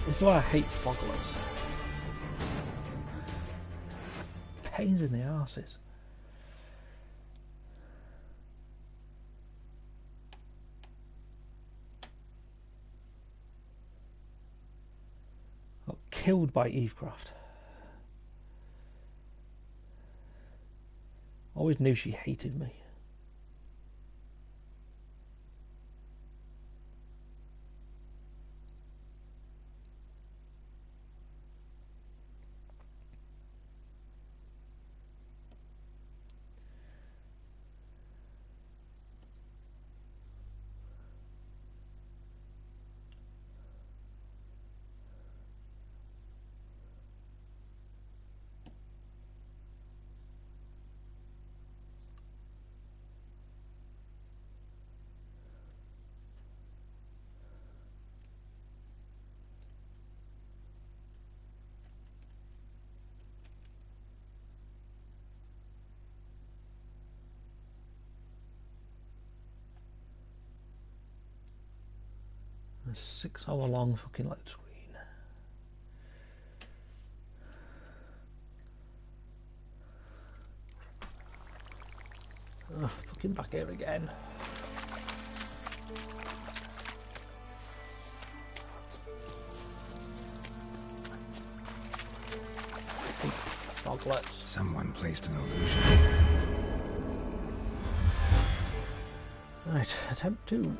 This is why I hate fogglers. Pains in the arses. Got killed by Eavecraft. Always knew she hated me. A 6-hour long fucking load screen. Oh, fucking back here again. Doglets. Someone placed an illusion. Right, attempt 2.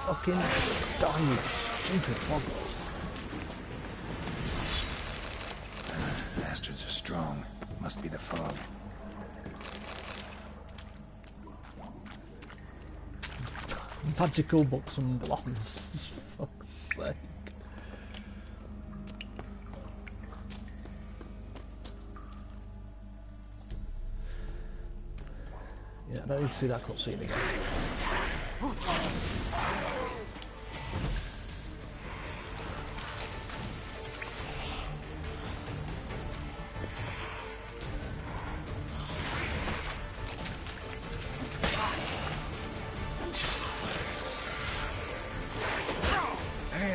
Fucking die, you stupid fogglers. Bastards are strong. Must be the fog. Magical books and blondes. For fuck's sake. Yeah, I don't need to see that cutscene again.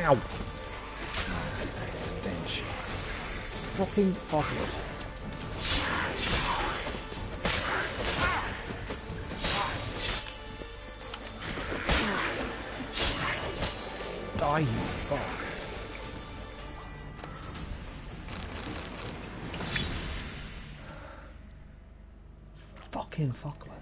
Ow! Stench. Fucking fogglers. Die, you fuck. Fucking fucklet.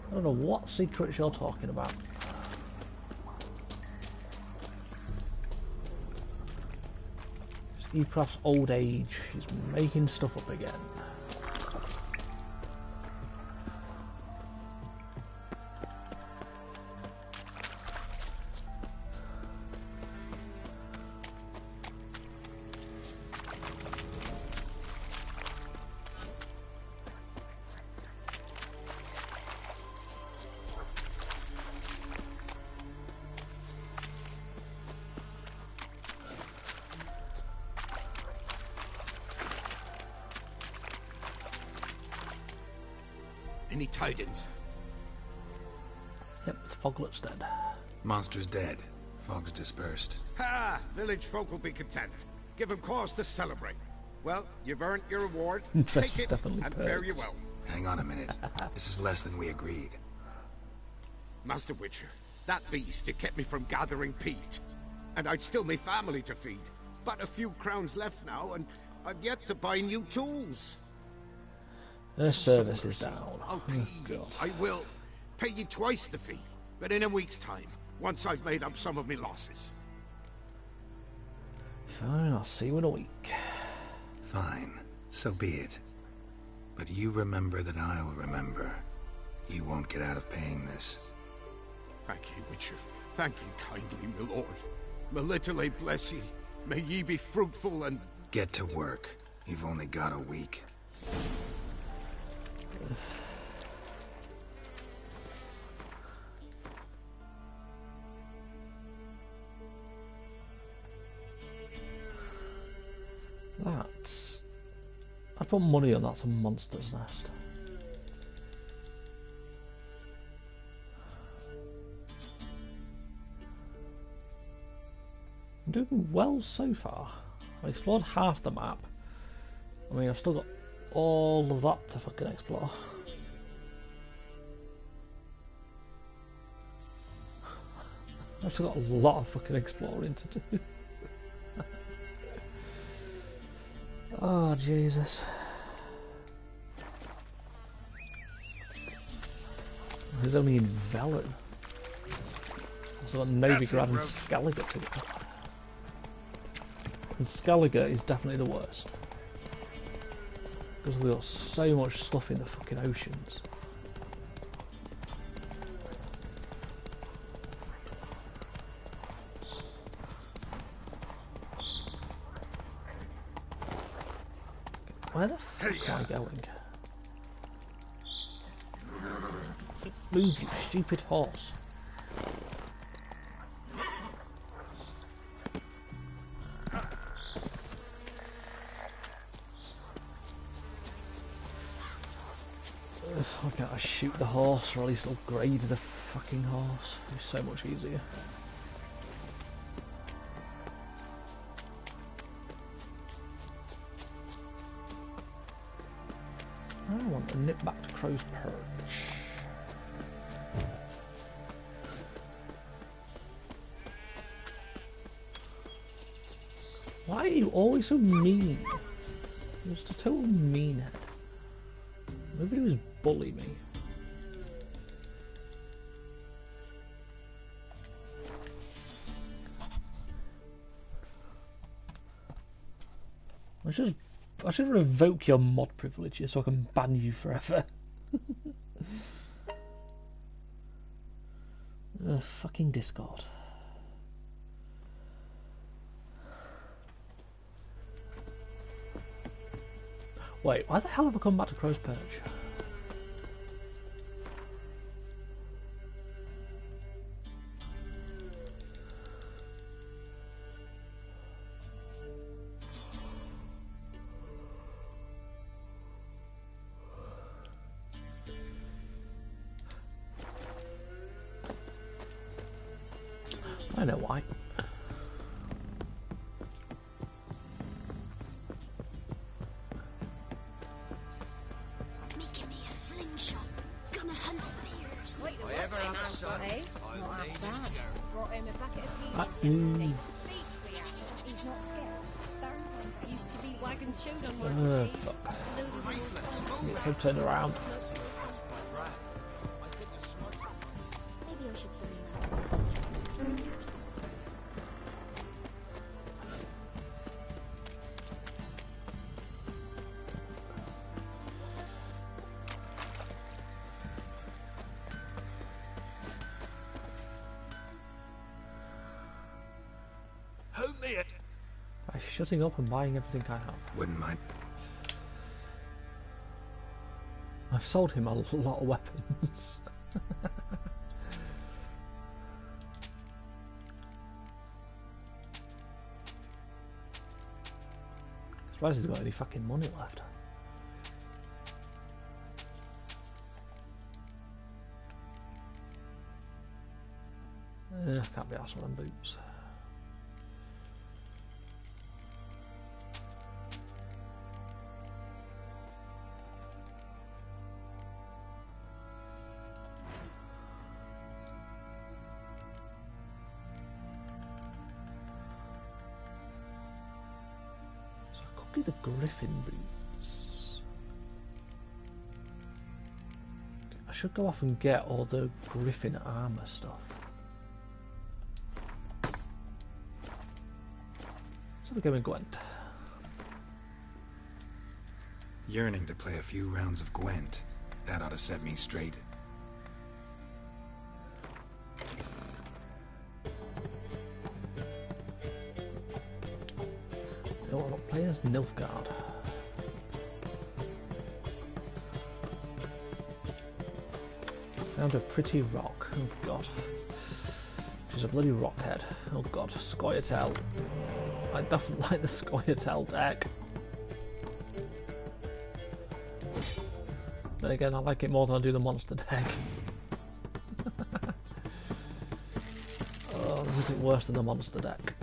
I don't know what secrets you're talking about. Eavecraft's old age. She's making stuff up again. Any tidings? Yep, the foglet's dead. Monster's dead. Fog's dispersed. Ha! Village folk will be content. Give them cause to celebrate. Well, you've earned your reward. Take it and fare you well. Hang on a minute. This is less than we agreed. Master Witcher, that beast, it kept me from gathering peat. And I'd still me family to feed. But a few crowns left now, and I've yet to buy new tools. The service is down. I'll pay ye. I will. Pay ye twice the fee, but in a week's time, once I've made up some of me losses. Fine, I'll see you in a week. Fine, so be it. But you remember that I'll remember. You won't get out of paying this. Thank ye, Witcher. Thank ye kindly, my lord. Melitele bless ye. May ye be fruitful and... Get to work. You've only got a week. That's... I'd put money on that's a monster's nest. I'm doing well so far. I explored half the map. I mean, I've still got all of that to fucking explore. I've still got a lot of fucking exploring to do. Oh, Jesus. There's only in Velen. Also got Novigrad and Skellige to go. And Skellige is definitely the worst. Because we've got so much stuff in the fucking oceans. Where the fuck am I going? Move, you stupid horse. I've got to shoot the horse, or at least upgrade the fucking horse. It's so much easier. I want to nip back to Crow's Perch. Why are you always so mean? You're just a total meanhead. Nobody was bully me. I should revoke your mod privileges so I can ban you forever. Fucking Discord. Wait, why the hell have I come back to Crow's Perch? I know why. Making me a slingshot. Gonna hunt bears. Wait, I ever have a son, Not I'll half name bad. him Brought him a bucket of peanuts yesterday. He's not scared. Used to be wagons showed on one of the seas. Let's have turned around. Maybe I should send him out. By shutting up and buying everything I have. Wouldn't mind. I've sold him a lot of weapons. Surprised he's got any fucking money left. Can't be arsed with them boots. So it could be the Griffin boots. I should go off and get all the Griffin armor stuff. So we're going Gwent. Yearning to play a few rounds of Gwent. That ought to set me straight. No, I'm not playing as Nilfgaard. Found a pretty rock. Oh god. She's a bloody rockhead. Oh god. Scoia'tael. I don't like the Scoia'tael deck. Then again, I like it more than I do the monster deck. Oh, there's nothing worse than the monster deck.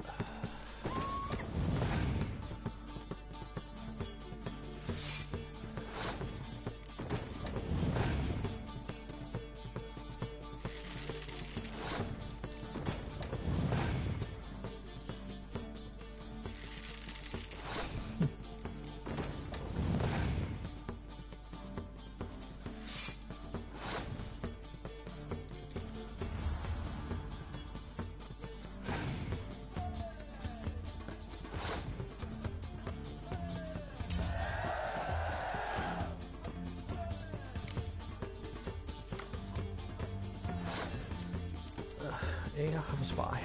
Yeah, have a spy.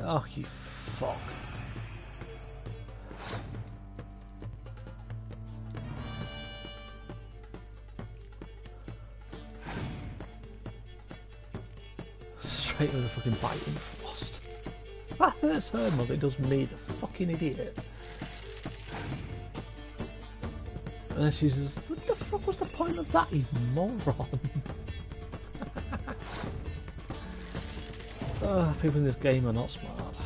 Oh, you fuck. Straight with a fucking biting frost. That hurts her more than it does me, the fucking idiot. And then she says, what the fuck was the point of that, you moron? People in this game are not smart. What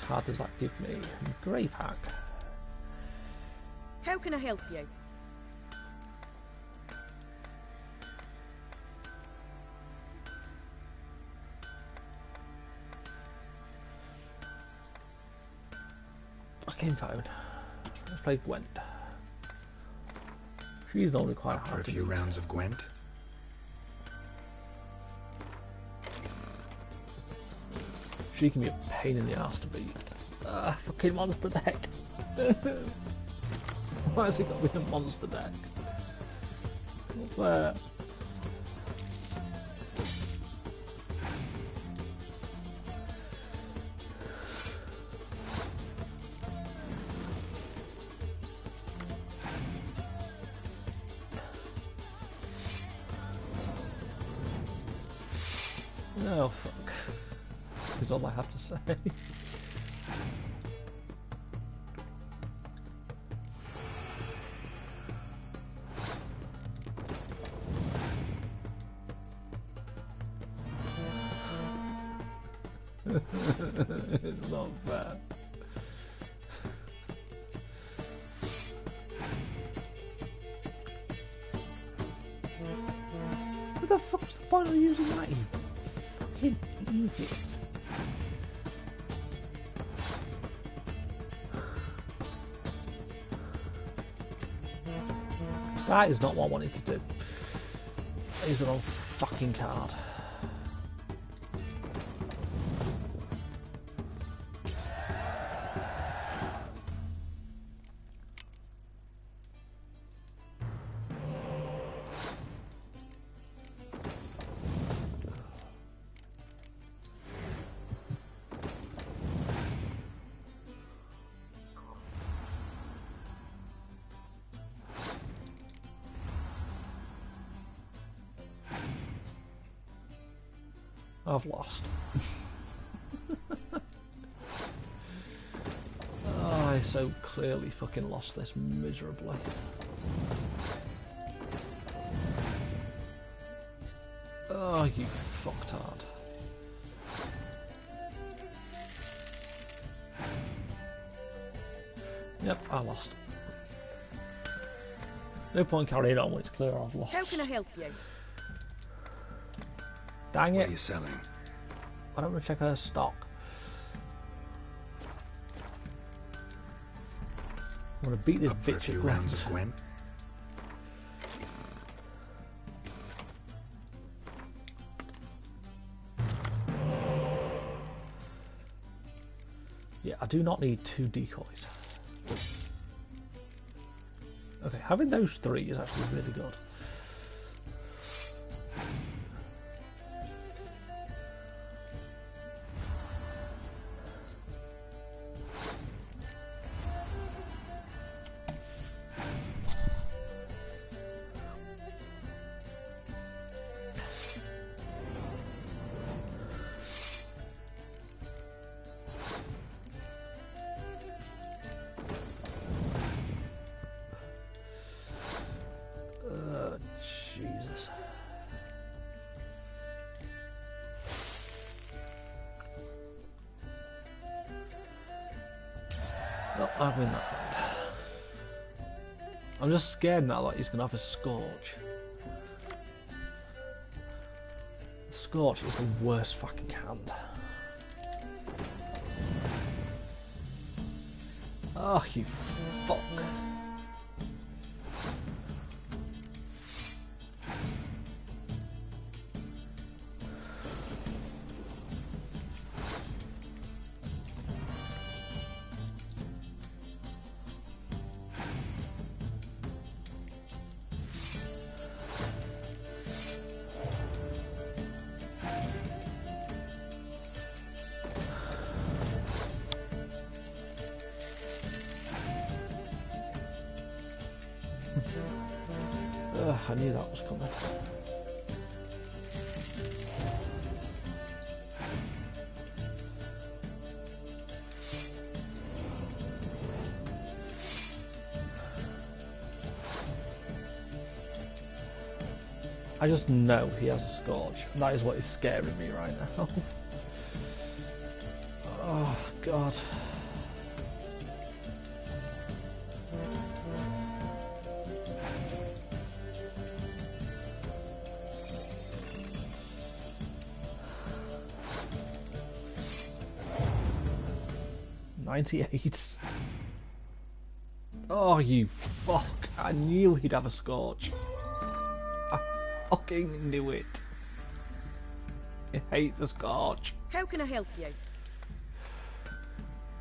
card does that give me? Grave Hack. How can I help you? Fucking phone. Let's play Gwent. She's normally quite Up for hard a few rounds of Gwent. She can be a pain in the ass to beat. Fucking monster deck. Why has it got to be a monster deck? Not fair. Oh fuck. Is all I have to say. It's not fair. What the fuck was the point of using that, you fucking idiot? That is not what I wanted to do. That is the wrong fucking card. I've lost. Oh, I so clearly fucking lost this miserably. Oh, you fucktard. Yep, I lost. No point carrying on when it's clear I've lost. How can I help you? Dang it. What are you selling? I don't want to check her stock. I want to beat this Up for bitch a few at rounds Gwent. of Gwen? Yeah, I do not need 2 decoys. Okay, having those 3 is actually really good. Jesus. Well, I've been that bad. I'm just scared now that he's going to have a Scorch. Scorch is the worst fucking hand. Oh, you fuck. I knew that was coming. I just know he has a Scorch, and that is what is scaring me right now. Oh, God. $98. Oh, you fuck. I knew he'd have a Scorch. I fucking knew it. I hate the Scorch. How can I help you?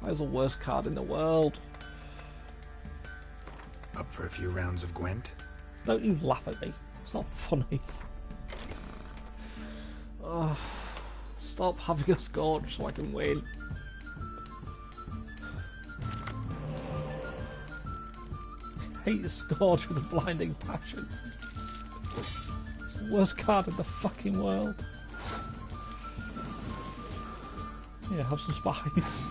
That's the worst card in the world. Up for a few rounds of Gwent? Don't you laugh at me. It's not funny. Oh, stop having a Scorch so I can win. I hate Scourge with a blinding passion. It's the worst card in the fucking world. Yeah, have some spice.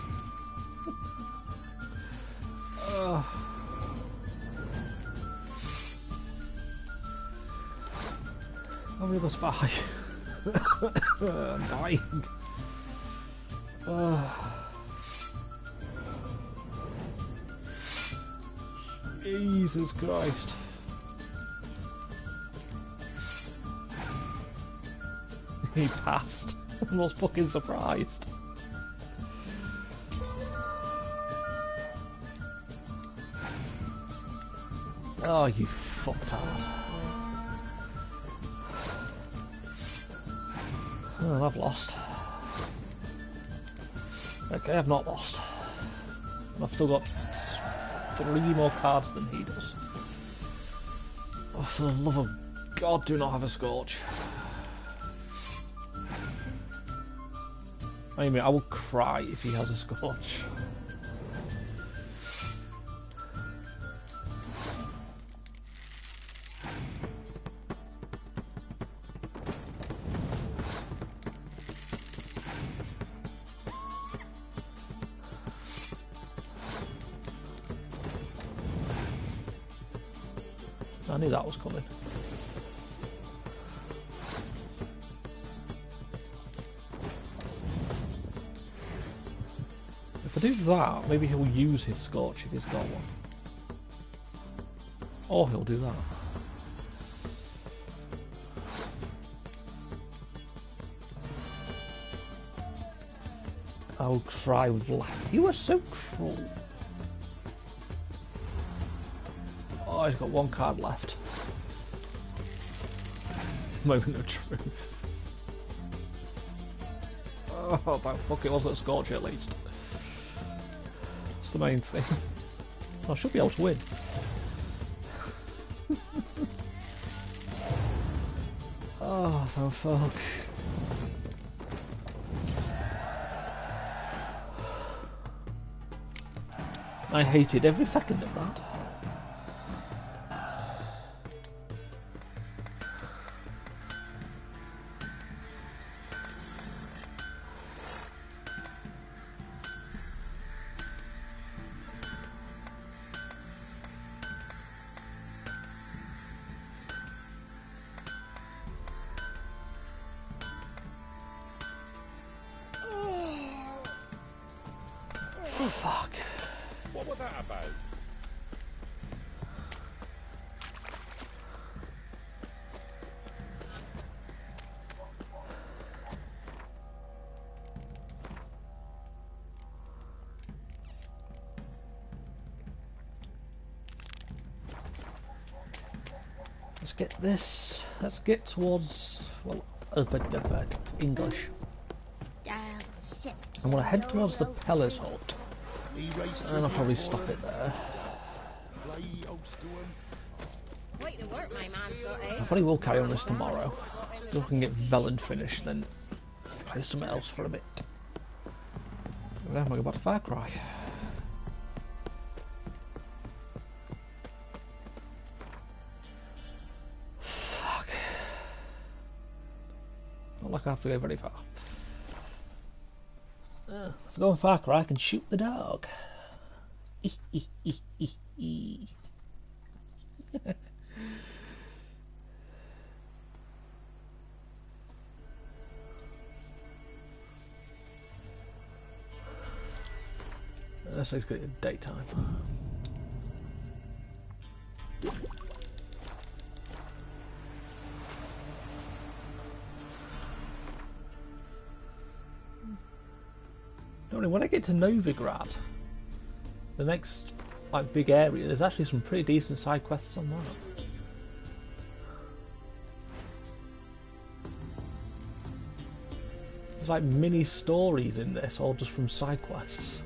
Have another spy. I'm dying. Jesus Christ. He passed. I was fucking surprised. Oh, you fucktard. Oh, I've lost. Okay, I've not lost. I've still got 3 more cards than he does. Oh, for the love of God, do not have a Scorch. I mean, I will cry if he has a Scorch. I knew that was coming. If I do that, maybe he'll use his Scorch if he's got one. Or he'll do that. Oh, cry with laugh. You are so cruel. Oh, he's got one card left. Moment of truth. Oh, thank fuck it wasn't a Scorch at least. That's the main thing. I should be able to win. Oh, thank fuck. I hated every second of that. Oh, fuck. What was that about? Let's get this. Let's get towards, well, English. I'm going to head towards the Peller's Hut. And I'll probably stop it there. I probably will carry on this tomorrow. If I can get Velen finished, then play something else for a bit. And then we'll go back to Far Cry. Fuck. Not like I have to go very far. If I go on Far Cry, I can shoot the dog. So it's good at daytime. When I get to Novigrad, the next like big area, there's actually some pretty decent side quests on that. There's like mini stories in this, all just from side quests.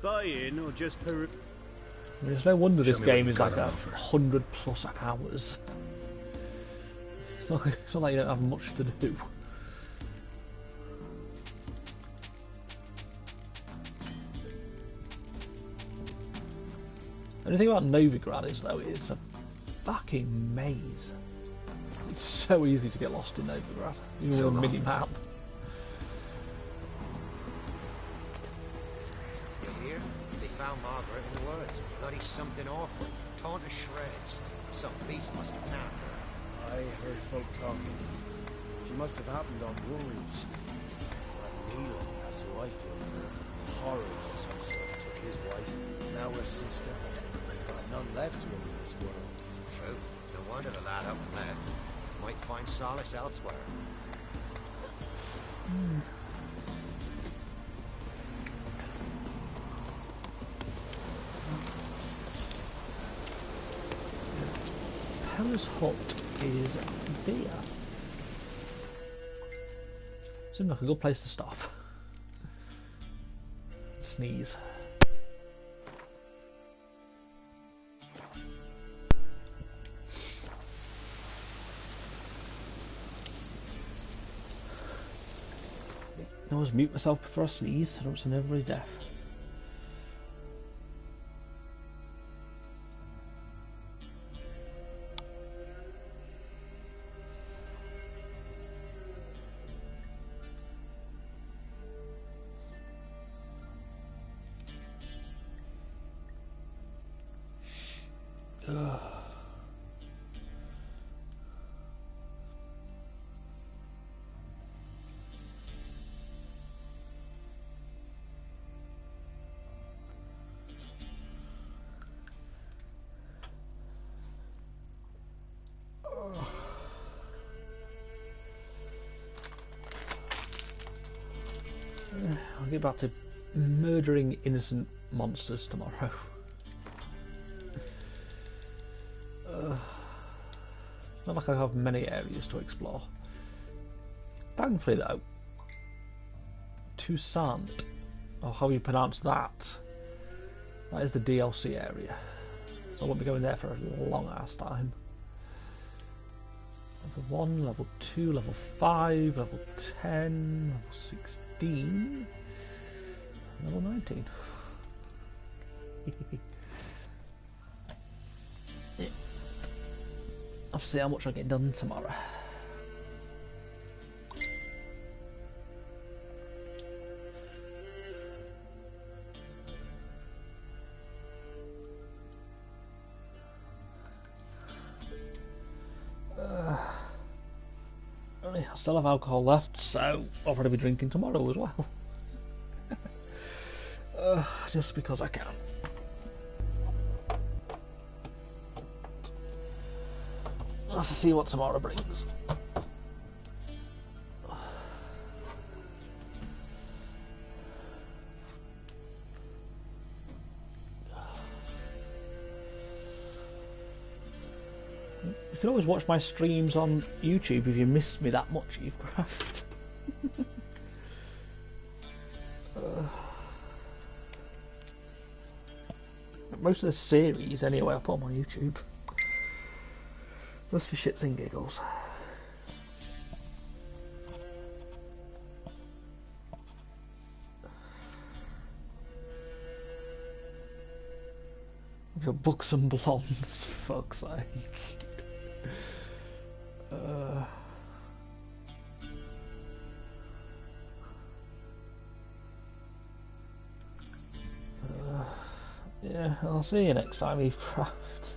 Buy-in or just per... I mean, it's no wonder this game is like 100+ hours. It's not like you don't have much to do. The only thing about Novigrad is, though, it's a fucking maze. It's so easy to get lost in Novigrad, even with a mini-map. You hear? They found Margaret in the woods. Bloody something awful. Torn to shreds. Some beast must have nabbed her. I heard folk talking. She must have happened on wolves. But Neil, that's who I feel for. Horrors of some sort took his wife, now her sister. Got none left really in this world. True. No wonder the lad up and left. Might find solace elsewhere. Peller's Hut is beer. Seems like a good place to stop. Sneeze. I always mute myself before I sneeze. I don't sound everybody deaf. I'll get back to murdering innocent monsters tomorrow. Not like I have many areas to explore. Thankfully though, Toussaint, or how you pronounce that, that is the DLC area. So I won't be going there for a long ass time. Level 1, level 2, level 5, level 10, level 16, level 19. I'll see how much I get done tomorrow. I still have alcohol left, so I'll probably be drinking tomorrow as well. Just because I can. Let's see what tomorrow brings. You can always watch my streams on YouTube if you missed me that much, Evecraft. Most of the series, anyway, I put them on YouTube. Just for shits and giggles. With your buxom blondes, fuck's sake. Yeah, I'll see you next time, Evecraft.